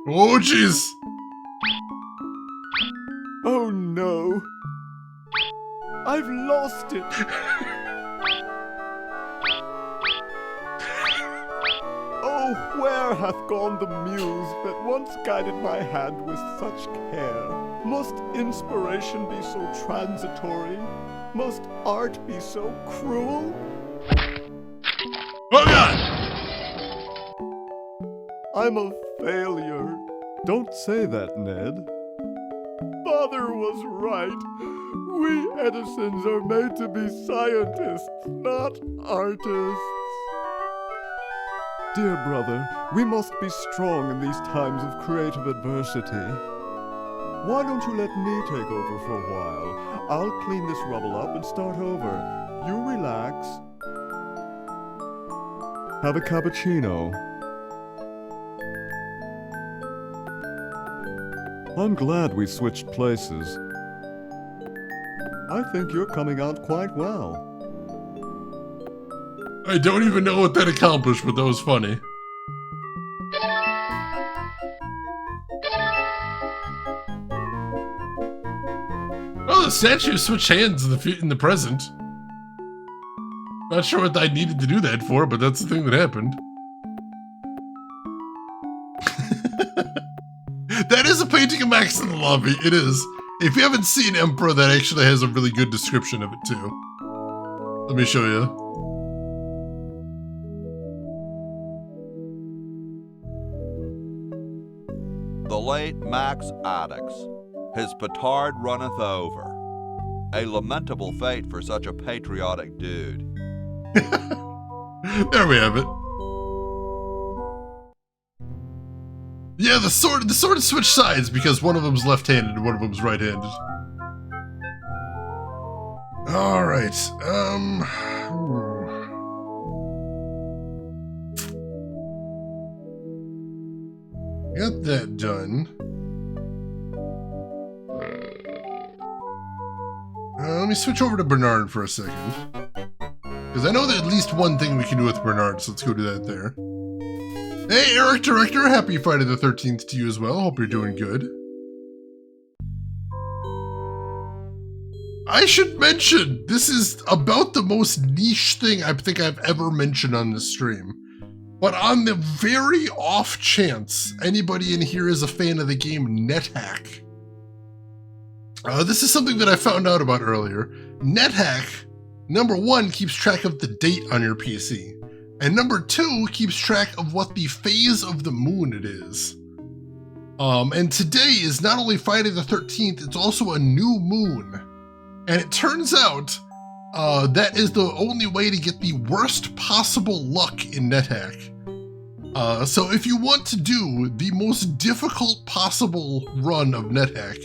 Oh, jeez. Oh, no. I've lost it. Oh, where hath gone the muse that once guided my hand with such care? Must inspiration be so transitory? Must art be so cruel? Oh, God! I'm a failure. Don't say that, Ned. Father was right. We Edisons are made to be scientists, not artists. Dear brother, we must be strong in these times of creative adversity. Why don't you let me take over for a while? I'll clean this rubble up and start over. You relax. Have a cappuccino. I'm glad we switched places. I think you're coming out quite well. I don't even know what that accomplished, but that was funny. Oh, the statues switch hands in the present. Not sure what I needed to do that for, but that's the thing that happened. That is a painting of Max in the lobby. It is. If you haven't seen Emperor, that actually has a really good description of it too. Let me show you. The late Max Addix, his petard runneth over. A lamentable fate for such a patriotic dude. There we have it. Yeah, the sword switched sides because one of them's left-handed and one of them's right-handed. All right. Got that done. Let me switch over to Bernard for a second. Because I know there's at least one thing we can do with Bernard, so let's go do that there. Hey, Eric Director, happy Friday the 13th to you as well. Hope you're doing good. I should mention, this is about the most niche thing I think I've ever mentioned on this stream. But on the very off chance anybody in here is a fan of the game NetHack, this is something that I found out about earlier. NetHack, number one, keeps track of the date on your PC. And number two, keeps track of what the phase of the moon it is. And today is not only Friday the 13th, it's also a new moon. And it turns out that is the only way to get the worst possible luck in NetHack. So if you want to do the most difficult possible run of NetHack,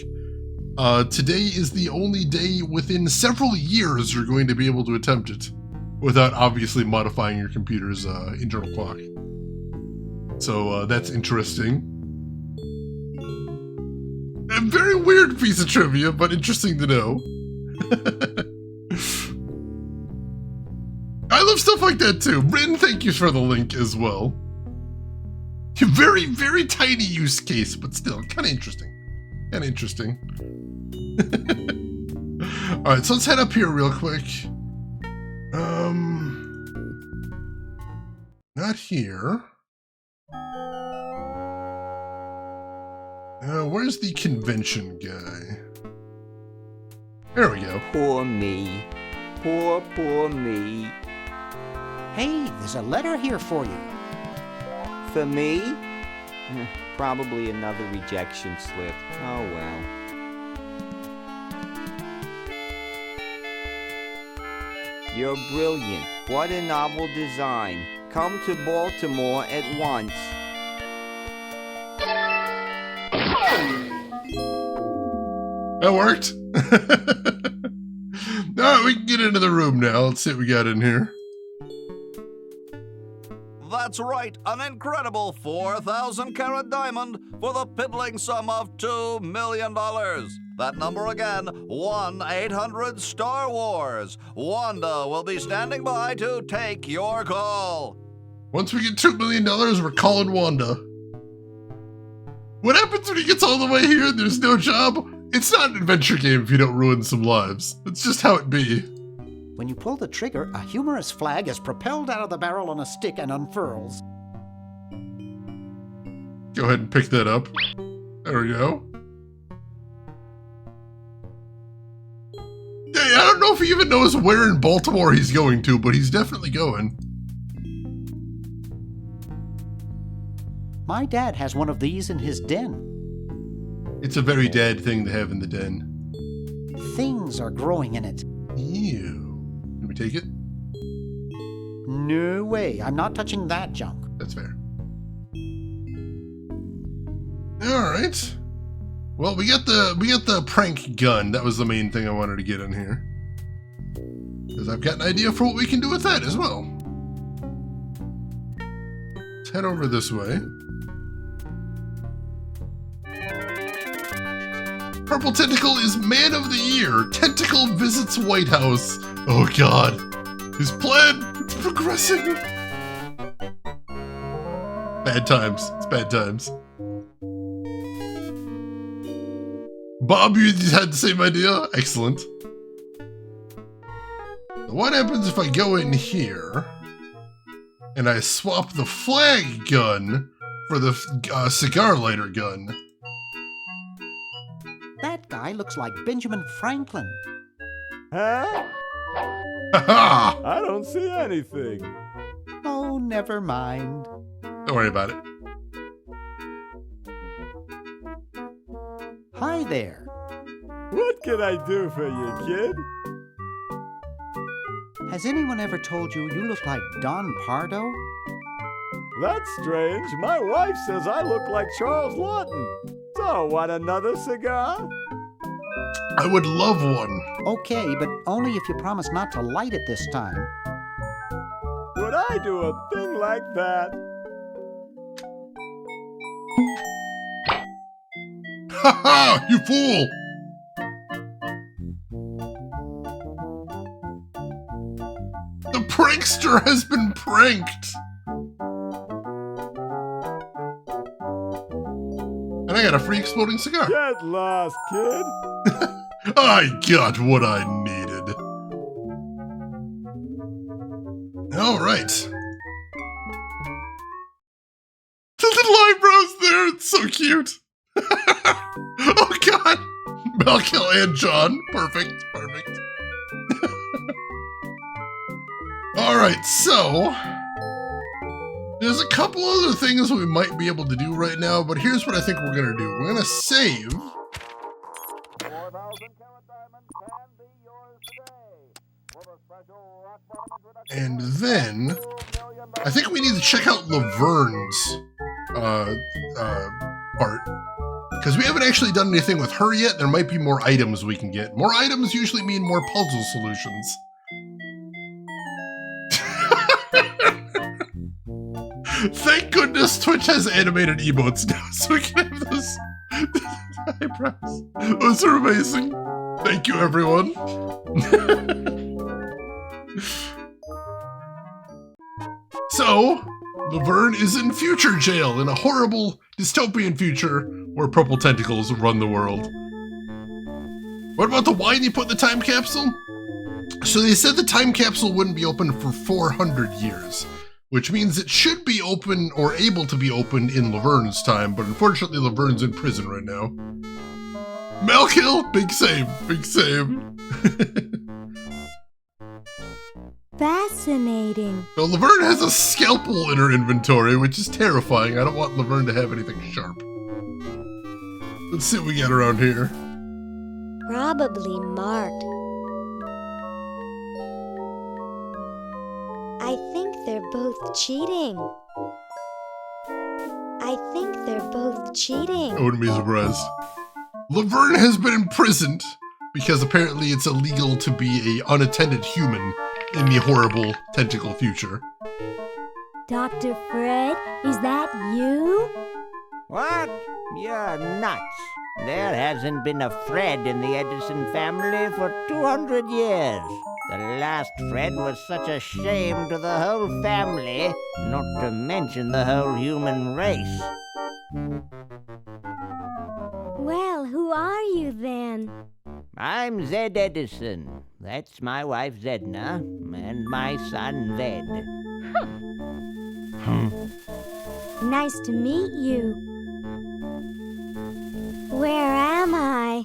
today is the only day within several years you're going to be able to attempt it without obviously modifying your computer's internal clock. So that's interesting. A very weird piece of trivia, but interesting to know. I love stuff like that too. Rin, thank you for the link as well. Very, very tiny use case, but still kind of interesting. Kind of interesting. All right, so let's head up here real quick. Not here. Where's the convention guy? There we go. Poor me. Poor me. Hey, there's a letter here for you. For me? Probably another rejection slip. Oh well. You're brilliant. What a novel design. Come to Baltimore at once. That worked. Alright, we can get into the room now. Let's see what we got in here. That's right, an incredible 4,000 carat diamond for the piddling sum of $2 million. That number again, 1-800-STAR-WARS. Wanda will be standing by to take your call. Once we get $2 million, we're calling Wanda. What happens when he gets all the way here and there's no job? It's not an adventure game if you don't ruin some lives. It's just how it be. When you pull the trigger, a humorous flag is propelled out of the barrel on a stick and unfurls. Go ahead and pick that up. There we go. Yeah, I don't know if he even knows where in Baltimore he's going to, but he's definitely going. My dad has one of these in his den. It's a very dad thing to have in the den. Things are growing in it. Ew. Can we take it? No way. I'm not touching that junk. That's fair. All right. Well, we got the prank gun. That was the main thing I wanted to get in here. Because I've got an idea for what we can do with that as well. Let's head over this way. Purple Tentacle is Man of the Year. Tentacle visits White House. Oh God. His plan, it's progressing. Bad times. It's bad times. Bob, you had the same idea? Excellent. What happens if I go in here and I swap the flag gun for the cigar lighter gun? That guy looks like Benjamin Franklin. Huh? Ha-ha! I don't see anything. Oh, never mind. Don't worry about it. Hi there. What can I do for you, kid? Has anyone ever told you you look like Don Pardo? That's strange. My wife says I look like Charles Lawton. So, want another cigar? I would love one. Okay, but only if you promise not to light it this time. Would I do a thing like that? Ha ha! You fool! The prankster has been pranked! And I got a free exploding cigar. Get lost, kid. I got what I needed. All right. The little eyebrows there, it's so cute. Oh God. Malkel and John. Perfect, perfect. All right, so there's a couple other things we might be able to do right now, but here's what I think we're gonna do. We're gonna save. 4,000 carat diamond can be yours today for the And then I think we need to check out Laverne's part. Because we haven't actually done anything with her yet. There might be more items we can get. More items usually mean more puzzle solutions. Thank goodness Twitch has animated emotes now, so we can have those eyebrows. Those are amazing. Thank you, everyone. So, Laverne is in future jail, in a horrible dystopian future where purple tentacles run the world. What about the wine you put in the time capsule? So they said the time capsule wouldn't be open for 400 years, which means it should be open or able to be opened in Laverne's time, but unfortunately Laverne's in prison right now. Malkill, big save, big save. Fascinating. Well, Laverne has a scalpel in her inventory, which is terrifying. I don't want Laverne to have anything sharp. Let's see what we got around here. Probably marked. I think they're both cheating. I think they're both cheating. I wouldn't be surprised. Laverne has been imprisoned because apparently it's illegal to be an unattended human in the horrible tentacle future. Dr. Fred, is that you? What? You're nuts. There hasn't been a Fred in the Edison family for 200 years. The last Fred was such a shame to the whole family, not to mention the whole human race. Well, who are you then? I'm Zed Edison. That's my wife Zedna, and my son Ved. Nice to meet you. Where am I?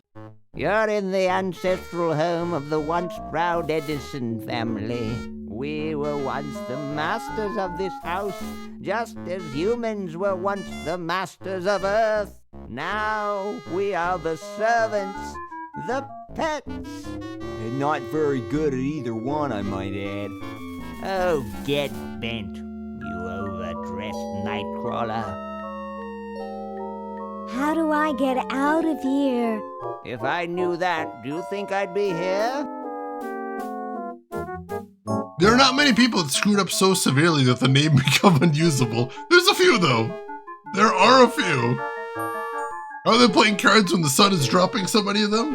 You're in the ancestral home of the once proud Edison family. We were once the masters of this house, just as humans were once the masters of Earth. Now we are the servants, the pets. And not very good at either one, I might add. Oh, get bent, you overdressed nightcrawler. How do I get out of here? If I knew that, do you think I'd be here? There are not many people that screwed up so severely that the name become unusable. There's a few, though. There are a few. Are they playing cards when the sun is dropping so many of them?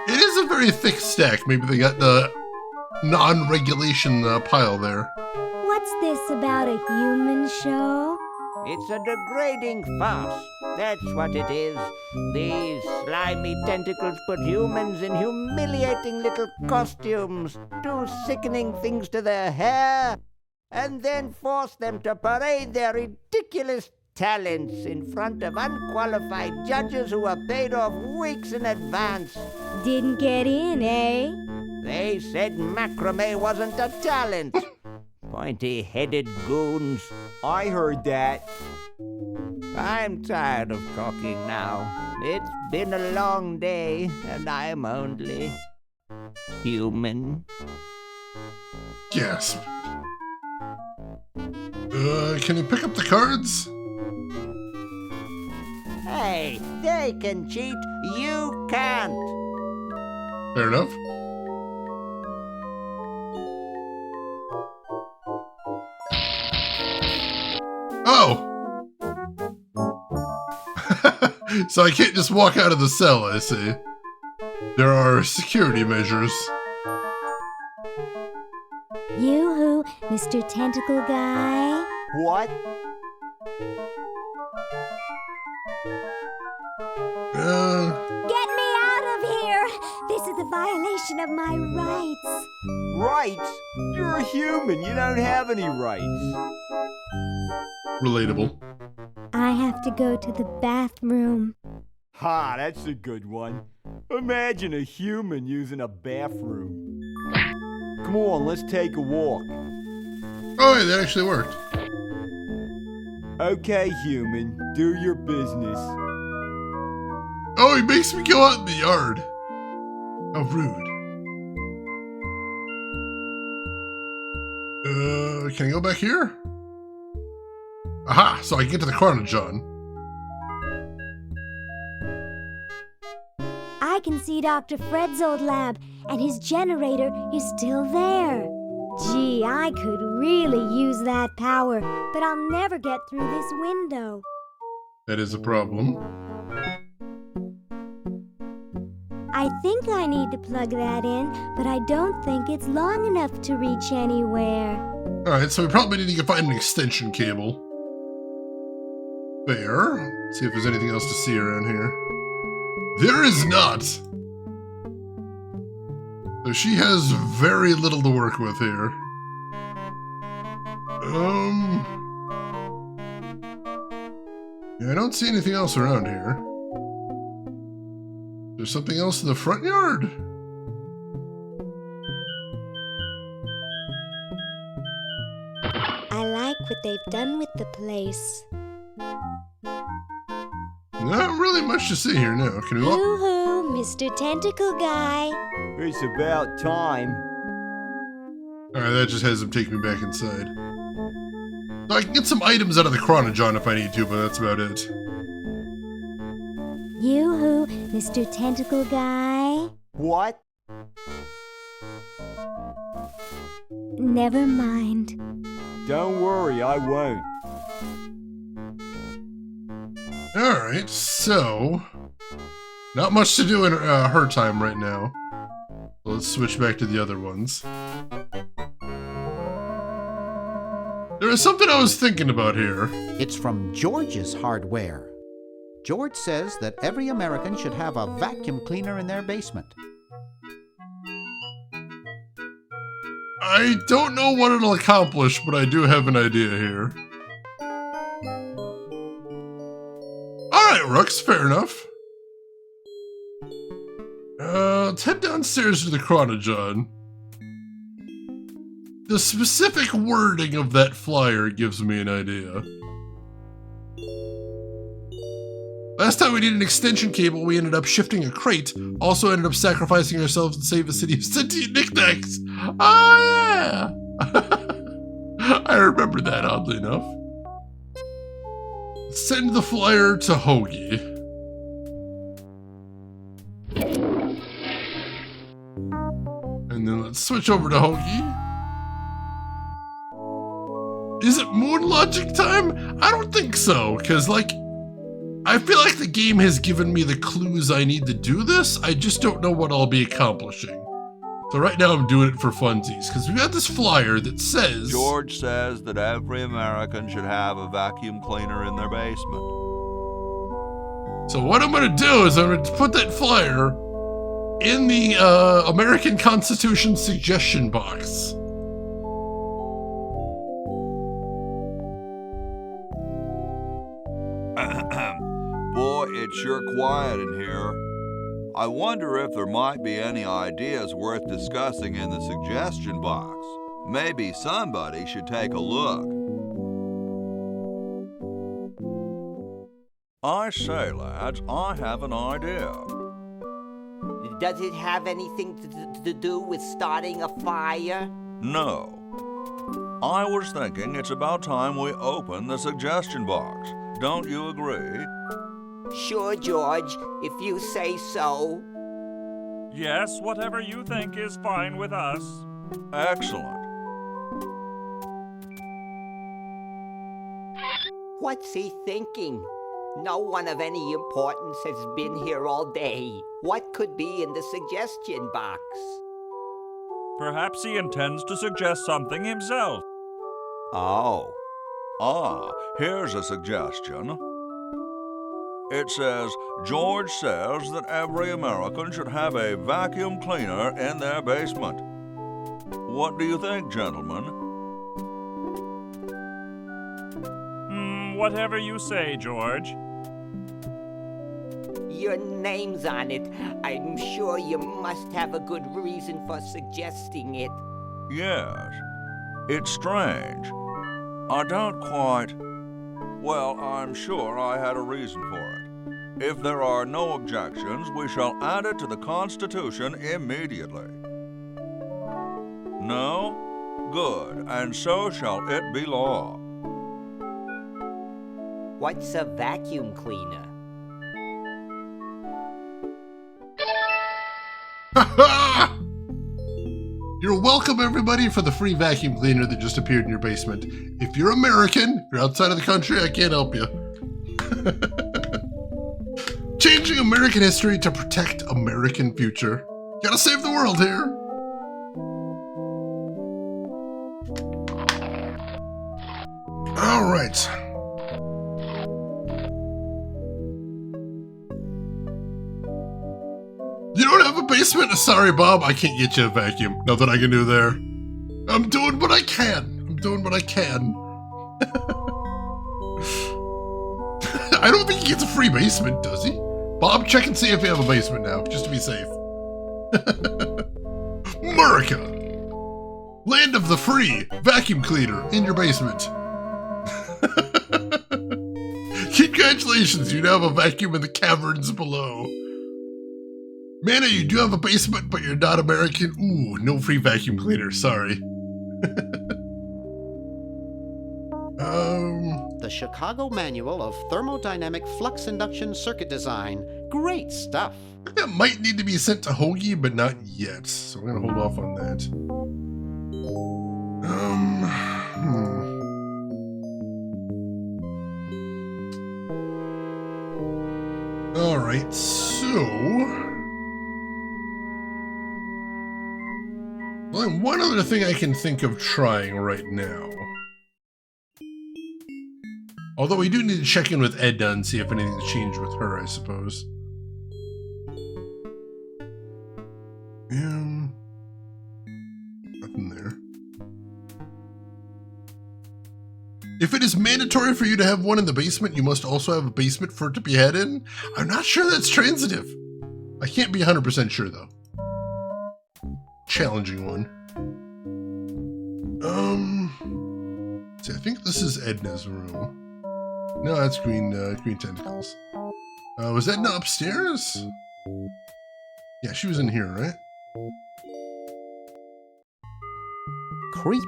It is a very thick stack. Maybe they got the non-regulation pile there. What's this about a human show? It's a degrading farce. That's what it is. These slimy tentacles put humans in humiliating little costumes, do sickening things to their hair, and then force them to parade their ridiculous talents in front of unqualified judges who are paid off weeks in advance. Didn't get in, eh? They said macrame wasn't a talent. Pointy-headed goons. I heard that. I'm tired of talking now. It's been a long day, and I'm only human. Gasp. Can you pick up the cards? Hey, they can cheat. You can't. Fair enough. Oh! So I can't just walk out of the cell, I see. There are security measures. You-hoo, Mr. Tentacle Guy? What? Get me out of here! This is a violation of my rights. Rights? You're a human. You don't have any rights. Relatable. I have to go to the bathroom. Ha, that's a good one. Imagine a human using a bathroom. Come on, let's take a walk. Oh, yeah, that actually worked. Okay, human, do your business. Oh, he makes me go out in the yard. How rude. Can I go back here? Aha! So I can get to the Chronojohn. I can see Dr. Fred's old lab, and his generator is still there. Gee, I could really use that power, but I'll never get through this window. That is a problem. I think I need to plug that in, but I don't think it's long enough to reach anywhere. Alright, so we probably need to find an extension cable. There. See if there's anything else to see around here. There is not! So she has very little to work with here. Yeah, I don't see anything else around here. There's something else in the front yard? I like what they've done with the place. Not really much to see here now. Can we walk? Yoo-hoo, Mr. Tentacle Guy. It's about time. Alright, that just has him take me back inside. So I can get some items out of the Chronojohn if I need to, but that's about it. Yoo-hoo, Mr. Tentacle Guy. What? Never mind. Don't worry, I won't. Alright, so... not much to do in her time right now. So let's switch back to the other ones. There is something I was thinking about here. It's from George's Hardware. George says that every American should have a vacuum cleaner in their basement. I don't know what it'll accomplish, but I do have an idea here. Alright, Rooks, fair enough. Let's head downstairs to the Chronojohn. The specific wording of that flyer gives me an idea. Last time we needed an extension cable, we ended up shifting a crate. Also ended up sacrificing ourselves to save a city of sentient knickknacks. Oh, yeah! I remember that, oddly enough. Send the flyer to Hoagie. And then let's switch over to Hoagie. Is it moon logic time? I don't think so, because, like, I feel like the game has given me the clues I need to do this. I just don't know what I'll be accomplishing. So right now I'm doing it for funsies, because we got this flyer that says... George says that every American should have a vacuum cleaner in their basement. So what I'm going to do is I'm going to put that flyer in the American Constitution suggestion box. Boy, it's sure quiet in here. I wonder if there might be any ideas worth discussing in the suggestion box. Maybe somebody should take a look. I say, lads, I have an idea. Does it have anything to do with starting a fire? No. I was thinking it's about time we open the suggestion box. Don't you agree? Sure, George, if you say so. Yes, whatever you think is fine with us. Excellent. What's he thinking? No one of any importance has been here all day. What could be in the suggestion box? Perhaps he intends to suggest something himself. Oh. Here's a suggestion. It says, George says that every American should have a vacuum cleaner in their basement. What do you think, gentlemen? Whatever you say, George. Your name's on it. I'm sure you must have a good reason for suggesting it. Yes. It's strange. I don't quite... Well, I'm sure I had a reason for it. If there are no objections, we shall add it to the Constitution immediately. No? Good, and so shall it be law. What's a vacuum cleaner? You're welcome, everybody, for the free vacuum cleaner that just appeared in your basement. If you're American, if you're outside of the country, I can't help you. Changing American history to protect American future. Gotta save the world here. All right. You don't have a basement? Sorry, Bob, I can't get you a vacuum. Nothing I can do there. I'm doing what I can. I don't think he gets a free basement, does he? Bob, check and see if you have a basement now, just to be safe. America! Land of the free vacuum cleaner in your basement. Congratulations, you now have a vacuum in the caverns below. Mana, you do have a basement, but you're not American. Ooh, no free vacuum cleaner, sorry. The Chicago Manual of Thermodynamic Flux Induction Circuit Design. Great stuff. That might need to be sent to Hoagie, but not yet. So we're gonna hold off on that. All right, so only one other thing I can think of trying right now. Although we do need to check in with Edna and see if anything's changed with her, I suppose. Nothing there. If it is mandatory for you to have one in the basement, you must also have a basement for it to be had in. I'm not sure that's transitive. I can't be 100% sure, though. Challenging one. See, I think this is Edna's room. No, that's Green Tentacles. Was Edna upstairs? Yeah, she was in here, right? Creepy.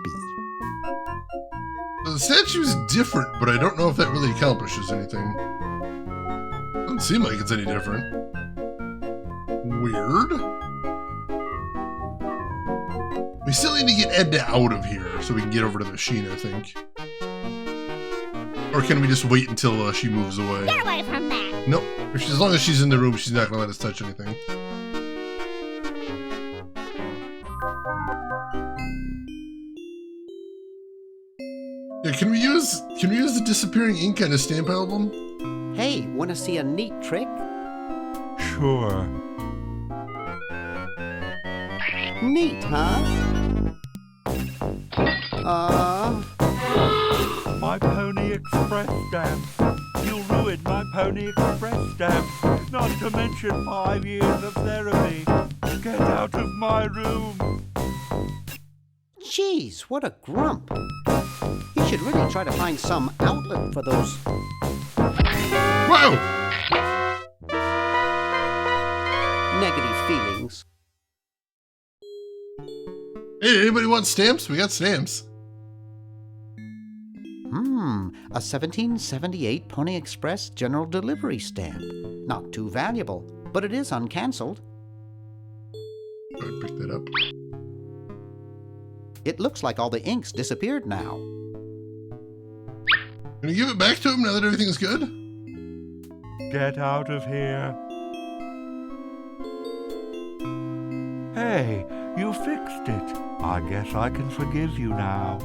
The statue's different, but I don't know if that really accomplishes anything. Doesn't seem like it's any different. Weird. We still need to get Edna out of here so we can get over to the machine, I think. Or can we just wait until she moves away? Get away from that! Nope. As long as she's in the room, she's not gonna let us touch anything. Yeah, can we use the disappearing ink on a stamp album? Hey, wanna see a neat trick? Sure. Neat, huh? My Pony Express stamps. You ruined my Pony Express stamps. Not to mention 5 years of therapy. Get out of my room. Jeez, what a grump. He should really try to find some outlet for those... Whoa! Negative feelings. Hey, anybody want stamps? We got stamps. A 1778 Pony Express General Delivery stamp. Not too valuable, but it is uncancelled. I'd pick that up. It looks like all the ink's disappeared now. Can you give it back to him now that everything's good? Get out of here. Hey, you fixed it. I guess I can forgive you now.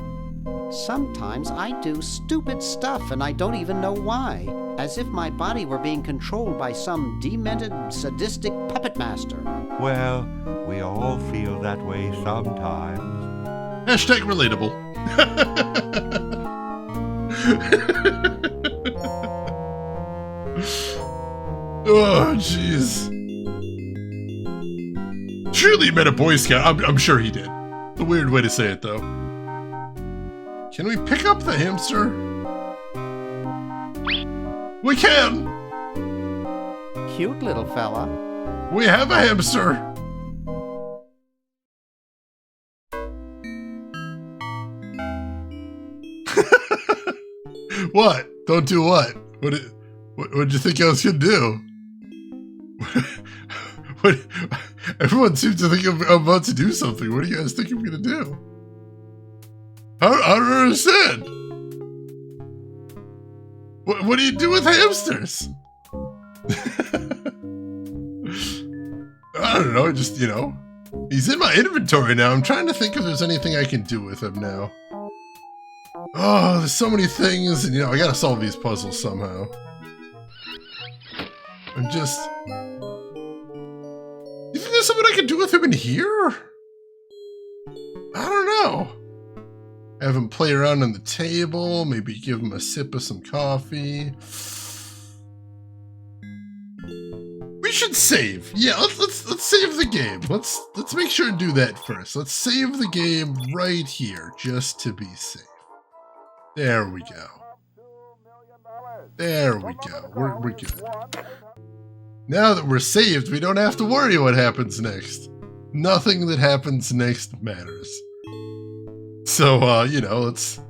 Sometimes I do stupid stuff and I don't even know why. As if my body were being controlled by some demented, sadistic puppet master. Well, we all feel that way sometimes. Hashtag relatable. Oh, jeez. Surely he met a Boy Scout. I'm sure he did. A weird way to say it, though. Can we pick up the hamster? We can! Cute little fella. We have a hamster! What? Don't do what? What'd you think I was gonna do? What? Everyone seems to think I'm about to do something. What do you guys think I'm gonna do? I don't understand. What do you do with hamsters? I don't know, just, you know. He's in my inventory now. I'm trying to think if there's anything I can do with him now. Oh, there's so many things, and you know, I gotta solve these puzzles somehow. I'm just... You think there's something I can do with him in here? I don't know. Have him play around on the table, maybe give him a sip of some coffee. We should save. Yeah, let's save the game. Let's make sure to do that first. Let's save the game right here, just to be safe. There we go. There we go. We're good. Now that we're saved, we don't have to worry what happens next. Nothing that happens next matters. So, you know, let's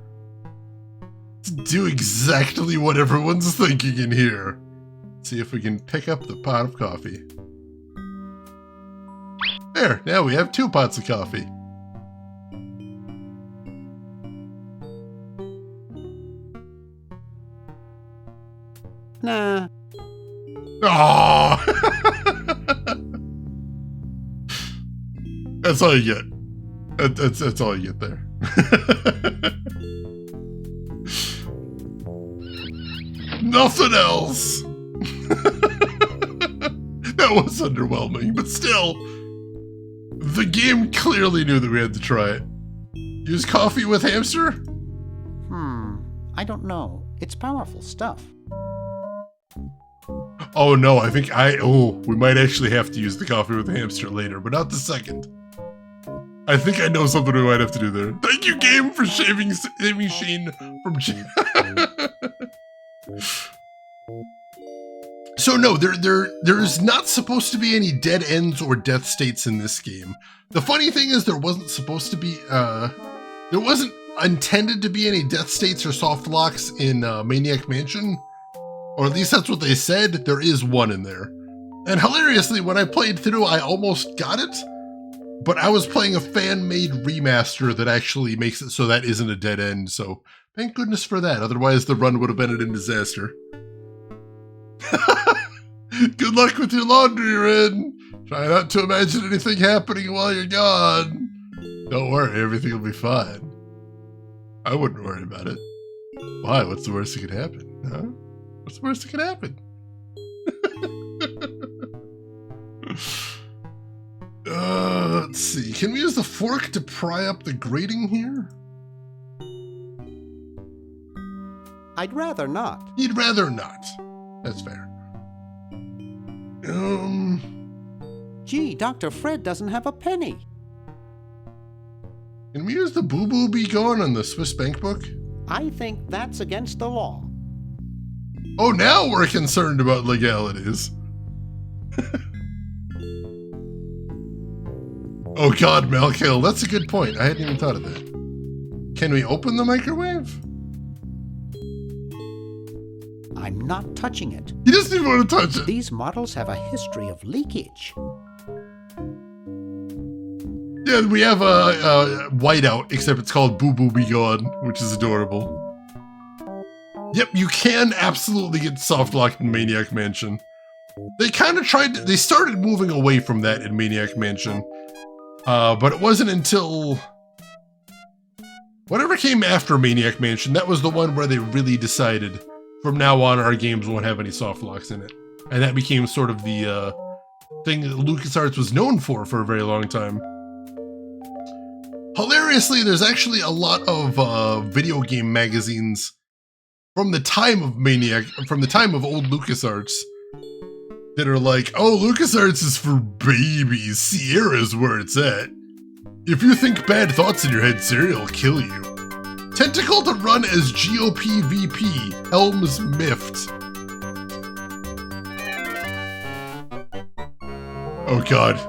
do exactly what everyone's thinking in here. See if we can pick up the pot of coffee. There, now we have 2 pots of coffee. Nah. Oh! That's all you get. That's all you get there. Nothing else. That was underwhelming, but still, the game clearly knew that we had to try it. Use coffee with hamster? I don't know. It's powerful stuff. Oh no, I think we might actually have to use the coffee with the hamster later, but not the second. I think I know something we might have to do there. Thank you, game, for saving Sheen from... So no, there's not supposed to be any dead ends or death states in this game. The funny thing is there wasn't supposed to be, there wasn't intended to be any death states or soft locks in Maniac Mansion. Or at least that's what they said. There is one in there. And hilariously, when I played through, I almost got it. But I was playing a fan-made remaster that actually makes it so that isn't a dead end. So thank goodness for that. Otherwise, the run would have been a disaster. Good luck with your laundry, Rin. Try not to imagine anything happening while you're gone. Don't worry, everything will be fine. I wouldn't worry about it. Why? What's the worst that could happen? Huh? What's the worst that could happen? Let's see. Can we use the fork to pry up the grating here? I'd rather not. You'd rather not. That's fair. Gee, Dr. Fred doesn't have a penny. Can we use the boo-boo be gone on the Swiss bank book? I think that's against the law. Oh, now we're concerned about legalities. Oh God, Malkiel, that's a good point. I hadn't even thought of that. Can we open the microwave? I'm not touching it. He doesn't even want to touch it. These models have a history of leakage. Yeah, we have a whiteout, except it's called Boo Boo Be Gone, which is adorable. Yep, you can absolutely get soft locked in Maniac Mansion. They kind of they started moving away from that in Maniac Mansion. But it wasn't until whatever came after Maniac Mansion, that was the one where they really decided from now on our games won't have any soft locks in it. And that became sort of the thing that LucasArts was known for a very long time. Hilariously, there's actually a lot of video game magazines from the time of old LucasArts that are like, oh, LucasArts is for babies. Sierra's where it's at. If you think bad thoughts in your head, Sierra will kill you. Tentacle to run as GOP VP, Helms miffed. Oh God.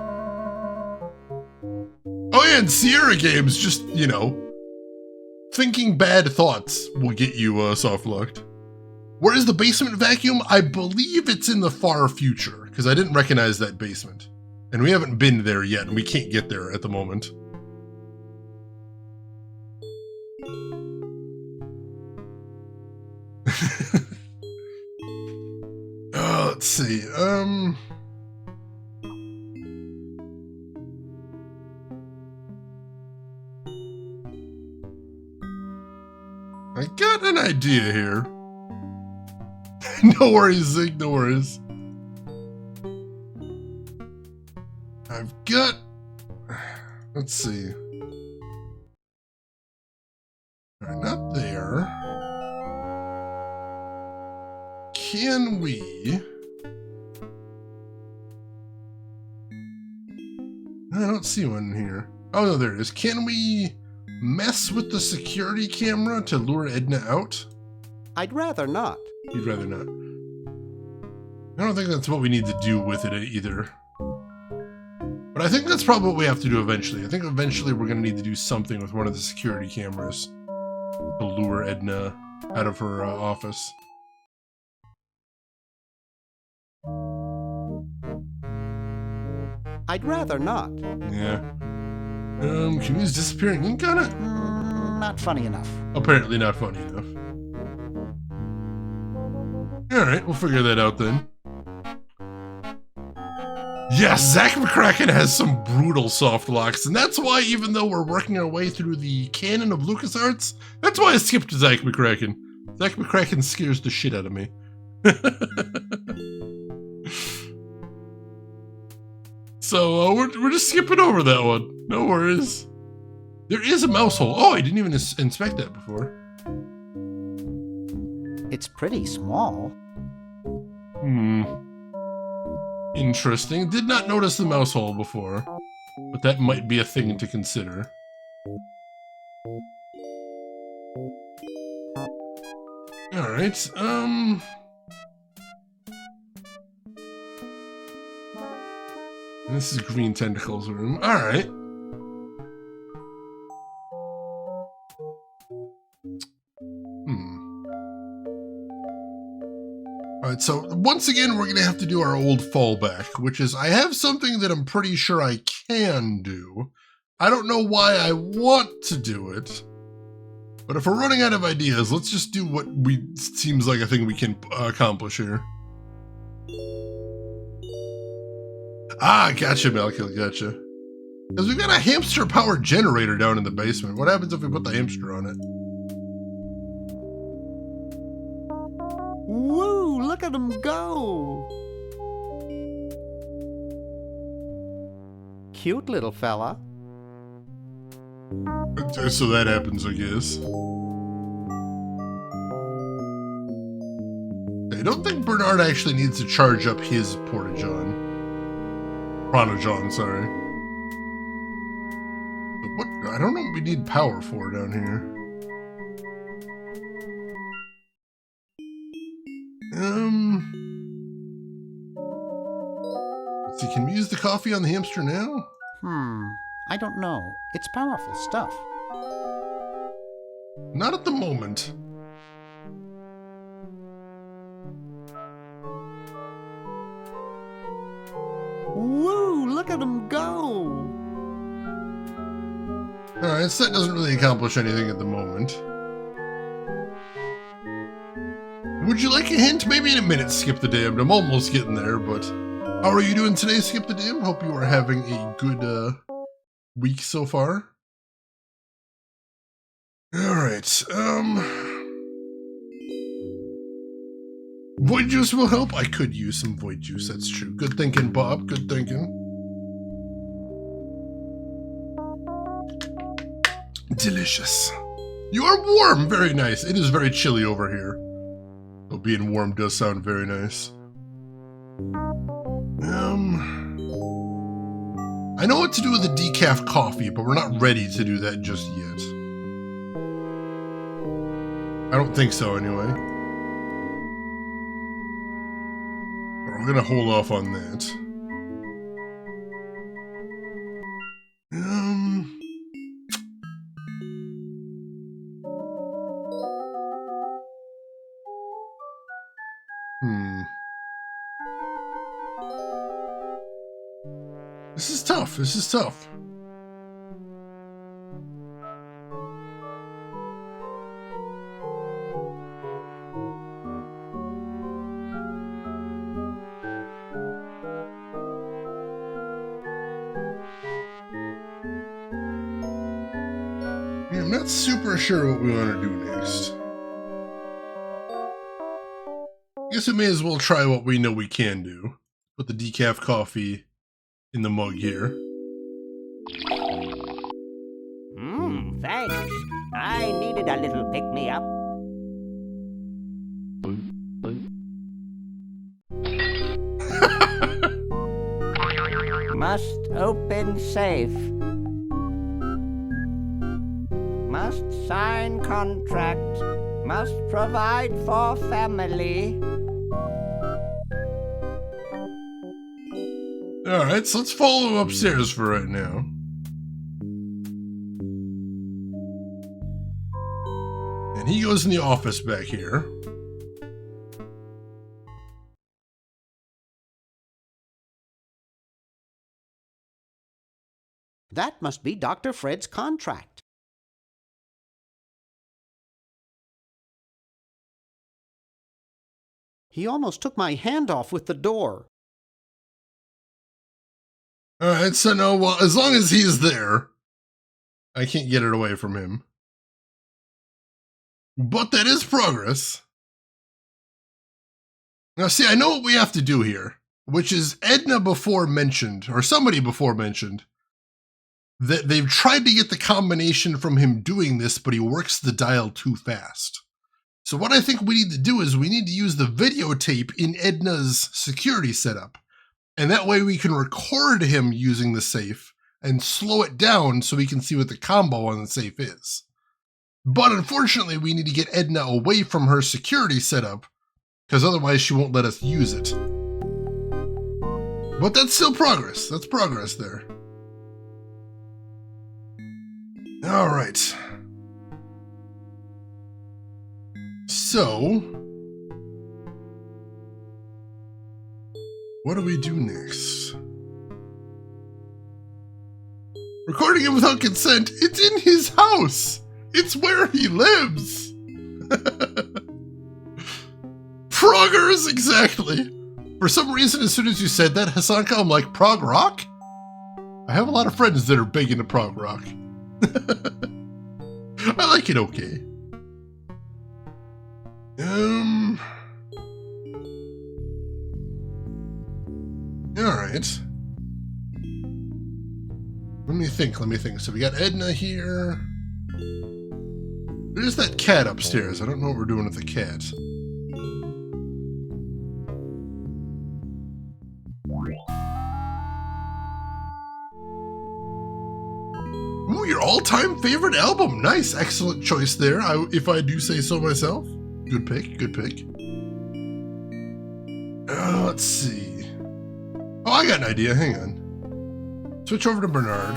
Oh yeah, and Sierra games just, you know, thinking bad thoughts will get you soft-locked. Where is the basement vacuum? I believe it's in the far future, because I didn't recognize that basement. And we haven't been there yet, and we can't get there at the moment. Let's see, I got an idea here. No worries, Zig, no worries. I've got... Let's see. Alright, not there. Can we... I don't see one here. Oh, no, there it is. Can we mess with the security camera to lure Edna out? I'd rather not. You'd rather not. I don't think that's what we need to do with it either. But I think that's probably what we have to do eventually. I think eventually we're going to need to do something with one of the security cameras to lure Edna out of her office. I'd rather not. Yeah. Can you use disappearing ink on it? Not funny enough. Apparently not funny enough. Alright, we'll figure that out then. Yes, Zach McCracken has some brutal soft locks, and that's why, even though we're working our way through the canon of LucasArts, that's why I skipped Zach McCracken. Zach McCracken scares the shit out of me. So, we're just skipping over that one. No worries. There is a mouse hole. Oh, I didn't even inspect that before. It's pretty small. Interesting. Did not notice the mouse hole before, but that might be a thing to consider. Alright, this is Green Tentacle's room. Alright. Alright, so once again, we're going to have to do our old fallback, which is I have something that I'm pretty sure I can do. I don't know why I want to do it, but if we're running out of ideas, let's just do what seems like a thing we can accomplish here. Ah, gotcha, Malkiel, gotcha. Because we've got a hamster-powered generator down in the basement. What happens if we put the hamster on it? Woo, look at him go! Cute little fella. So that happens, I guess. I don't think Bernard actually needs to charge up his Porta-John. Chrono-John, sorry. But what? I don't know what we need power for down here. Let's see, can we use the coffee on the hamster now? I don't know. It's powerful stuff. Not at the moment. Woo, look at him go! Alright, so that doesn't really accomplish anything at the moment. Would you like a hint? Maybe in a minute, Skip the Damned. I'm almost getting there, but... How are you doing today, Skip the Damned? Hope you are having a good, week so far. Alright, Void Juice will help? I could use some Void Juice, that's true. Good thinking, Bob, good thinking. Delicious. You are warm, very nice. It is very chilly over here. Though being warm does sound very nice. I know what to do with the decaf coffee, but we're not ready to do that just yet. I don't think so, anyway. But we're gonna hold off on that. This is tough. This is tough. I'm not super sure what we want to do next. I guess we may as well try what we know we can do. Put the decaf coffee in the mug here. Thanks. I needed a little pick-me-up. Must open safe. Must sign contract. Must provide for family. Alright, so let's follow him upstairs for right now. And he goes in the office back here. That must be Dr. Fred's contract. He almost took my hand off with the door. Alright, so no, well, as long as he's there, I can't get it away from him. But that is progress. Now, see, I know what we have to do here, which is Edna before mentioned, or somebody before mentioned, that they've tried to get the combination from him doing this, but he works the dial too fast. So what I think we need to do is we need to use the videotape in Edna's security setup. And that way we can record him using the safe and slow it down so we can see what the combo on the safe is. But unfortunately, we need to get Edna away from her security setup because otherwise she won't let us use it. But that's still progress. That's progress there. All right. So, what do we do next? Recording it without consent. It's in his house. It's where he lives. Proggers, exactly. For some reason, as soon as you said that, Hasanka, I'm like, prog rock? I have a lot of friends that are big into prog rock. I like it okay. Alright. Let me think. So we got Edna here. There's that cat upstairs. I don't know what we're doing with the cat. Ooh, your all-time favorite album. Nice, excellent choice there, if I do say so myself. Good pick, good pick. Let's see. Oh, I got an idea, hang on. Switch over to Bernard.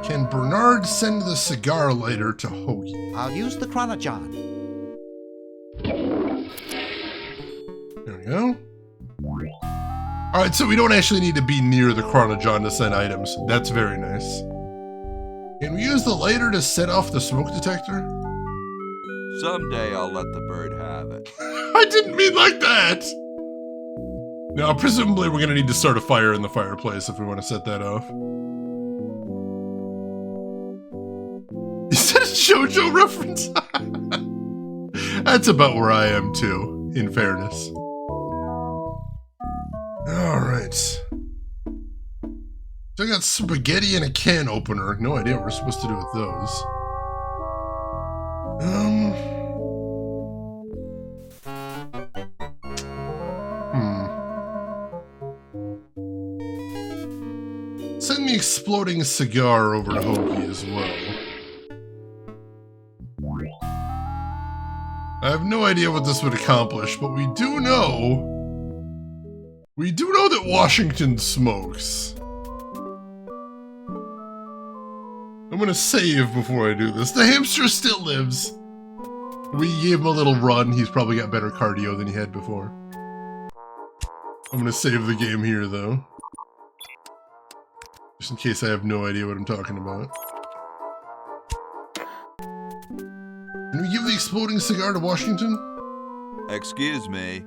Can Bernard send the cigar lighter to Hoagie? I'll use the Chronojon. There we go. Alright, so we don't actually need to be near the Chronojon to send items. That's very nice. Can we use the lighter to set off the smoke detector? Someday I'll let the bird have it. I didn't mean like that! Now, presumably we're gonna need to start a fire in the fireplace if we want to set that off. Is that a JoJo reference? That's about where I am too, in fairness. Alright. So I got spaghetti and a can opener. No idea what we're supposed to do with those. Send the exploding cigar over to Hoagie as well. I have no idea what this would accomplish, but we do know that Washington smokes. I'm gonna save before I do this. The hamster still lives. We gave him a little run. He's probably got better cardio than he had before. I'm gonna save the game here, though. Just in case I have no idea what I'm talking about. Can we give the exploding cigar to Washington? Excuse me.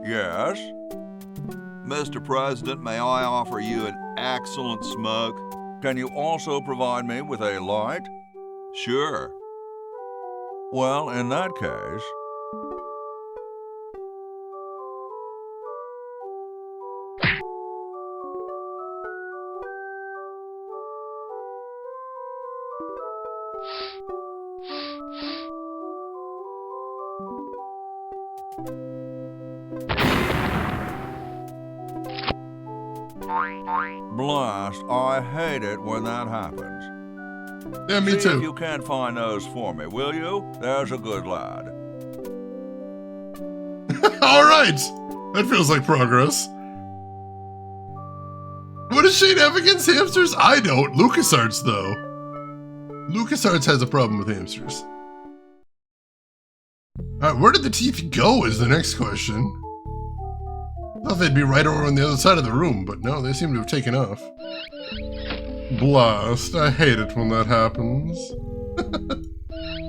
Yes? Mr. President, may I offer you an excellent smoke? Can you also provide me with a light? Sure. Well, in that case... Blast, I hate it when that happens. Yeah, me See too. if you can't find those for me, will you? There's a good lad. Alright! That feels like progress. What does Shane have against hamsters? I don't. LucasArts, though. LucasArts has a problem with hamsters. Alright, where did the teeth go is the next question. Thought they'd be right over on the other side of the room, but no, they seem to have taken off. Blast, I hate it when that happens.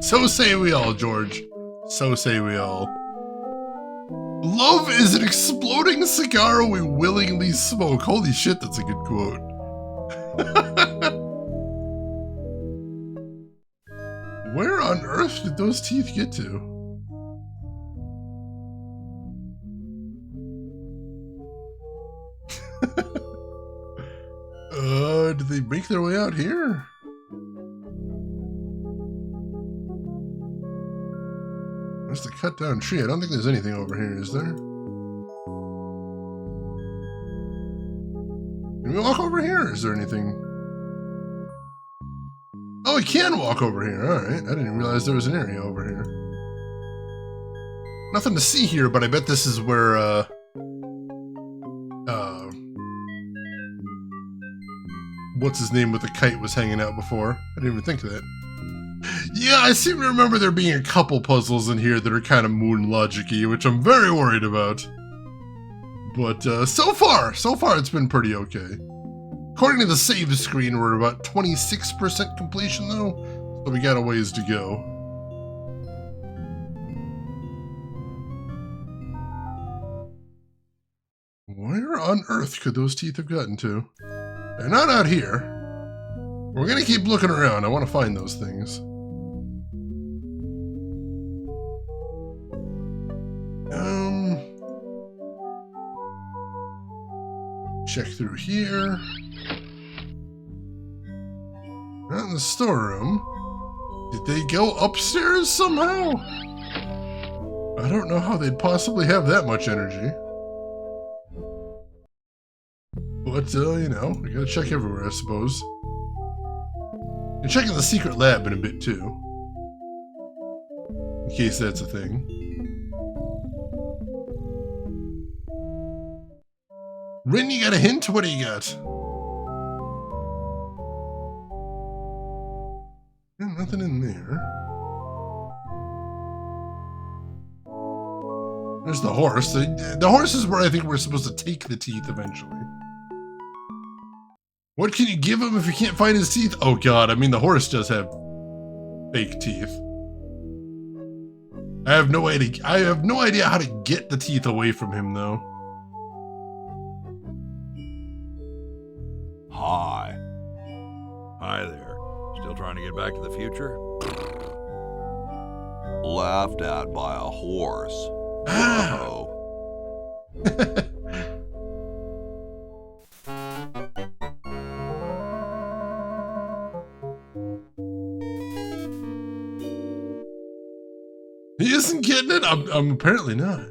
So say we all, George. So say we all. Love is an exploding cigar we willingly smoke. Holy shit, that's a good quote. Where on earth did those teeth get to? Did they make their way out here? There's the cut down tree. I don't think there's anything over here, is there? Can we walk over here? Is there anything? Oh, we can walk over here. Alright. I didn't realize there was an area over here. Nothing to see here, but I bet this is where, what's his name with the kite was hanging out before. I didn't even think of that. Yeah, I seem to remember there being a couple puzzles in here that are kind of moon logic-y, which I'm very worried about. But so far it's been pretty okay. According to the save screen, we're about 26% completion though, so we got a ways to go. Where on earth could those teeth have gotten to? They're not out here. We're gonna keep looking around. I want to find those things. Check through here. Not in the storeroom. Did they go upstairs somehow? I don't know how they'd possibly have that much energy. But, you know, we gotta check everywhere, I suppose. And check in the secret lab in a bit, too. In case that's a thing. Rin, you got a hint? What do you got? Yeah, nothing in there. There's the horse. The horse is where I think we're supposed to take the teeth eventually. What can you give him if you can't find his teeth? Oh god, I mean the horse does have fake teeth. I have no idea how to get the teeth away from him though. Hi. Hi there. Still trying to get back to the future? Laughed at by a horse. Uh-oh. He isn't getting it? I'm apparently not.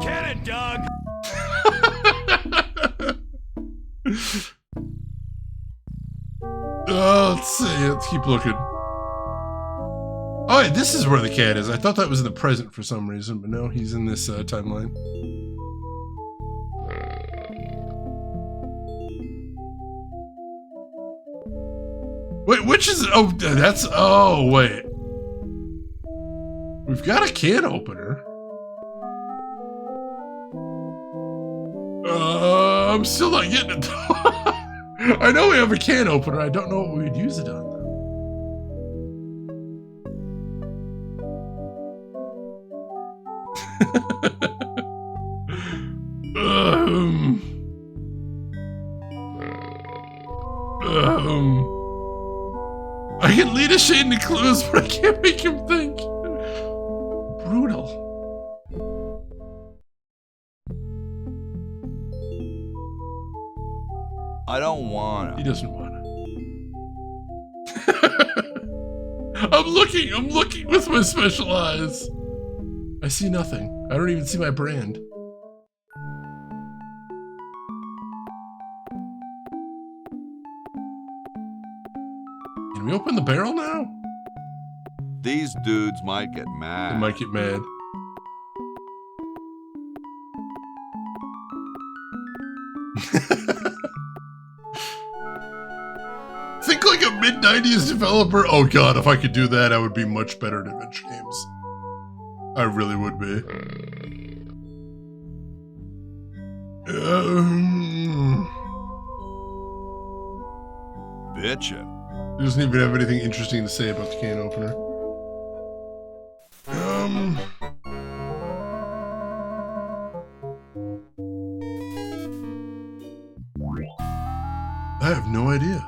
Get it, Doug! Let's see. Let's keep looking. Oh, yeah, this is where the cat is. I thought that was in the present for some reason, but no, he's in this timeline. Wait, which is... Oh, that's... Oh, wait. We've got a can opener. I'm still not getting it, though. I know we have a can opener. I don't know what we'd use it on, though. I can lead a Shane to clues, but I can't make him think. Brutal. I don't wanna. He doesn't wanna. I'm looking with my special eyes. I see nothing. I don't even see my brand. Can we open the barrel now? These dudes might get mad. They might get mad. Think like a mid-90s developer. Oh god, if I could do that, I would be much better at adventure games. I really would be. Bitchin'. He doesn't even have anything interesting to say about the can opener. I have no idea.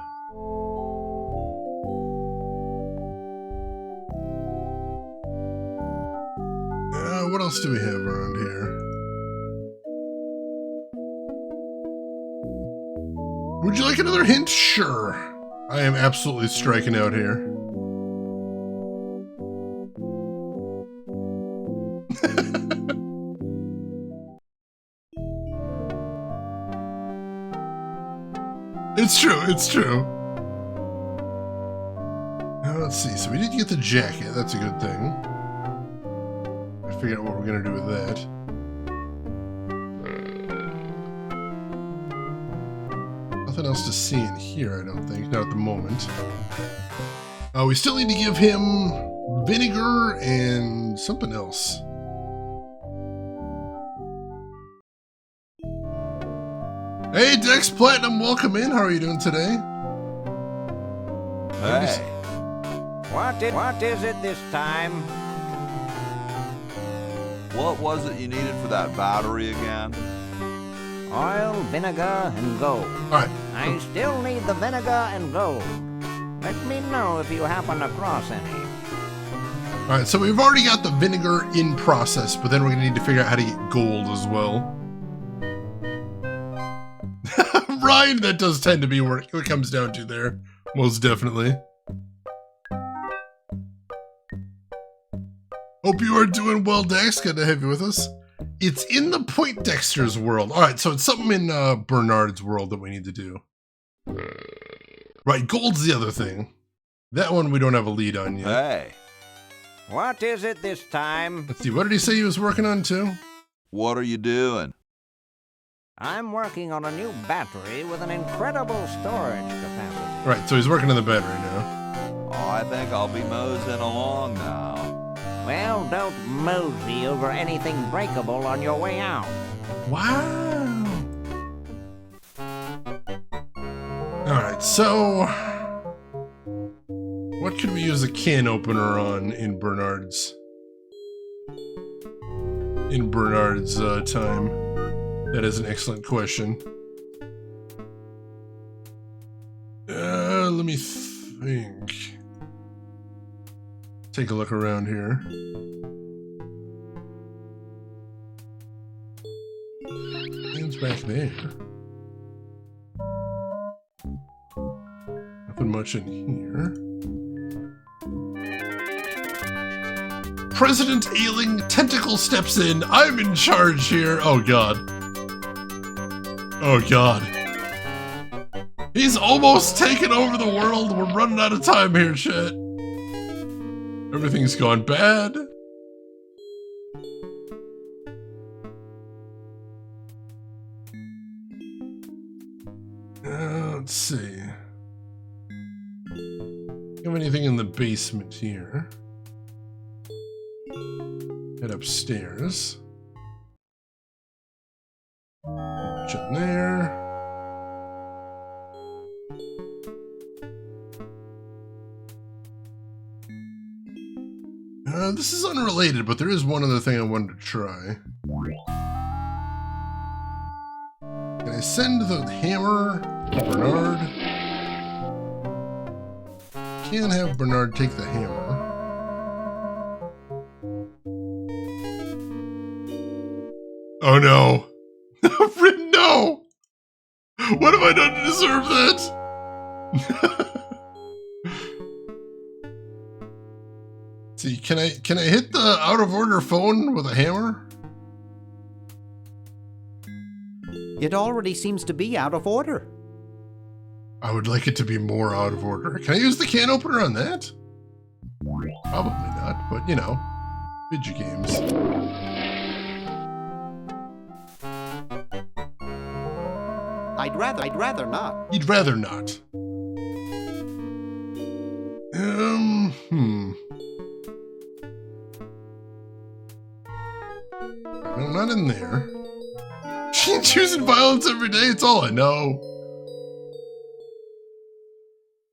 What else do we have around here? Would you like another hint? Sure. I am absolutely striking out here. It's true, it's true. Now let's see, so we did get the jacket, that's a good thing. I figure out what we're gonna do with that. Nothing else to see in here, I don't think, not at the moment. We still need to give him vinegar and something else. Hey, Dex Platinum, welcome in. How are you doing today? Hey. What is it this time? What was it you needed for that battery again? Oil, vinegar, and gold. Alright. I still need the vinegar and gold. Let me know if you happen across any. Alright, so we've already got the vinegar in process, but then we're gonna need to figure out how to get gold as well. Ryan, that does tend to be where it comes down to there. Most definitely. Hope you are doing well, Dex. Good to have you with us. It's in the Point Dexter's world. Alright, so it's something in Bernard's world that we need to do. Right, gold's the other thing. That one we don't have a lead on yet. Hey. What is it this time? Let's see, what did he say he was working on too? What are you doing? I'm working on a new battery with an incredible storage capacity. Right, so he's working on the battery now. Oh, I think I'll be moseying along now. Well, don't mosey over anything breakable on your way out. Wow. Alright, so what could we use a can opener on in Bernard's time? That is an excellent question. Let me think. Take a look around here. Hands back there. Nothing much in here. President Ailing Tentacle steps in. I'm in charge here. Oh god. Oh god. He's almost taken over the world. We're running out of time here, shit. Everything's gone bad. Let's see. have anything in the basement here. Head upstairs. Jump there. This is unrelated, but there is one other thing I wanted to try. Can I send the hammer to Bernard? Can't have Bernard take the hammer. Oh no! No! What have I done to deserve that? See, can I hit the out of order phone with a hammer? It already seems to be out of order. I would like it to be more out of order. Can I use the can opener on that? Probably not, but you know, video games. I'd rather not. You'd rather not. No, not in there. She's choosing violence every day, it's all I know.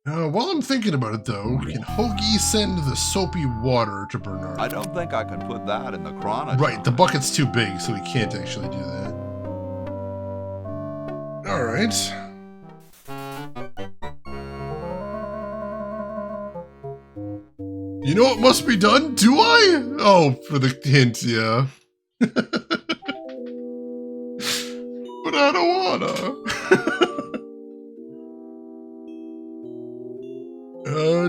While I'm thinking about it though, can Hoagie send the soapy water to Bernard? I don't think I can put that in the chronicles. Right, the bucket's too big, so he can't actually do that. Alright. You know what must be done? Do I? Oh, for the hint, yeah. But I don't wanna.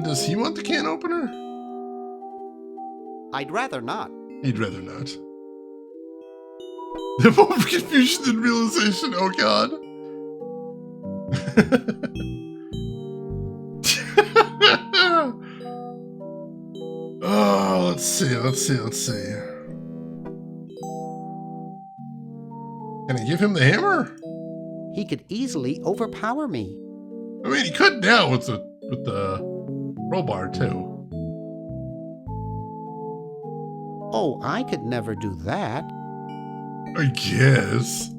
Does he want the can opener? I'd rather not. He'd rather not. The moment of confusion and realization, oh god. Oh, let's see. Can I give him the hammer? He could easily overpower me. I mean, he could now with the crowbar too. Oh, I could never do that. I guess.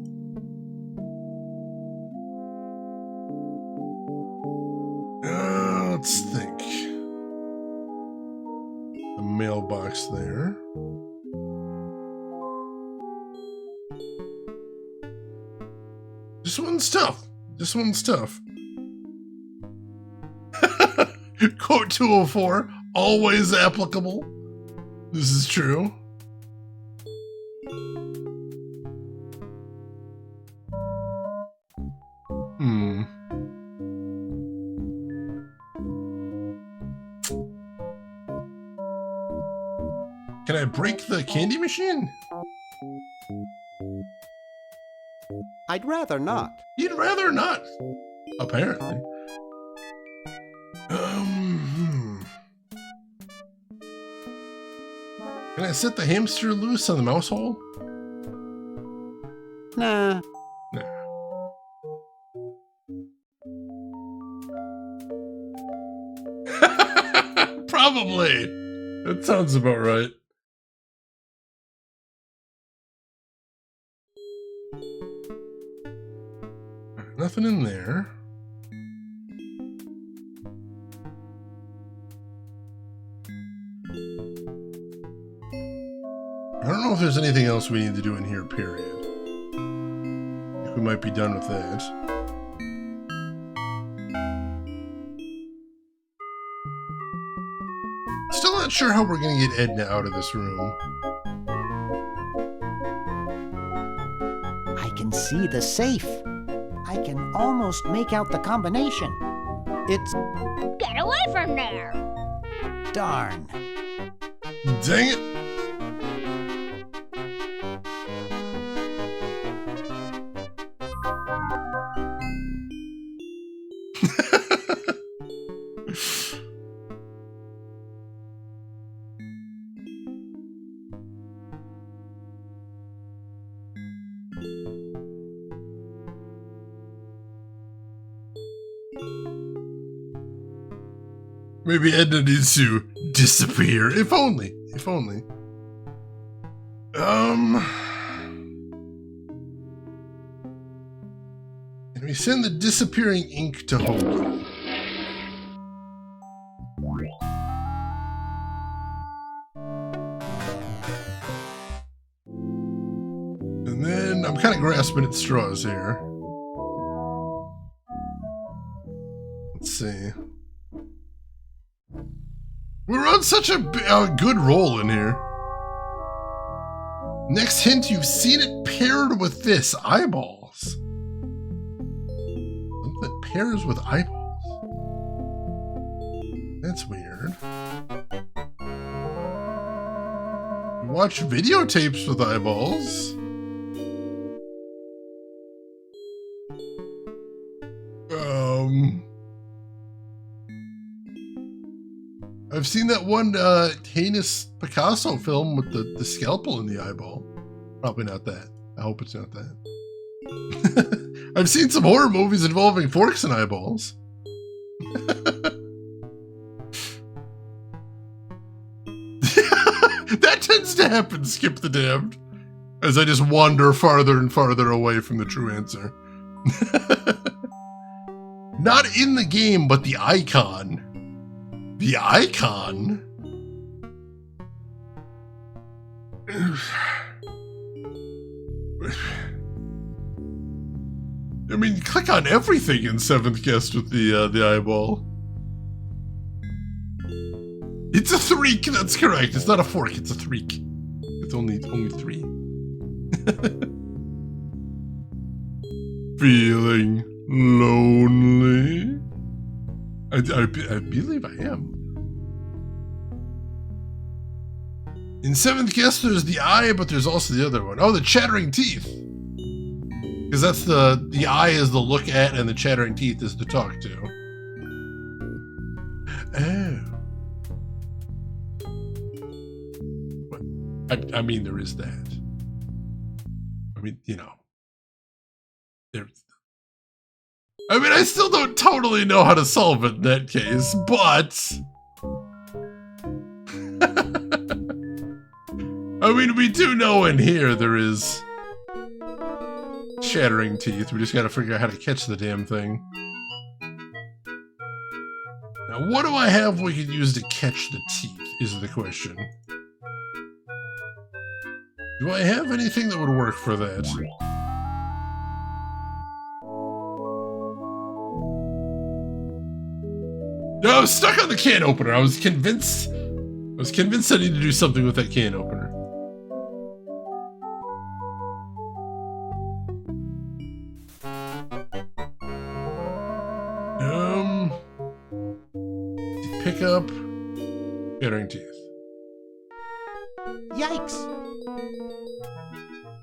Let's think. The mailbox there. This one's tough. Quote 204, always applicable. This is true. Can I break the candy machine? I'd rather not. You'd rather not, apparently. Can I set the hamster loose on the mouse hole? Nah. Probably. That sounds about right. Nothing in there. I don't know if there's anything else we need to do in here, period. I think we might be done with that. Still not sure how we're going to get Edna out of this room. I can see the safe. I can almost make out the combination. It's... Get away from there! Darn. Dang it! I Maybe Edna needs to disappear. If only. If only. Can we send the disappearing ink to Hope? And then I'm kind of grasping at straws here. Let's see. We're on such a good roll in here. Next hint, you've seen it paired with this. Eyeballs. Something that pairs with eyeballs. That's weird. We watch videotapes with eyeballs. I've seen that one heinous Picasso film with the scalpel in the eyeball. Probably not that. I hope it's not that. I've seen some horror movies involving forks and eyeballs. That tends to happen, Skip the Damned, as I just wander farther and farther away from the true answer. Not in the game, but the icon. The icon? I mean, you click on everything in Seventh Guest with the eyeball. It's a threek, that's correct. It's not a fork, it's a threek. It's only three. Feeling lonely? I believe I am. In Seventh Guest, there's the eye, but there's also the other one. Oh, the chattering teeth. Because that's the eye is the look at, and the chattering teeth is the talk to. Oh. I mean, there is that. I mean, you know. I mean, I still don't totally know how to solve it in that case, but... I mean, we do know in here there is chattering teeth. We just gotta figure out how to catch the damn thing. Now, what do I have we could use to catch the teeth, is the question. Do I have anything that would work for that? No, I was stuck on the can opener. I was convinced I need to do something with that can opener. Pick up chattering teeth. Yikes!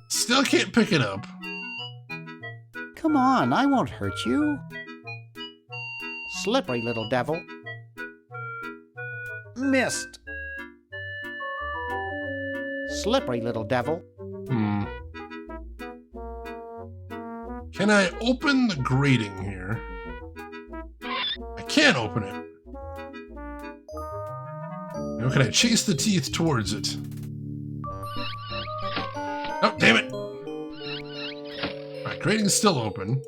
Still can't pick it up. Come on, I won't hurt you. Slippery little devil. Missed. Slippery little devil. Can I open the grating here? I can't open it. Now can I chase the teeth towards it? Oh, damn it! Alright, grating's still open.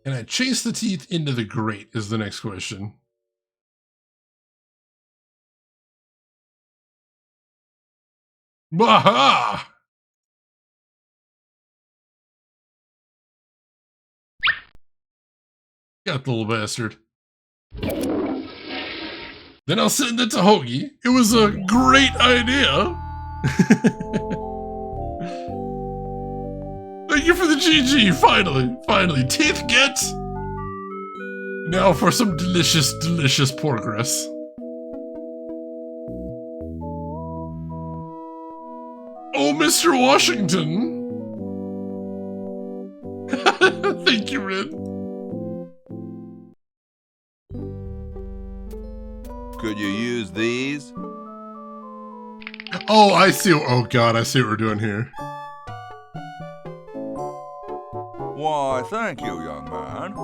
Can I chase the teeth into the grate is the next question. Baha! Got the little bastard. Then I'll send it to Hoagie. It was a great idea. Thank you for the GG. Finally. Teeth get. Now for some delicious, delicious progress. Oh, Mr. Washington. Thank you, Red. Could you use these? Oh, I see. Oh, God, I see what we're doing here. Why, thank you, young man.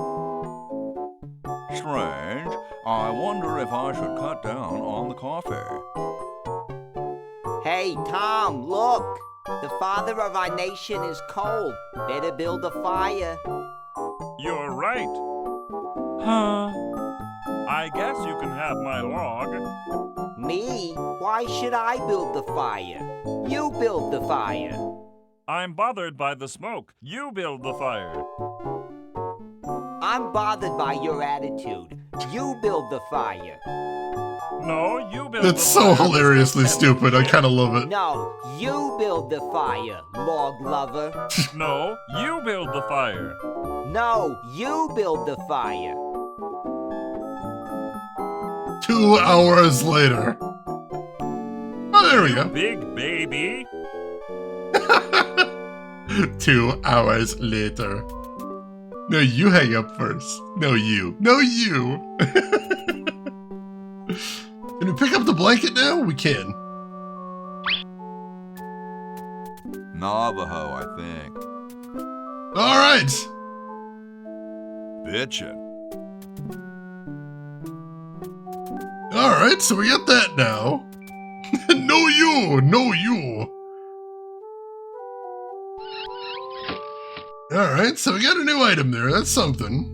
Strange. I wonder if I should cut down on the coffee. Hey, Tom, look! The father of our nation is cold. Better build a fire. You're right. Huh? I guess you can have my log. Me? Why should I build the fire? You build the fire. I'm bothered by the smoke. You build the fire. I'm bothered by your attitude. You build the fire. No, you build That's the so fire. hilariously stupid. I kind of love it. No, you build the fire, log lover. No, you build the fire. No, you build the fire. 2 hours later. Oh, there we go. Big baby. 2 hours later. No, you hang up first. No, you. No, you. Can we pick up the blanket now? We can. Navajo, I think. All right. Bitchin'. All right, so we got that now. No, you. No, you. All right, so we got a new item there. That's something.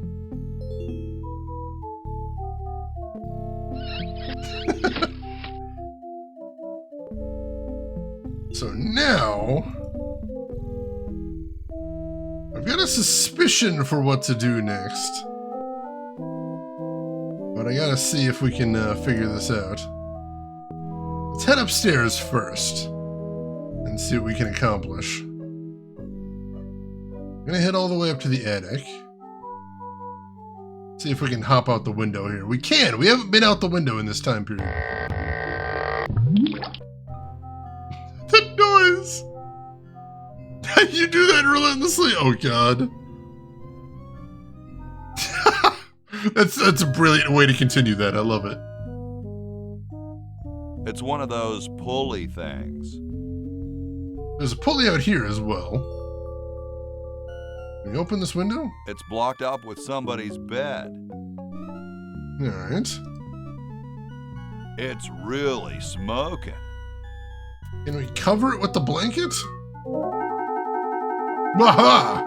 So now, I've got a suspicion for what to do next. But I gotta see if we can figure this out. Let's head upstairs first and see what we can accomplish. I'm gonna head all the way up to the attic. See if we can hop out the window here. We can! We haven't been out the window in this time period. That noise! You do that relentlessly? Oh god. That's a brilliant way to continue that. I love it. It's one of those pulley things. There's a pulley out here as well. Can you open this window? It's blocked up with somebody's bed. Alright. It's really smoking. Can we cover it with the blanket? Waha!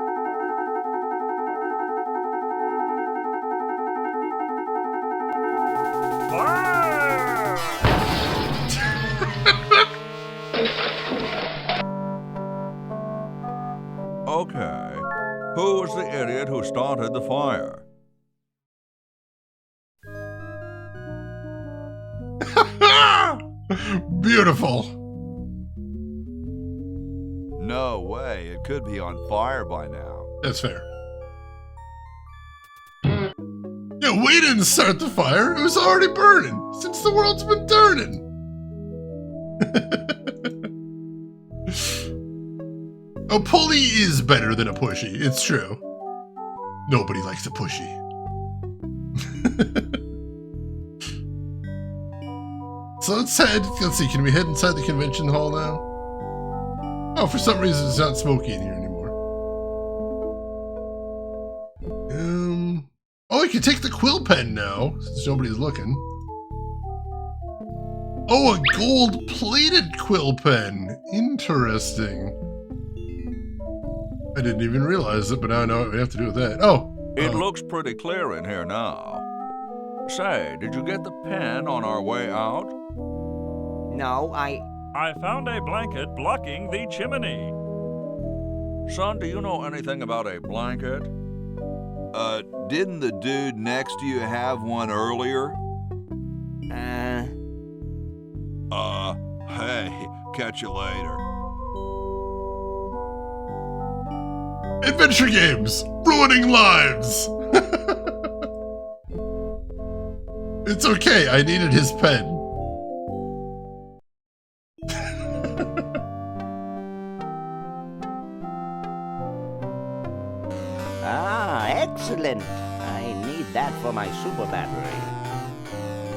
Okay. Who was the idiot who started the fire? Beautiful. No way. It could be on fire by now. That's fair. Yeah, we didn't start the fire. It was already burning since the world's been turning. A pulley is better than a pushy. It's true. Nobody likes a pushy. So let's head. Let's see. Can we head inside the convention hall now? Oh, for some reason it's not smoky in here anymore. Oh, I can take the quill pen now, since nobody's looking. Oh, a gold-plated quill pen. Interesting. I didn't even realize it, but now I know what we have to do with that. Oh. It looks pretty clear in here now. Say, did you get the pen on our way out? No, I found a blanket blocking the chimney. Son, do you know anything about a blanket? Didn't the dude next to you have one earlier? Hey, catch you later. Adventure games, ruining lives. It's okay, I needed his pen. Excellent. I need that for my super battery.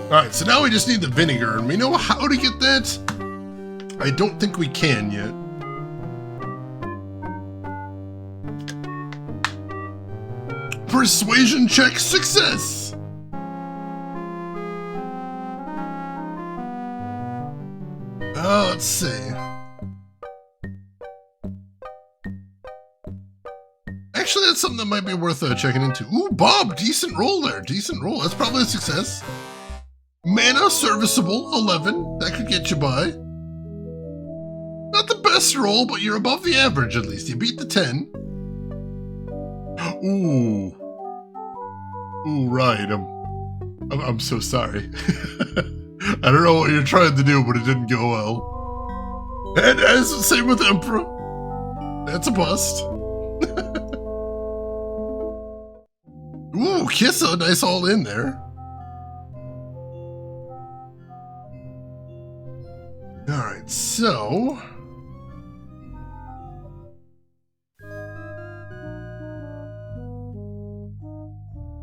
Alright, so now we just need the vinegar, and we know how to get that? I don't think we can yet. Persuasion check success! Let's see. Actually, that's something that might be worth checking into. Ooh, Bob, decent roll there. Decent roll. That's probably a success. Mana, serviceable, 11. That could get you by. Not the best roll, but you're above the average at least. You beat the 10. Ooh. Ooh, right. I'm so sorry. I don't know what you're trying to do, but it didn't go well. And as same with Emperor. That's a bust. Ooh, Kissa, nice all in there. Alright, so...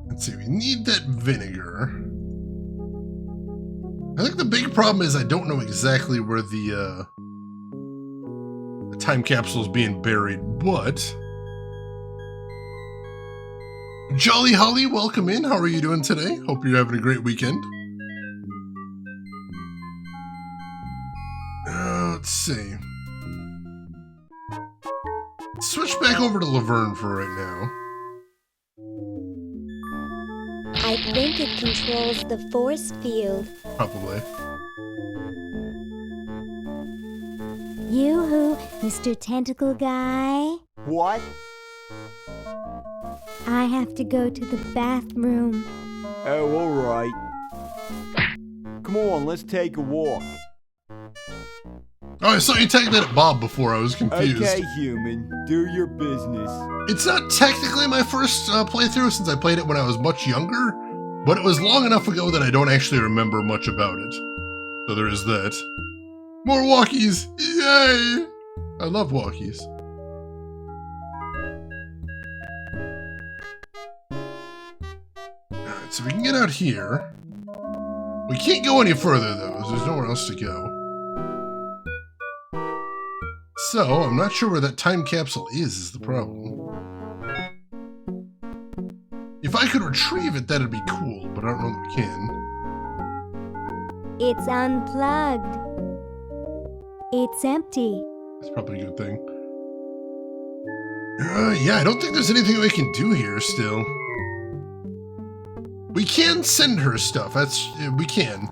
let's see, we need that vinegar. I think the big problem is I don't know exactly where the time capsule is being buried, but... Jolly Holly, welcome in. How are you doing today? Hope you're having a great weekend. Let's see. Switch back over to Laverne for right now. I think it controls the force field. Probably. Yoo-hoo, Mr. Tentacle Guy. What? I have to go to the bathroom. Oh, all right. Come on, let's take a walk. Oh, I saw you tag that at Bob before. I was confused. Okay, human. Do your business. It's not technically my first playthrough since I played it when I was much younger, but it was long enough ago that I don't actually remember much about it. So there is that. More walkies! Yay! I love walkies. Alright, so we can get out here. We can't go any further though, so there's nowhere else to go. So, I'm not sure where that time capsule is the problem. If I could retrieve it, that'd be cool, but I don't know that we can. It's unplugged. It's empty. That's probably a good thing. Yeah, I don't think there's anything we can do here still. We can send her stuff. We can.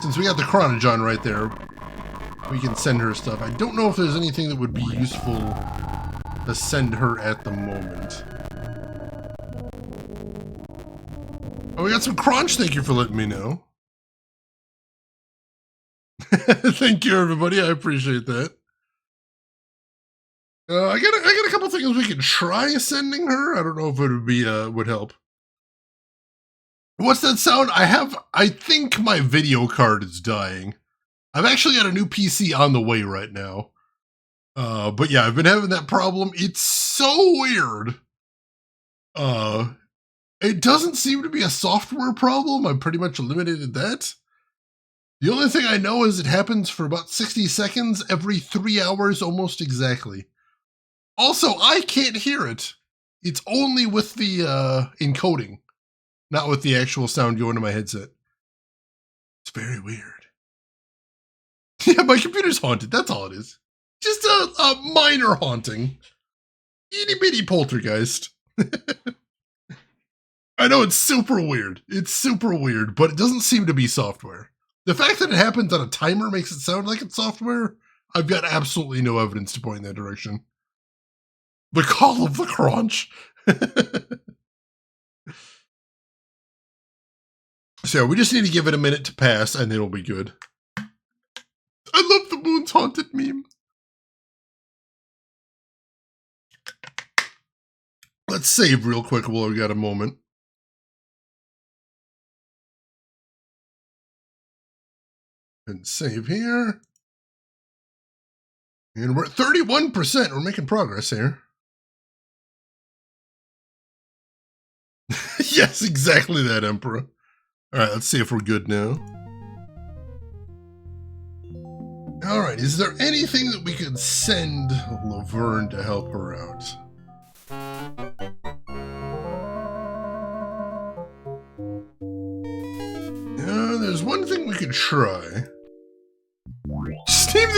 Since we got the Chronogon right there, we can send her stuff. I don't know if there's anything that would be useful to send her at the moment. Oh, we got some crunch. Thank you for letting me know. Thank you, everybody. I appreciate that. I got a couple things we can try sending her. I don't know if it would be would help. What's that sound? I think my video card is dying. I've actually got a new PC on the way right now. But yeah, I've been having that problem. It's so weird. It doesn't seem to be a software problem. I'm pretty much eliminated that. The only thing I know is it happens for about 60 seconds every 3 hours almost exactly. Also, I can't hear it. It's only with the encoding, not with the actual sound going to my headset. It's very weird. Yeah, my computer's haunted. That's all it is. Just a minor haunting. Itty bitty poltergeist. I know it's super weird. It's super weird, but it doesn't seem to be software. The fact that it happens on a timer makes it sound like it's software. I've got absolutely no evidence to point in that direction. The call of the crunch. So we just need to give it a minute to pass and it'll be good. I love the moon's haunted meme. Let's save real quick while we got a moment. And save here. And we're at 31%. We're making progress here. Yes, exactly that, Emperor. All right, let's see if we're good now. All right, is there anything that we could send Laverne to help her out? There's one thing we could try. Steam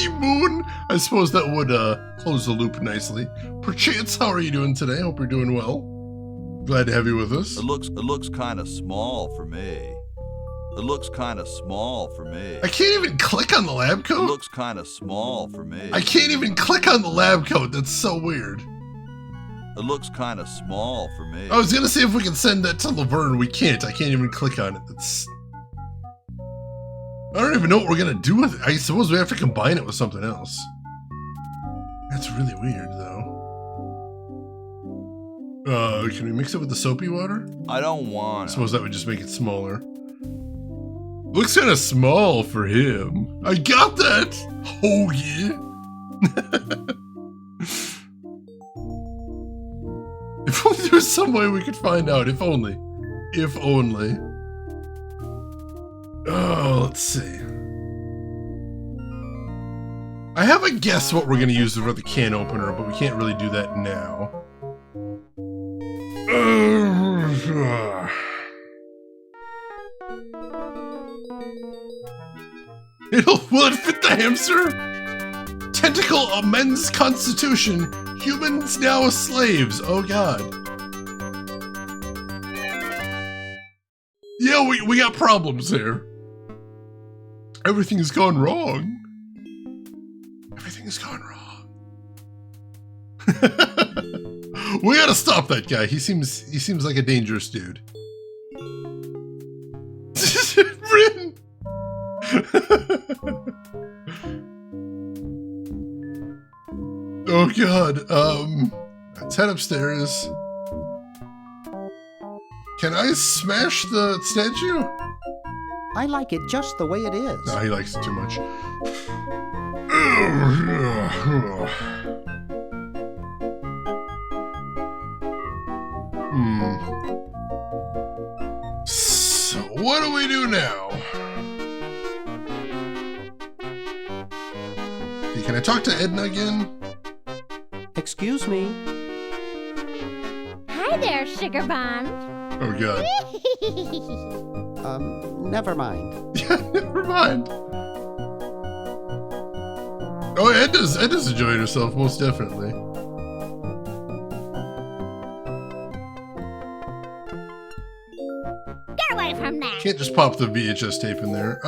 Misty Moon. I suppose that would close the loop nicely. Perchance, how are you doing today? Hope you're doing well. Glad to have you with us. It looks kind of small for me. It looks kind of small for me. I can't even click on the lab coat? It looks kind of small for me. I can't even click on the lab coat. That's so weird. It looks kind of small for me. I was going to see if we can send that to Laverne. We can't. I can't even click on it. That's... I don't even know what we're going to do with it. I suppose we have to combine it with something else. That's really weird, though. Can we mix it with the soapy water? I don't want I suppose that would just make it smaller. Looks kind of small for him. I got that, Hoagie. If only there was some way we could find out. If only. If only. Oh, let's see. I have a guess what we're going to use for the can opener, but we can't really do that now. Will it fit the hamster? Tentacle amends constitution. Humans now slaves. Oh god. Yeah, we got problems here. Everything's gone wrong. Everything's gone wrong. We gotta stop that guy. He seems like a dangerous dude. Rin! Oh god, let's head upstairs. Can I smash the statue? I like it just the way it is. No, he likes it too much. So, what do we do now? Hey, can I talk to Edna again? Excuse me. Hi there, Sugar Bond. Oh god. Never mind. Yeah, never mind. Oh, Edna's enjoying herself, most definitely. Get away from that. Can't just pop the VHS tape in there.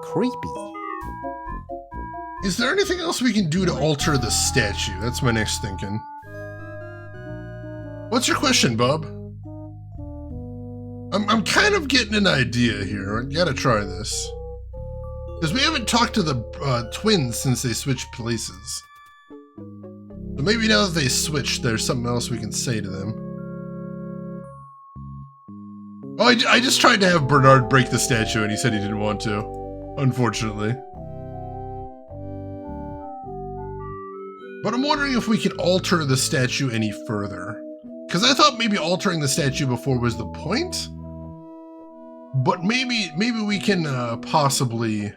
Creepy. Is there anything else we can do to alter the statue? That's my next thinking. What's your question, Bob? I'm kind of getting an idea here. I gotta try this. Because we haven't talked to the twins since they switched places. So maybe now that they switched, there's something else we can say to them. Oh, I just tried to have Bernard break the statue and he said he didn't want to. Unfortunately. But I'm wondering if we can alter the statue any further. Because I thought maybe altering the statue before was the point. But maybe we can possibly...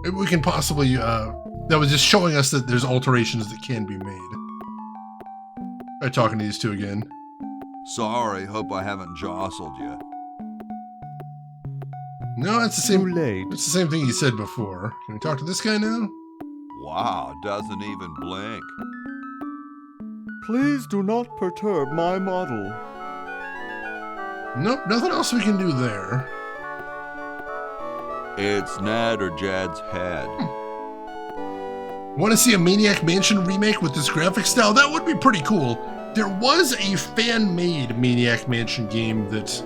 Maybe we can possibly... that was just showing us that there's alterations that can be made. Try talking to these two again. Sorry, hope I haven't jostled you. No, it's the same. Too late. It's the same thing he said before. Can we talk to this guy now? Wow, doesn't even blink. Please do not perturb my model. Nope, nothing else we can do there. It's Ned or Jed's head. Want to see a Maniac Mansion remake with this graphic style? That would be pretty cool. There was a fan-made Maniac Mansion game that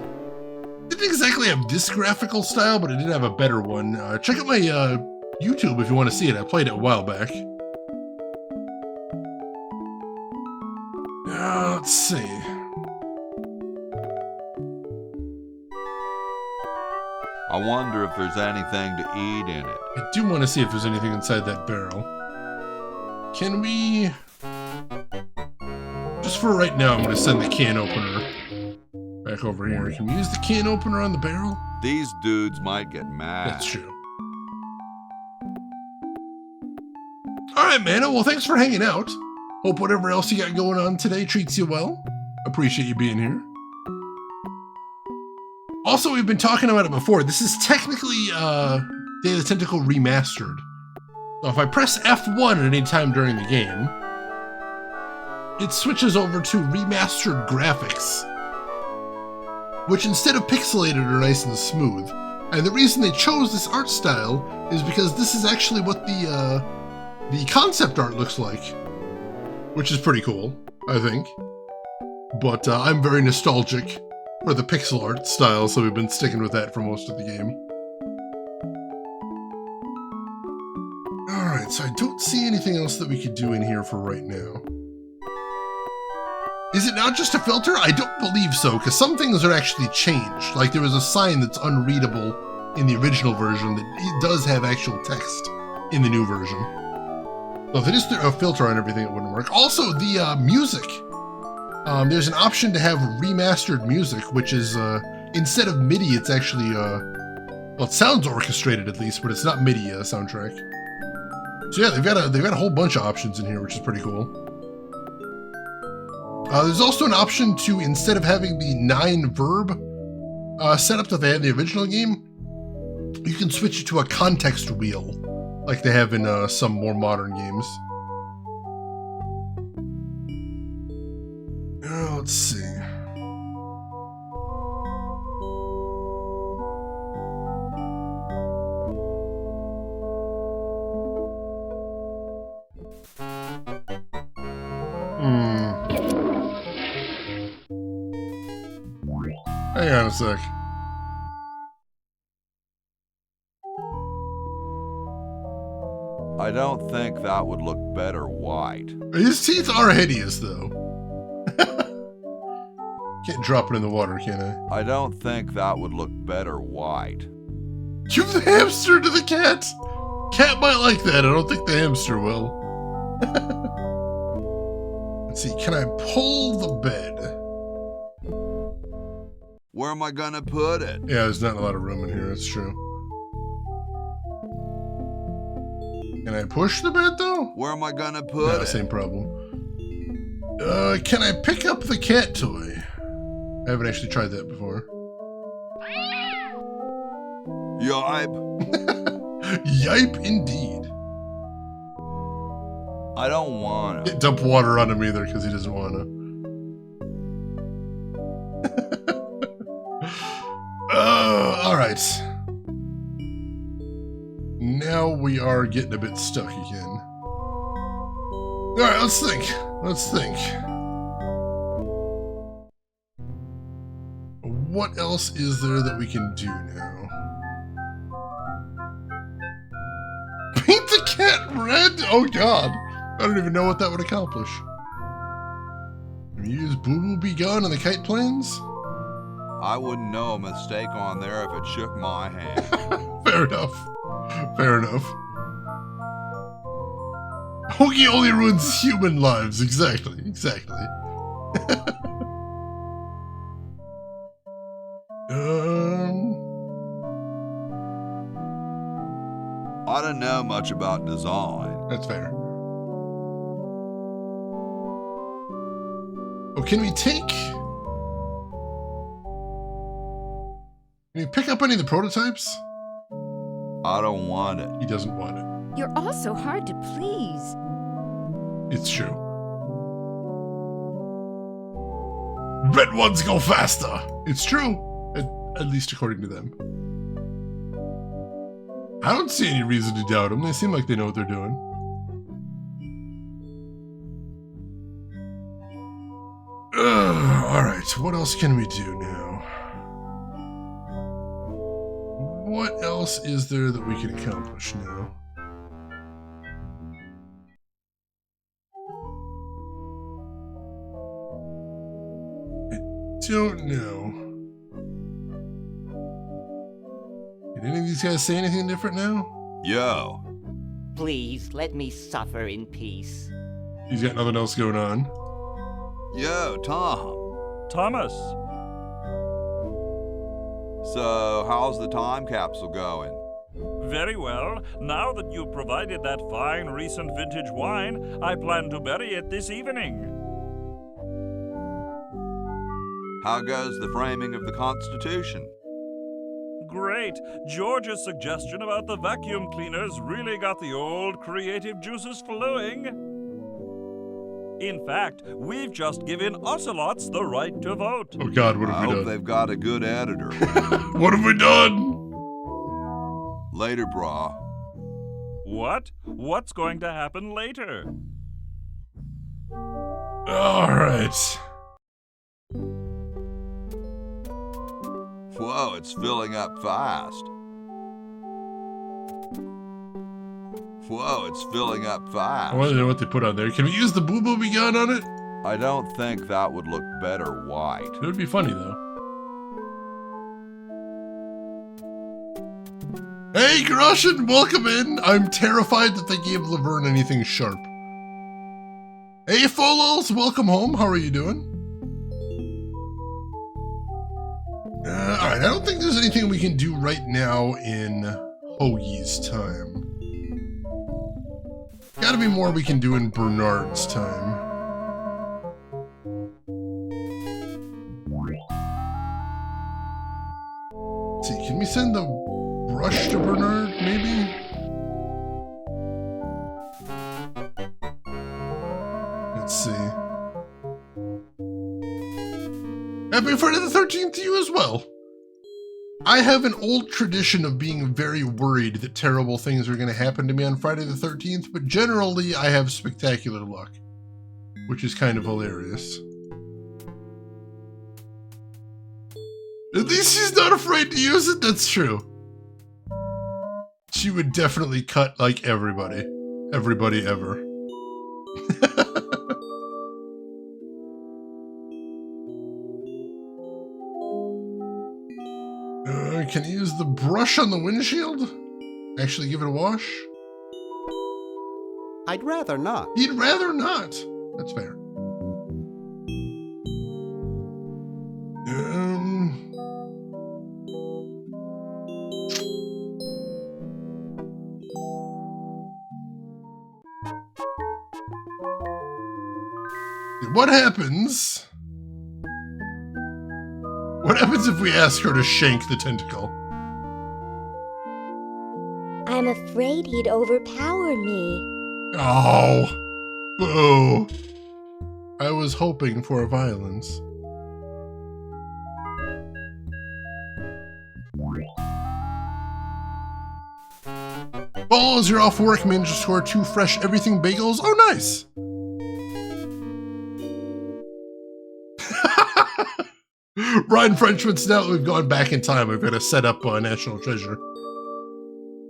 didn't exactly have this graphical style, but it did have a better one. Check out my YouTube if you want to see it. I played it a while back. Let's see. I wonder if there's anything to eat in it. I do want to see if there's anything inside that barrel. Can we... Just for right now, I'm going to send the can opener back over here. Can we use the can opener on the barrel? These dudes might get mad. That's true. Alright, Mana. Well, thanks for hanging out. Hope whatever else you got going on today treats you well. Appreciate you being here. Also, we've been talking about it before. This is technically Day of the Tentacle Remastered. So if I press F1 at any time during the game, it switches over to remastered graphics, which instead of pixelated are nice and smooth. And the reason they chose this art style is because this is actually what the concept art looks like, which is pretty cool, I think. But I'm very nostalgic for the pixel art style, so we've been sticking with that for most of the game. Alright, so I don't see anything else that we could do in here for right now. Is it now just a filter? I don't believe so, because some things are actually changed. Like there was a sign that's unreadable in the original version that it does have actual text in the new version. So if it is a filter on everything, it wouldn't work. Also, the music. There's an option to have remastered music, which is, instead of MIDI, it's actually, well, it sounds orchestrated at least, but it's not MIDI soundtrack. So yeah, they've got a whole bunch of options in here, which is pretty cool. There's also an option to, instead of having the 9 verb setup that they had in the original game, you can switch it to a context wheel, like they have in some more modern games. Let's see. Hang on a sec. I don't think that would look better white. His teeth are hideous, though. Can't drop it in the water, can I? I don't think that would look better white. Give the hamster to the cat! Cat might like that, I don't think the hamster will. Let's see, can I pull the bed? Where am I gonna put it? Yeah, there's not a lot of room in here, that's true. Can I push the bed, though? Where am I gonna put it? Same problem. Can I pick up the cat toy? I haven't actually tried that before. Yipe. Yipe indeed. I don't want to. Dump water on him either, because he doesn't want to. Alright. Now we are getting a bit stuck again. Alright, let's think. Let's think. What else is there that we can do now? Paint the cat red? Oh god. I don't even know what that would accomplish. Can you use Boo Boo Be Gone on the kite planes? I wouldn't know a mistake on there if it shook my hand. Fair enough. Fair enough. Hoagie only ruins human lives. Exactly. Exactly. I don't know much about design. That's fair. Oh, can we take... Can you pick up any of the prototypes? I don't want it. He doesn't want it. You're all so hard to please. It's true. Red ones go faster. It's true. At least according to them. I don't see any reason to doubt them. They seem like they know what they're doing. Alright, what else can we do now? What else is there that we can accomplish now? I don't know. Did any of these guys say anything different now? Yo. Please let me suffer in peace. He's got nothing else going on. Yo, Tom. Thomas. So, how's the time capsule going? Very well. Now that you've provided that fine recent vintage wine, I plan to bury it this evening. How goes the framing of the Constitution? Great. George's suggestion about the vacuum cleaners really got the old creative juices flowing. In fact, we've just given ocelots the right to vote. Oh God, what have I we hope done? they've got a good editor. What have we done? Later, brah. What? What's going to happen later? All right. Whoa, it's filling up fast. Whoa, it's filling up I fast. want to know what they put on there. Can we use the Boo Booby gun on it? I don't think that would look better white. It would be funny though. Hey, Groshin, welcome in. I'm terrified that they gave Laverne anything sharp. Hey, Folos, welcome home. How are you doing? Alright, I don't think there's anything we can do right now in Hoagie's time. Gotta be more we can do in Bernard's time. Let's see, can we send the brush to Bernard, maybe? Let's see. Happy Friday the 13th to you as well. I have an old tradition of being very worried that terrible things are going to happen to me on Friday the 13th, but generally I have spectacular luck, which is kind of hilarious. At least she's not afraid to use it, that's true. She would definitely cut like everybody. Everybody ever. Can I use the brush on the windshield? Actually give it a wash? I'd rather not. He'd rather not. That's fair. What happens? What happens if we ask her to shank the tentacle? I'm afraid he'd overpower me. Oh, boo. I was hoping for violence. Balls, you're off work, managed to score 2 fresh everything bagels. Oh, nice. Ryan Frenchman's, now that we've gone back in time, we've got to set up National Treasure.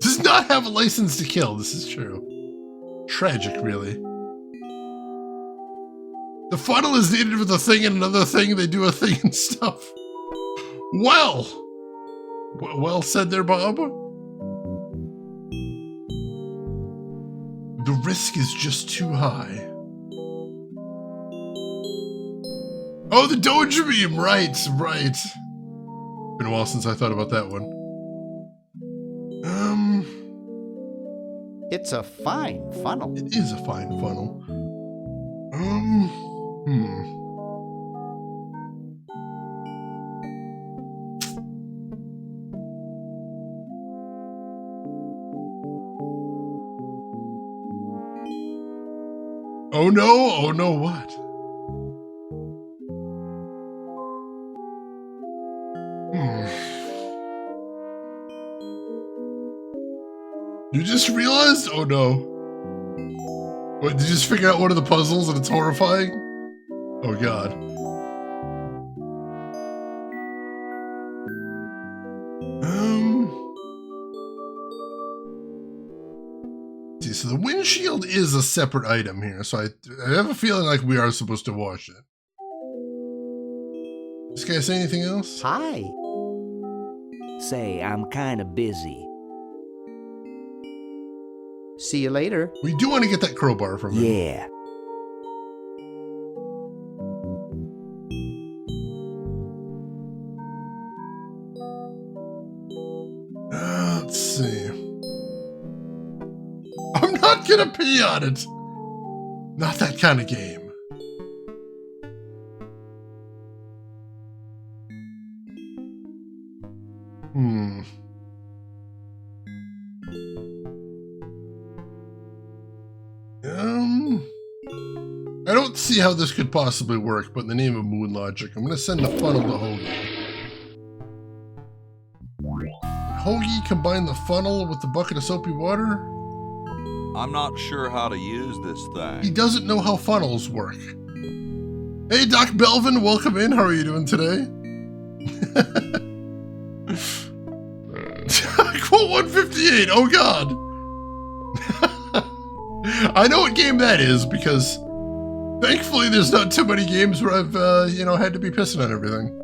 Does not have a license to kill, this is true. Tragic, really. The funnel is needed with a thing and another thing, they do a thing and stuff. Well! Well said there, Bob. The risk is just too high. Oh, the Doge beam! Right, right. Been a while since I thought about that one. It's a fine funnel. It is a fine funnel. Oh no, what? You just realized? Oh no. What, did you just figure out one of the puzzles and it's horrifying? Oh god. See, so the windshield is a separate item here, so I have a feeling like we are supposed to wash it. This guy say anything else? Hi. Say, I'm kinda busy. See you later. We do want to get that crowbar from him. Yeah. Let's see. not gonna pee on it. Not that kind of game. I don't see how this could possibly work, but in the name of moon logic, I'm gonna send the funnel to Hoagie. Hoagie combine the funnel with the bucket of soapy water? I'm not sure how to use this thing. He doesn't know how funnels work. Hey, Doc Belvin, welcome in. How are you doing today? Quote 158. Oh, God. I know what game that is because thankfully there's not too many games where I've, had to be pissing on everything.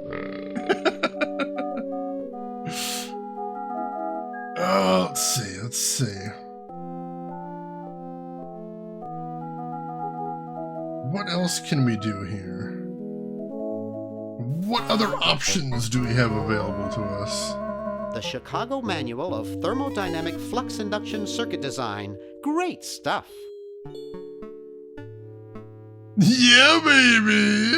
Let's see. What else can we do here? What other options do we have available to us? The Chicago Manual of Thermodynamic Flux Induction Circuit Design. Great stuff. Yeah, baby!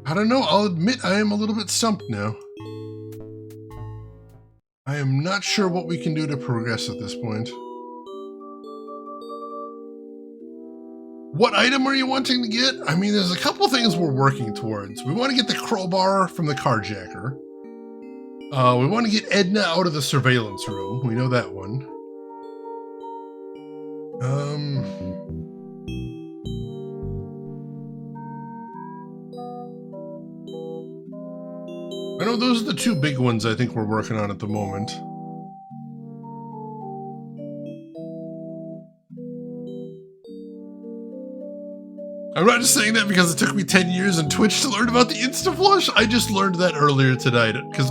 I don't know, I'll admit I am a little bit stumped now. I am not sure what we can do to progress at this point. What item are you wanting to get? I mean, there's a couple things we're working towards. We want to get the crowbar from the carjacker. We want to get Edna out of the surveillance room. We know that one. I know those are the two big ones I think we're working on at the moment. I'm not just saying that because it took me 10 years on Twitch to learn about the Insta-Flush. I just learned that earlier tonight. Because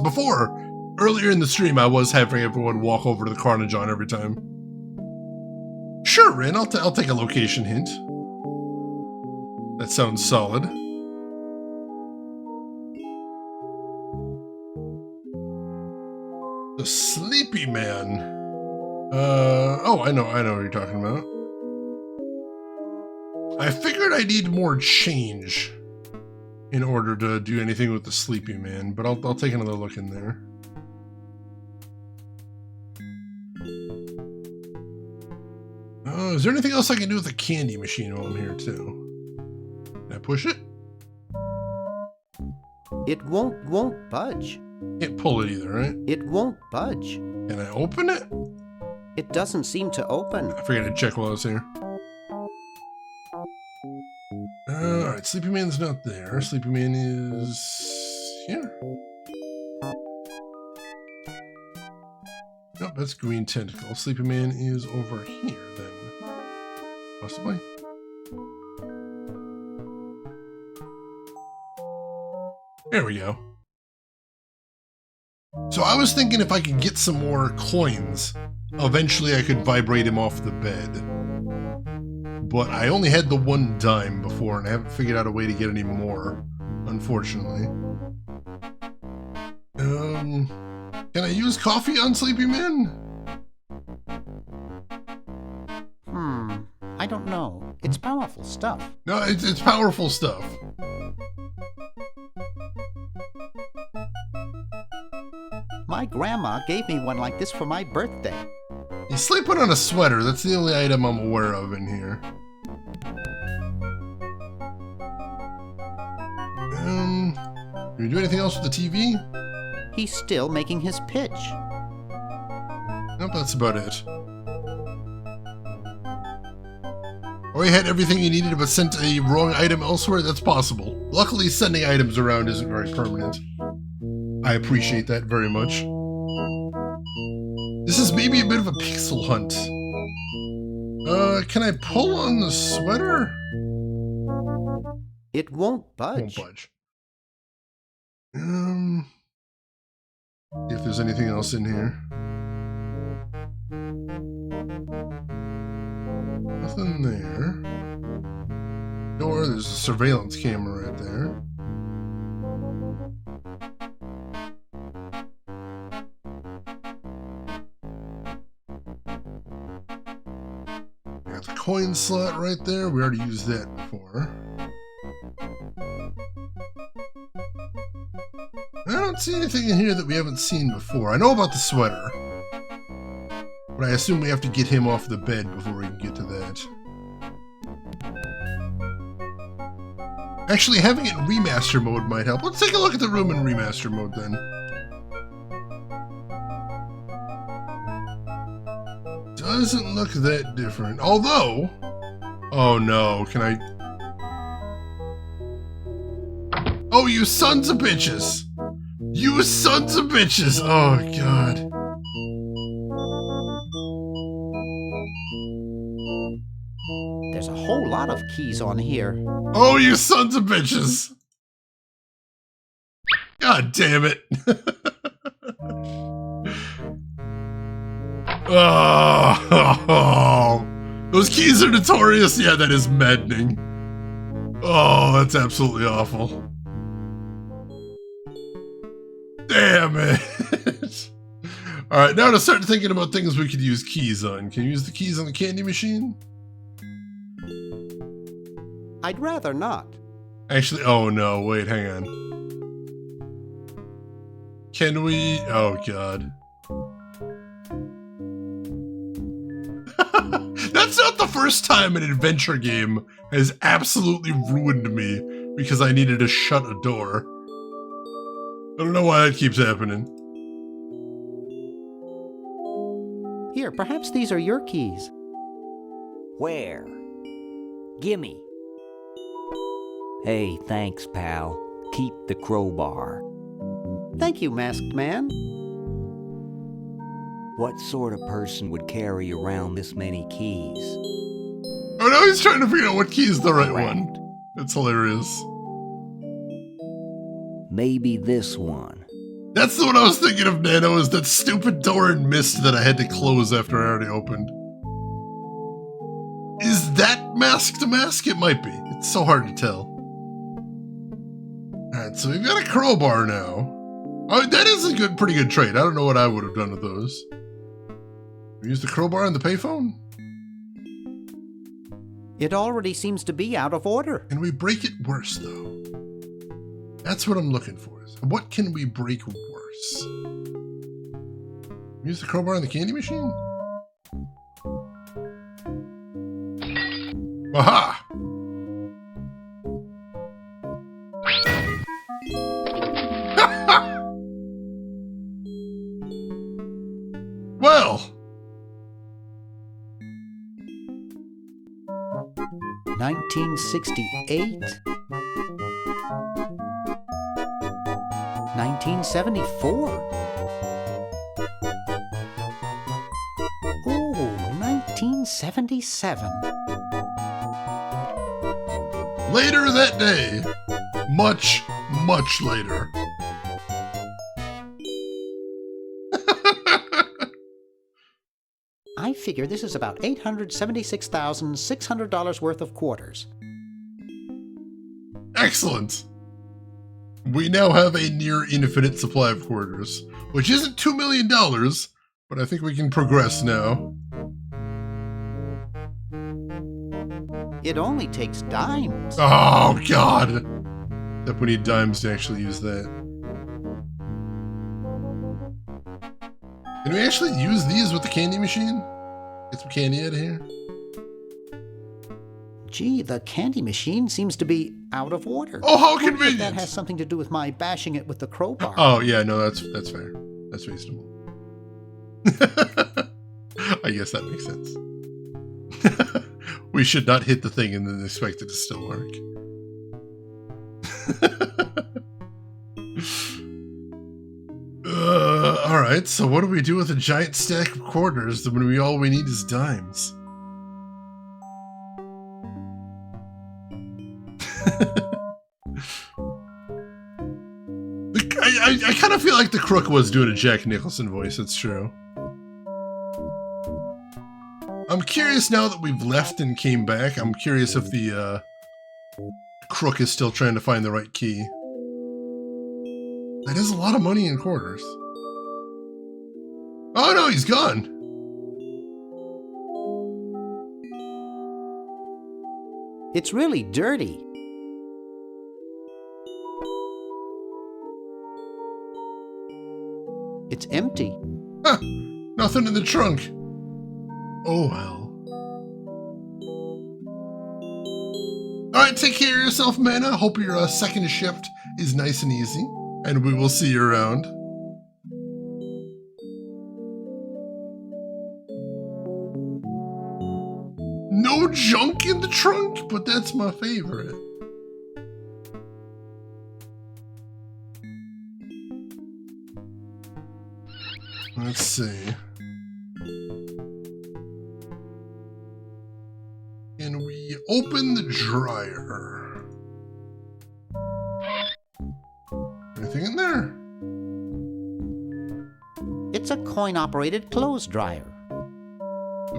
earlier in the stream, I was having everyone walk over to the Carnajon every time. Sure, Rin, I'll take a location hint. That sounds solid. The Sleepy Man. Oh, I know what you're talking about. I figured I need more change in order to do anything with the Sleepy Man, but I'll take another look in there. Is there anything else I can do with the candy machine while I'm here too? Can I push it? It won't budge. Can't pull it either, right? It won't budge. Can I open it? It doesn't seem to open. I forgot to check while I was here. Alright, Sleepy Man's not there. Sleepy Man is here. Nope, that's Green Tentacle. Sleepy Man is over here, then. Possibly. There we go. So I was thinking if I could get some more coins, eventually I could vibrate him off the bed. But I only had the 1 dime before, and I haven't figured out a way to get any more, unfortunately. Can I use coffee on Sleepy Man? I don't know. It's powerful stuff. No, it's powerful stuff. My grandma gave me one like this for my birthday. He's sleeping on a sweater. That's the only item I'm aware of in here. Can we do anything else with the TV? He's still making his pitch. Nope, that's about it. Or you had everything you needed but sent a wrong item elsewhere? That's possible. Luckily, sending items around isn't very permanent. I appreciate that very much. This is maybe a bit of a pixel hunt. Can I pull on the sweater? It won't budge. Won't budge. See if there's anything else in here. Nothing there. door. There's a surveillance camera right there. Got the coin slot right there. We already used that before. I don't see anything in here that we haven't seen before. I know about the sweater, but I assume we have to get him off the bed before we can get to that. Actually, having it in remaster mode might help. Let's take a look at the room in remaster mode then. Doesn't look that different. Although, oh no, can I? Oh, you sons of bitches! You sons of bitches! Oh god. There's a whole lot of keys on here. Oh, you sons of bitches! God damn it! Oh, those keys are notorious. Yeah, that is maddening. Oh, that's absolutely awful. Damn it. All right, now to start thinking about things we could use keys on. Can you use the keys on the candy machine? I'd rather not. Actually, oh no, wait, hang on. Can we? Oh god. That's not the first time an adventure game has absolutely ruined me because I needed to shut a door. I don't know why that keeps happening. Here, perhaps these are your keys. Where? Gimme. Hey, thanks, pal. Keep the crowbar. Thank you, Masked Man. What sort of person would carry around this many keys? Oh, now he's trying to figure out what key is the right one. That's hilarious. Maybe this one. That's the one I was thinking of, Nano, is that stupid door in Mist that I had to close after I already opened. Is that mask to mask? It might be. It's so hard to tell. Alright, so we've got a crowbar now. Oh, that is a pretty good trade. I don't know what I would have done with those. We use the crowbar on the payphone? It already seems to be out of order. Can we break it worse, though? That's what I'm looking for. What can we break worse? Use the crowbar on the candy machine? Aha! Well! 1968? 1974? Oh, 1977. Later that day. Much, much later. I figure this is about $876,600 worth of quarters. Excellent. We now have a near infinite supply of quarters, which isn't $2 million, but I think we can progress now. It only takes dimes. Oh, God. Except we need dimes to actually use that. Can we actually use these with the candy machine? Get some candy out of here? Gee, the candy machine seems to be out of order. Oh, how I wonder if convenient! that has something to do with my bashing it with the crowbar. Oh, yeah, no, that's fair. That's reasonable. I guess that makes sense. We should not hit the thing and then expect it to still work. Alright, so what do we do with a giant stack of quarters when all we need is dimes? I kind of feel like the crook was doing a Jack Nicholson voice, that's true. I'm curious now that we've left and came back, I'm curious if the Crook is still trying to find the right key. That is a lot of money in quarters. Oh no, he's gone. It's really dirty. It's empty. Huh, nothing in the trunk. Oh well. Alright, take care of yourself, Mana. Hope your second shift is nice and easy. And we will see you around. No junk in the trunk, but that's my favorite. Let's see. Can we open the dryer? Anything in there? It's a coin-operated clothes dryer.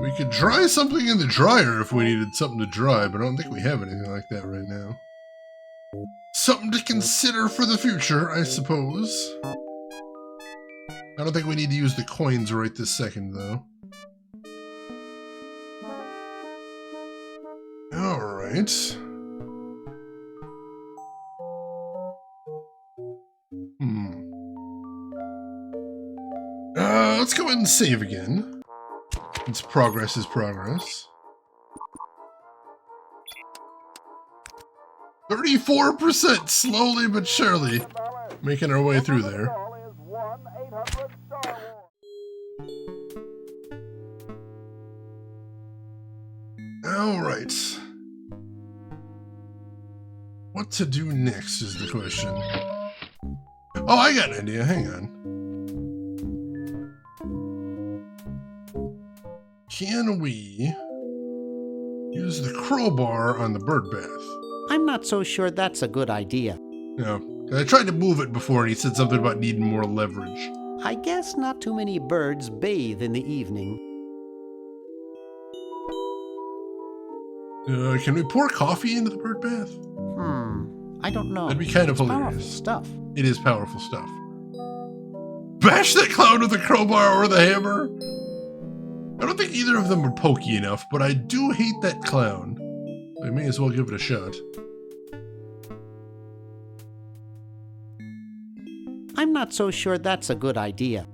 We could dry something in the dryer if we needed something to dry, but I don't think we have anything like that right now. Something to consider for the future, I suppose. I don't think we need to use the coins right this second, though. Alright. Let's go ahead and save again. Since progress is progress. 34%, slowly but surely. Making our way through there. Alright. What to do next is the question. Oh, I got an idea. Hang on. Can we use the crowbar on the bird bath? I'm not so sure that's a good idea. No. I tried to move it before and he said something about needing more leverage. I guess not too many birds bathe in the evening. Can we pour coffee into the bird bath? I don't know. That'd be kind of It's hilarious. powerful stuff. It is powerful stuff. Bash that clown with a crowbar or the hammer? I don't think either of them are pokey enough, but I do hate that clown. I may as well give it a shot. I'm not so sure that's a good idea.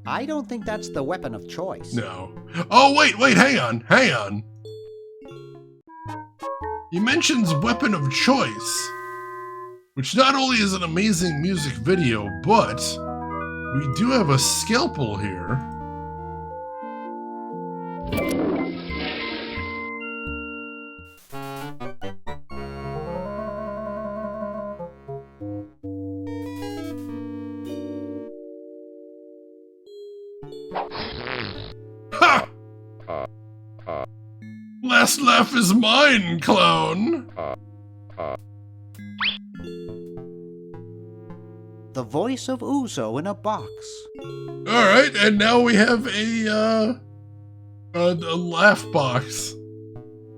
I don't think that's the weapon of choice. No. Oh, wait, hang on. He mentions weapon of choice, which not only is an amazing music video, but we do have a scalpel here. Ha! Last laugh is mine, clown! The voice of Uzo in a box. Alright, and now we have a laugh box.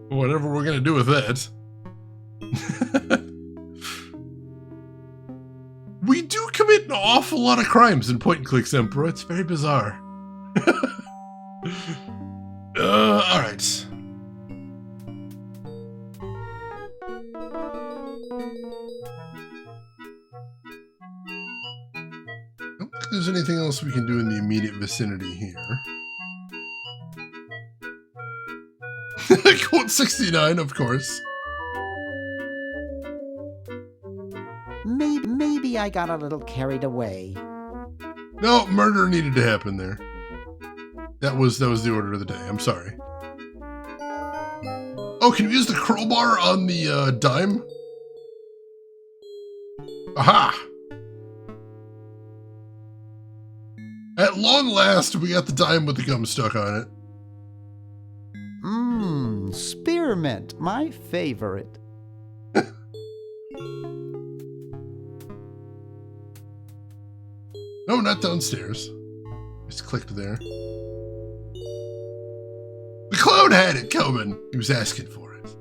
Whatever we're gonna do with that. We do commit an awful lot of crimes in point-and-clicks, Emperor. It's very bizarre. Alright. I don't think there's anything else we can do in the immediate vicinity here. Quote 69, of course. Maybe I got a little carried away. No, murder needed to happen there. That was the order of the day. I'm sorry. Oh, can we use the crowbar on the dime? Aha! At long last, we got the dime with the gum stuck on it. Spearmint, my favorite. No, not downstairs. Just clicked there. The clown had it coming. He was asking for it.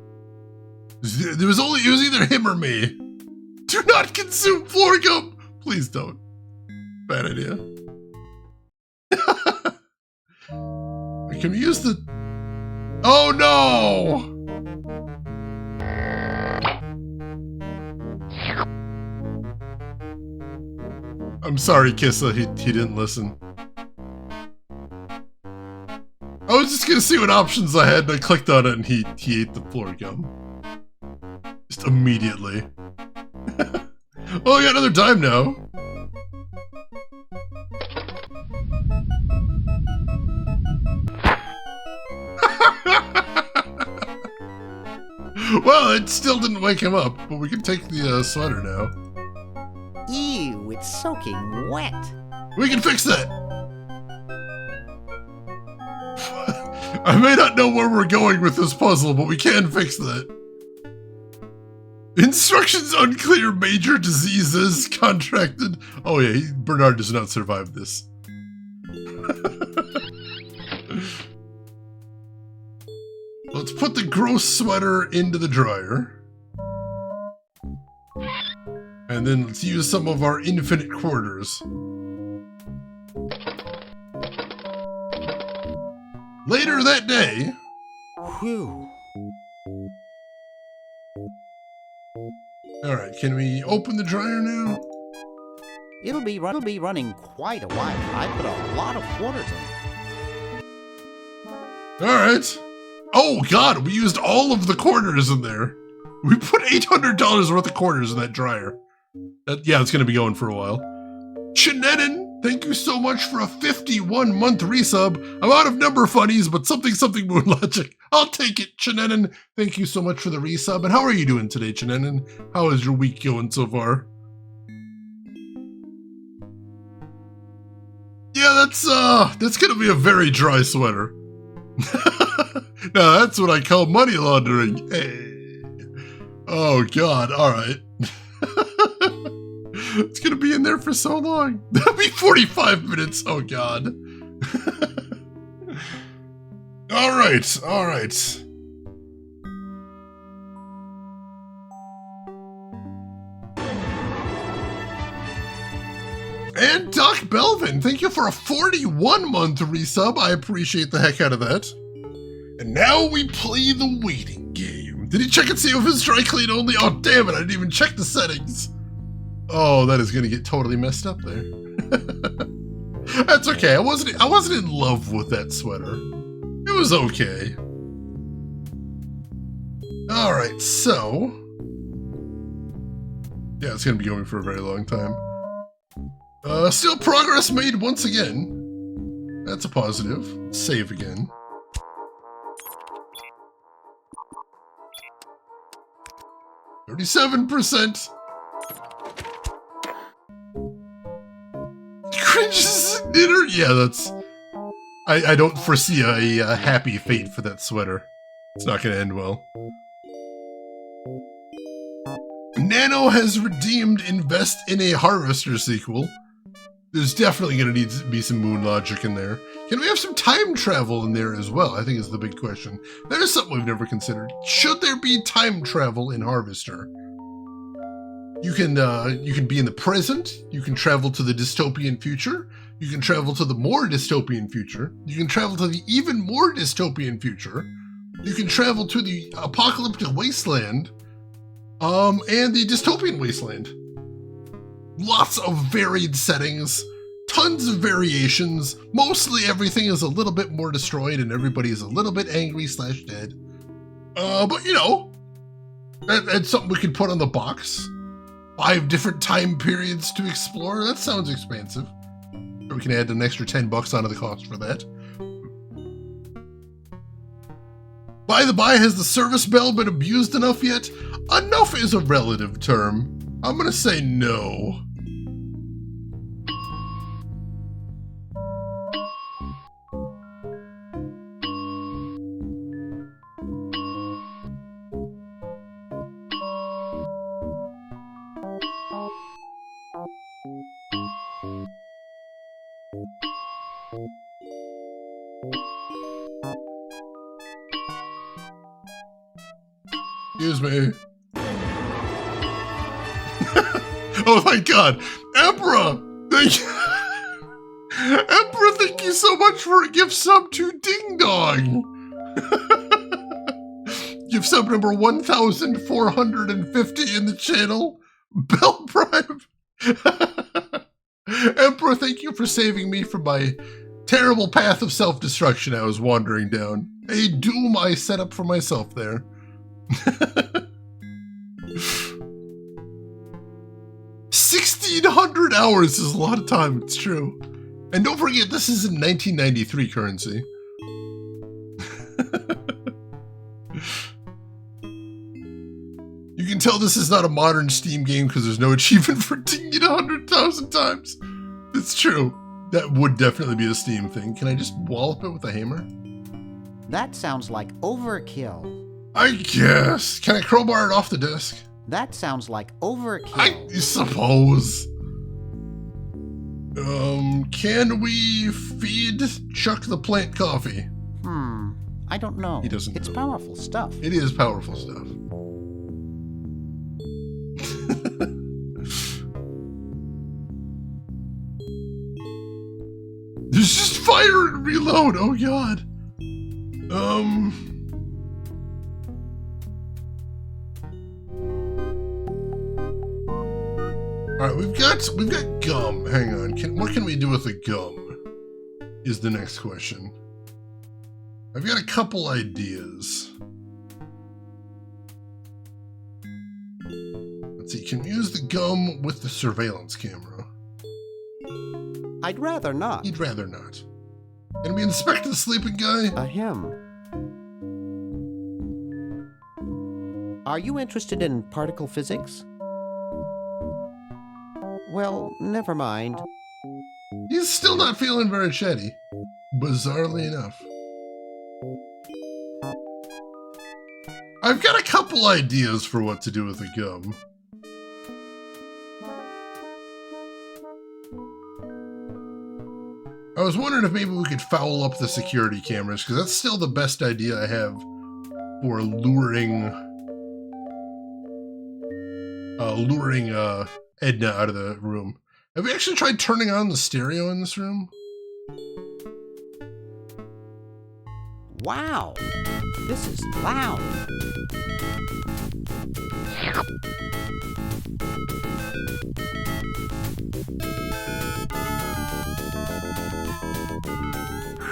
It was either him or me. Do not consume floor gum. Please don't. Bad idea. Can we use the... Oh no! I'm sorry, Kissa, he didn't listen. I was just gonna see what options I had, and I clicked on it, and he ate the floor gum. Just immediately. Oh, I got another dime now. Well, it still didn't wake him up, but we can take the sweater now. Ew, it's soaking wet. We can fix that. I may not know where we're going with this puzzle, but we can fix that. Instructions unclear, major diseases contracted. Oh yeah, Bernard does not survive this. Let's put the gross sweater into the dryer. And then let's use some of our infinite quarters. Later that day... Whew. Alright, can we open the dryer now? It'll be running quite a while. I put a lot of quarters in. Alright. Oh god, we used all of the quarters in there. We put $800 worth of quarters in that dryer. Yeah, it's gonna be going for a while. Chinenin, thank you so much for a 51-month resub. I'm out of number funnies, but something moon logic. I'll take it, Chinenin. Thank you so much for the resub. And how are you doing today, Chinenin? How is your week going so far? Yeah, that's gonna be a very dry sweater. Now that's what I call money laundering. Hey. Oh god, alright. It's gonna be in there for so long. That'll be 45 minutes. Oh god. Alright, alright. And Doc Belvin, thank you for a 41-month resub. I appreciate the heck out of that. And now we play the waiting game. Did he check and see if it's dry clean only? Oh damn it, I didn't even check the settings. Oh, that is gonna get totally messed up there. That's okay. I wasn't in love with that sweater. It was okay. Alright, so yeah, it's gonna be going for a very long time. Still progress made once again. That's a positive. Save again. $37%. Cringes knitter? Yeah, that's... I don't foresee a happy fate for that sweater. It's not gonna end well. Nano has redeemed Invest in a Harvester sequel. There's definitely gonna need to be some moon logic in there. Can we have some time travel in there as well? I think is the big question. That is something we've never considered. Should there be time travel in Harvester? You can be in the present, you can travel to the dystopian future, you can travel to the more dystopian future, you can travel to the even more dystopian future, you can travel to the apocalyptic wasteland, and the dystopian wasteland. Lots of varied settings, tons of variations, mostly everything is a little bit more destroyed and everybody is a little bit angry / dead. But you know, that's something we could put on the box. 5 different time periods to explore. That sounds expansive. Or we can add an extra $10 onto the cost for that. By the by, has the service bell been abused enough yet? Enough is a relative term. I'm gonna say no. Excuse me. Oh my god. Emperor! Thank you. Emperor, thank you so much for a gift sub to Ding Dong. Gift sub number 1,450 in the channel. Bell Prime. Emperor, thank you for saving me from my terrible path of self-destruction I was wandering down. A doom I set up for myself there. 1,600 hours is a lot of time, it's true. And don't forget, this is in 1993 currency. You can tell this is not a modern Steam game because there's no achievement for dinging it 100,000 times. It's true. That would definitely be a Steam thing. Can I just wallop it with a hammer? That sounds like overkill. I guess. Can I crowbar it off the desk? That sounds like overkill. I suppose. Can we feed Chuck the plant coffee? I don't know. He doesn't. It's powerful stuff. It is powerful stuff. There's just fire and reload. Oh god. All right, we've got gum. Hang on. What can we do with the gum? Is the next question. I've got a couple ideas. Let's see. Can we use the gum with the surveillance camera? I'd rather not. You'd rather not. Can we inspect the sleeping guy? Him. Are you interested in particle physics? Well, never mind. He's still not feeling very chatty, bizarrely enough. I've got a couple ideas for what to do with the gum. I was wondering if maybe we could foul up the security cameras, because that's still the best idea I have for luring Edna out of the room. Have we actually tried turning on the stereo in this room? Wow, this is loud.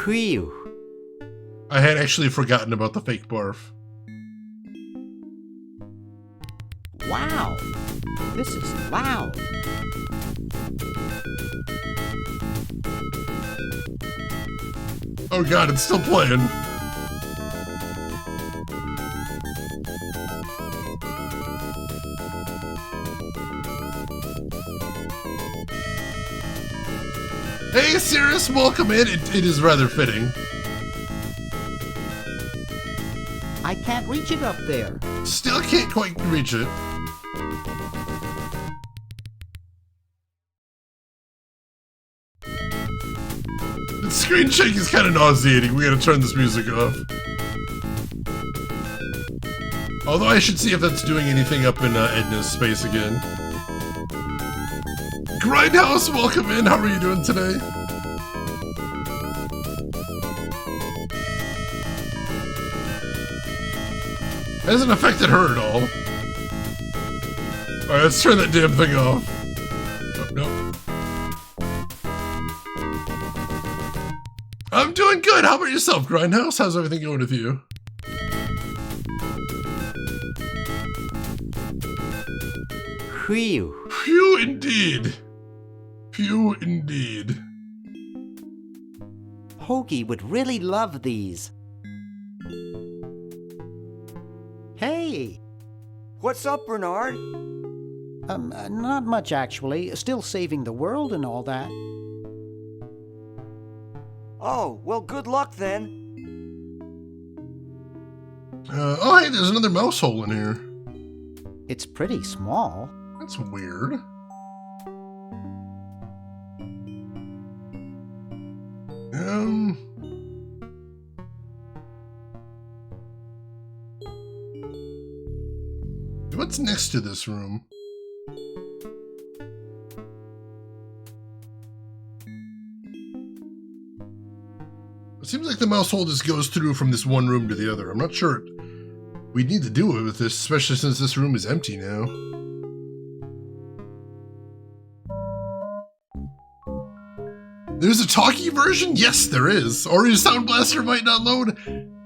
Phew. I had actually forgotten about the fake barf. Wow, this is loud. Oh god, it's still playing. Hey, Cirrus, welcome in. It is rather fitting. I can't reach it up there. Still can't quite reach it. The screen shake is kind of nauseating. We gotta turn this music off. Although I should see if that's doing anything up in Edna's space again. Grindhouse, welcome in. How are you doing today? Hasn't affected her at all. Alright, let's turn that damn thing off. Oh, no. I'm doing good. How about yourself, Grindhouse? How's everything going with you? Phew. Phew indeed. Phew indeed. Hoagie would really love these. Hey! What's up, Bernard? Not much actually. Still saving the world and all that. Oh, well, good luck then. Oh, hey, there's another mouse hole in here. It's pretty small. That's weird. what's next to this room? It seems like the mouse hole just goes through from this one room to the other. I'm not sure we need to do it with this, especially since this room is empty now. There's a talkie version? Yes, there is. Or your Sound Blaster might not load.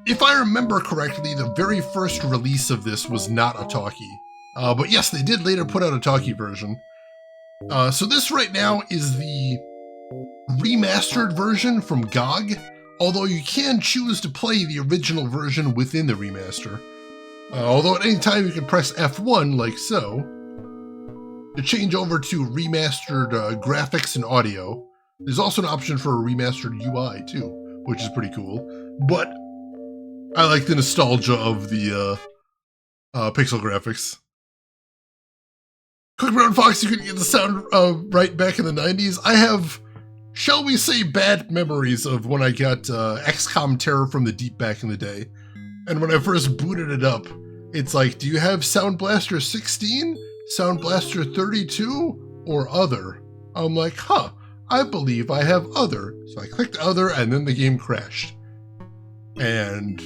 If I remember correctly, the very first release of this was not a talkie. But yes, they did later put out a talkie version. So this right now is the remastered version from GOG, although you can choose to play the original version within the remaster. Although at any time you can press F1, like so, to change over to remastered graphics and audio. There's also an option for a remastered UI too, which is pretty cool. But I like the nostalgia of the pixel graphics. Quick Brown Fox, you couldn't get the sound right back in the 90s. I have, shall we say, bad memories of when I got XCOM Terror from the Deep back in the day. And when I first booted it up, it's like, do you have Sound Blaster 16, Sound Blaster 32, or other? I'm like, huh, I believe I have other. So I clicked other, and then the game crashed. And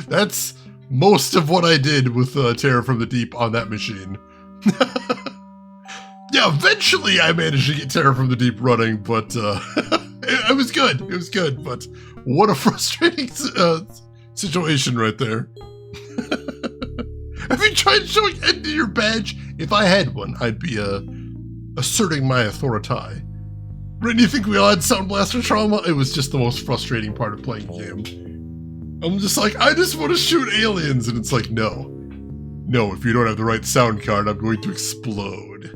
that's most of what I did with Terror from the Deep on that machine. Yeah, eventually I managed to get Terror from the Deep running, but it was good. It was good, but what a frustrating situation right there. Have you tried showing Ed to your badge? If I had one, I'd be asserting my authority. Brittany, you think we all had Sound Blaster trauma? It was just the most frustrating part of playing the game. I'm just like, I just want to shoot aliens, and it's like, no. No, if you don't have the right sound card, I'm going to explode.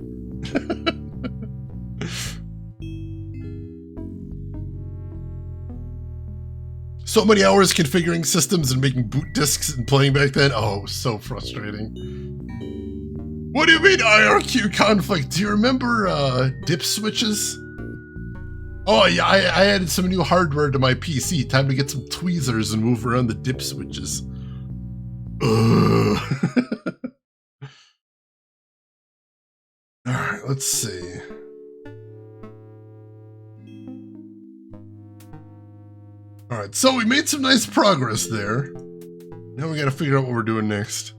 So many hours configuring systems and making boot disks and playing back then. Oh, so frustrating. What do you mean IRQ conflict? Do you remember dip switches? Oh yeah, I added some new hardware to my PC. Time to get some tweezers and move around the dip switches. Alright, let's see. Alright, so we made some nice progress there. Now we gotta figure out what we're doing next.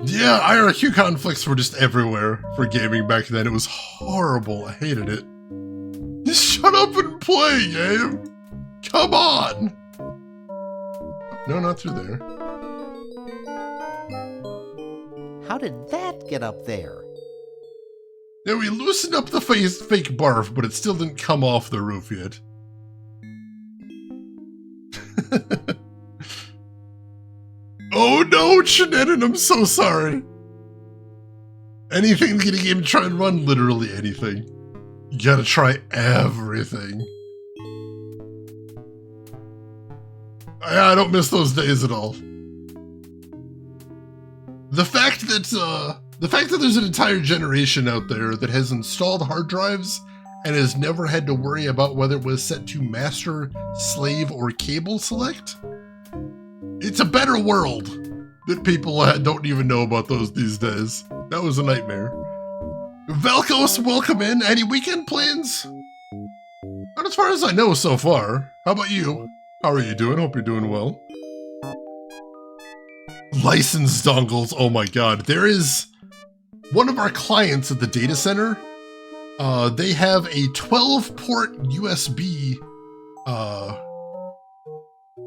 Yeah, IRQ conflicts were just everywhere for gaming back then. It was horrible. I hated it. Just shut up and play, game! Come on! No, not through there. How did that get up there? Yeah, we loosened up the fake barf, but it still didn't come off the roof yet. Oh no, Shenanigans, I'm so sorry. Anything to get a game to try and run, literally anything. You gotta try everything. I don't miss those days at all. The fact that there's an entire generation out there that has installed hard drives and has never had to worry about whether it was set to master, slave, or cable select. It's a better world that people don't even know about those these days. That was a nightmare. Velkos, welcome in. Any weekend plans? Not as far as I know so far. How about you? How are you doing? Hope you're doing well. Licensed dongles. Oh my god. There is one of our clients at the data center. They have a 12-port USB,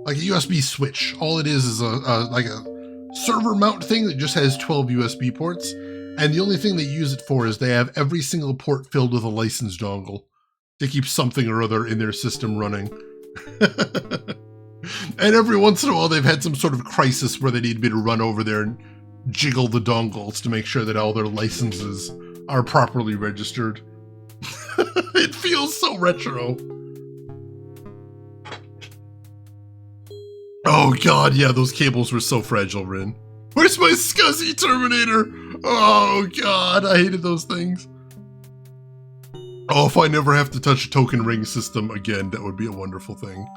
like a USB switch. All it is like a server mount thing that just has 12 USB ports. And the only thing they use it for is they have every single port filled with a licensed dongle to keep something or other in their system running. And every once in a while they've had some sort of crisis where they need me to run over there and jiggle the dongles to make sure that all their licenses are properly registered. It feels so retro. Oh god, yeah, those cables were so fragile, Rin. Where's my scuzzy Terminator? Oh god, I hated those things. Oh, if I never have to touch a token ring system again, that would be a wonderful thing.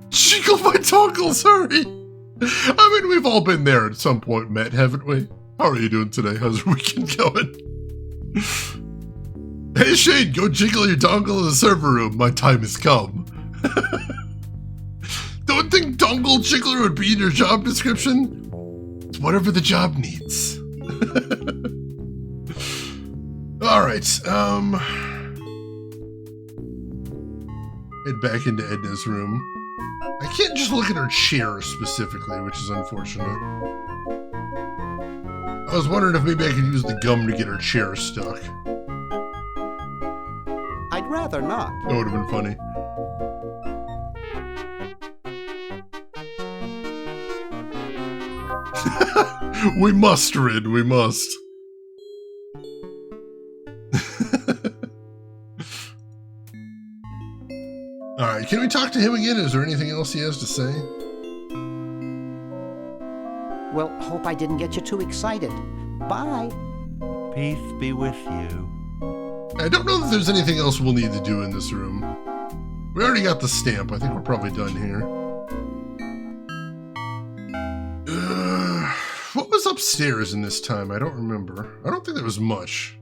She Tickle my tonkles, hurry! I mean, we've all been there at some point, Matt, haven't we? How are you doing today? How's your weekend going? Hey, Shane, go jiggle your dongle in the server room. My time has come. Don't think dongle jiggler would be in your job description? It's whatever the job needs. Alright, head back into Edna's room. I can't just look at her chair specifically, which is unfortunate. I was wondering if maybe I could use the gum to get her chair stuck. I'd rather not. That would have been funny. We must, Rid, we must. Alright, can we talk to him again? Is there anything else he has to say? Well, hope I didn't get you too excited. Bye. Peace be with you. I don't know that there's anything else we'll need to do in this room. We already got the stamp. I think we're probably done here. What was upstairs in this time? I don't remember. I don't think there was much.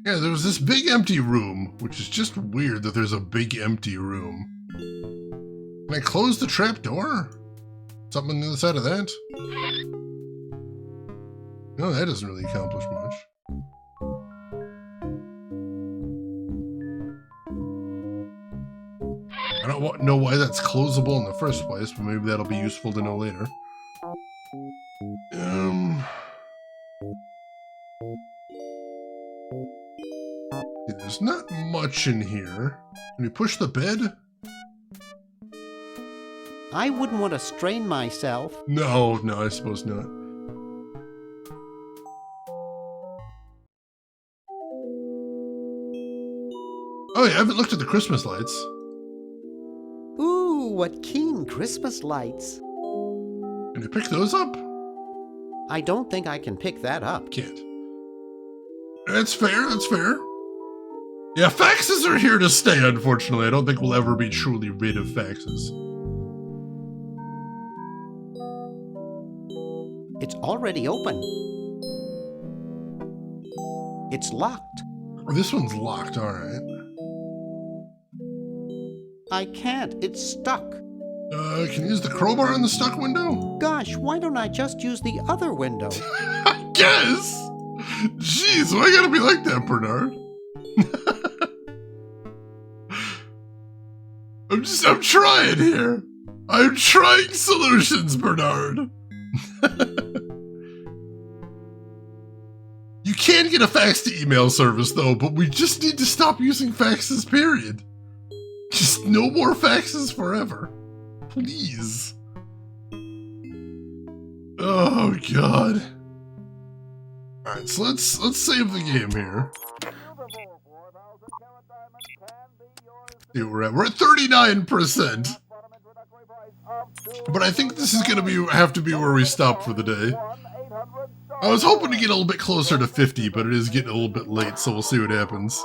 Yeah, there was this big empty room, which is just weird that there's a big empty room. Can I close the trap door? Something on the other side of that? No, that doesn't really accomplish much. I don't know why that's closable in the first place, but maybe that'll be useful to know later. There's not much in here. Can we push the bed? I wouldn't want to strain myself. No, I suppose not. Oh yeah, I haven't looked at the Christmas lights. Ooh, what keen Christmas lights. Can you pick those up? I don't think I can pick that up. Can't. That's fair, that's fair. Yeah, faxes are here to stay, unfortunately. I don't think we'll ever be truly rid of faxes. It's already open. It's locked. Oh, this one's locked, alright. I can't. It's stuck. Can you use the crowbar in the stuck window? Gosh, why don't I just use the other window? I guess! Jeez, why you gotta be like that, Bernard? I'm trying here. I'm trying solutions, Bernard. You can get a fax to email service, though, but we just need to stop using faxes, period. Just no more faxes forever. Please. Oh, God. Alright, so let's save the game here. See what we're at. We're at 39%. But I think this is gonna have to be where we stop for the day. I was hoping to get a little bit closer to 50, but it is getting a little bit late, so we'll see what happens.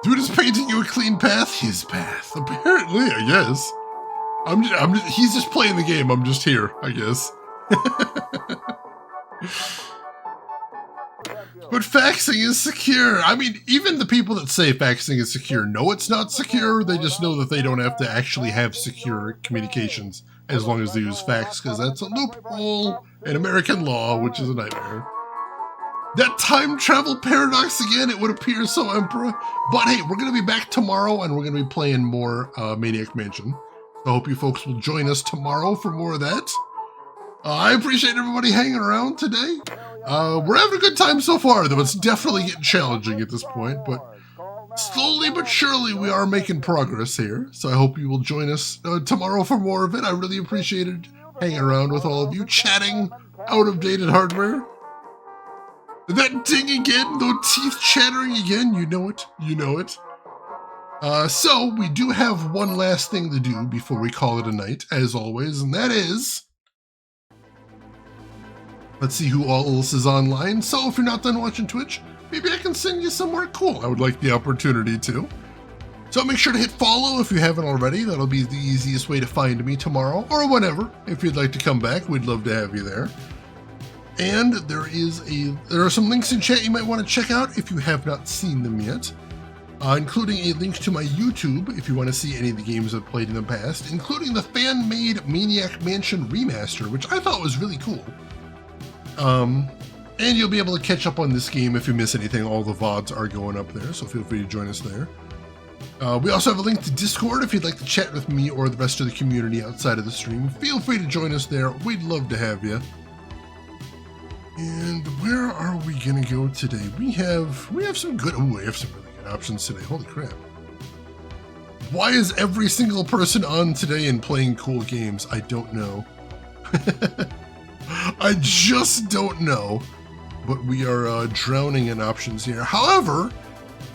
Dude is painting you a clean path? His path. Apparently, I guess. He's just playing the game. I'm just here, I guess. But faxing is secure. I mean, even the people that say faxing is secure know it's not secure. They just know that they don't have to actually have secure communications as long as they use fax, because that's a loophole in American law, which is a nightmare. That time travel paradox again, it would appear so, Emperor. But hey, we're going to be back tomorrow, and we're going to be playing more Maniac Mansion. So I hope you folks will join us tomorrow for more of that. I appreciate everybody hanging around today. We're having a good time so far, though it's definitely getting challenging at this point, but slowly but surely we are making progress here. So I hope you will join us tomorrow for more of it. I really appreciated hanging around with all of you, chatting out-of-dated hardware. That ding again, those teeth chattering again, you know it, you know it. So we do have one last thing to do before we call it a night, as always, and that is... Let's see who all else is online. So if you're not done watching Twitch, maybe I can send you somewhere cool. I would like the opportunity to. So So make sure to hit follow if you haven't already. That'll be the easiest way to find me tomorrow or whenever. If you'd like to come back, we'd love to have you there. And there are some links in chat you might want to check out if you have not seen them yet, including a link to my YouTube if you want to see any of the games I've played in the past, including the fan-made Maniac Mansion remaster, which I thought was really cool. And you'll be able to catch up on this game if you miss anything. All the VODs are going up there, so feel free to join us there. We also have a link to Discord if you'd like to chat with me or the rest of the community outside of the stream. Feel free to join us there. We'd love to have you. And where are we gonna go today? We have some good. Oh, we have some really good options today. Holy crap! Why is every single person on today and playing cool games? I don't know. I just don't know. But we are drowning in options here. However,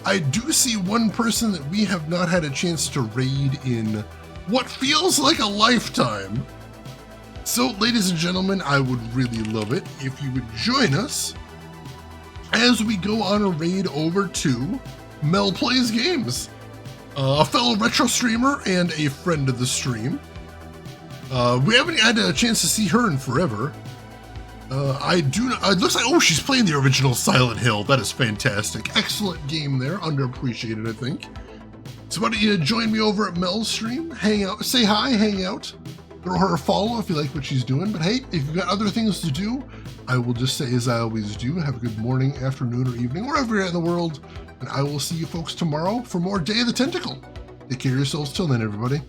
I do see one person that we have not had a chance to raid in what feels like a lifetime. So, ladies and gentlemen, I would really love it if you would join us as we go on a raid over to Mel Plays Games, a fellow retro streamer and a friend of the stream. We haven't had a chance to see her in forever. It looks like, oh, she's playing the original Silent Hill. That is fantastic. Excellent game there. Underappreciated, I think. So why don't you join me over at Mel's stream? Hang out, say hi, hang out. Throw her a follow if you like what she's doing. But hey, if you've got other things to do, I will just say as I always do, have a good morning, afternoon, or evening, wherever you're at in the world. And I will see you folks tomorrow for more Day of the Tentacle. Take care of yourselves till then, everybody.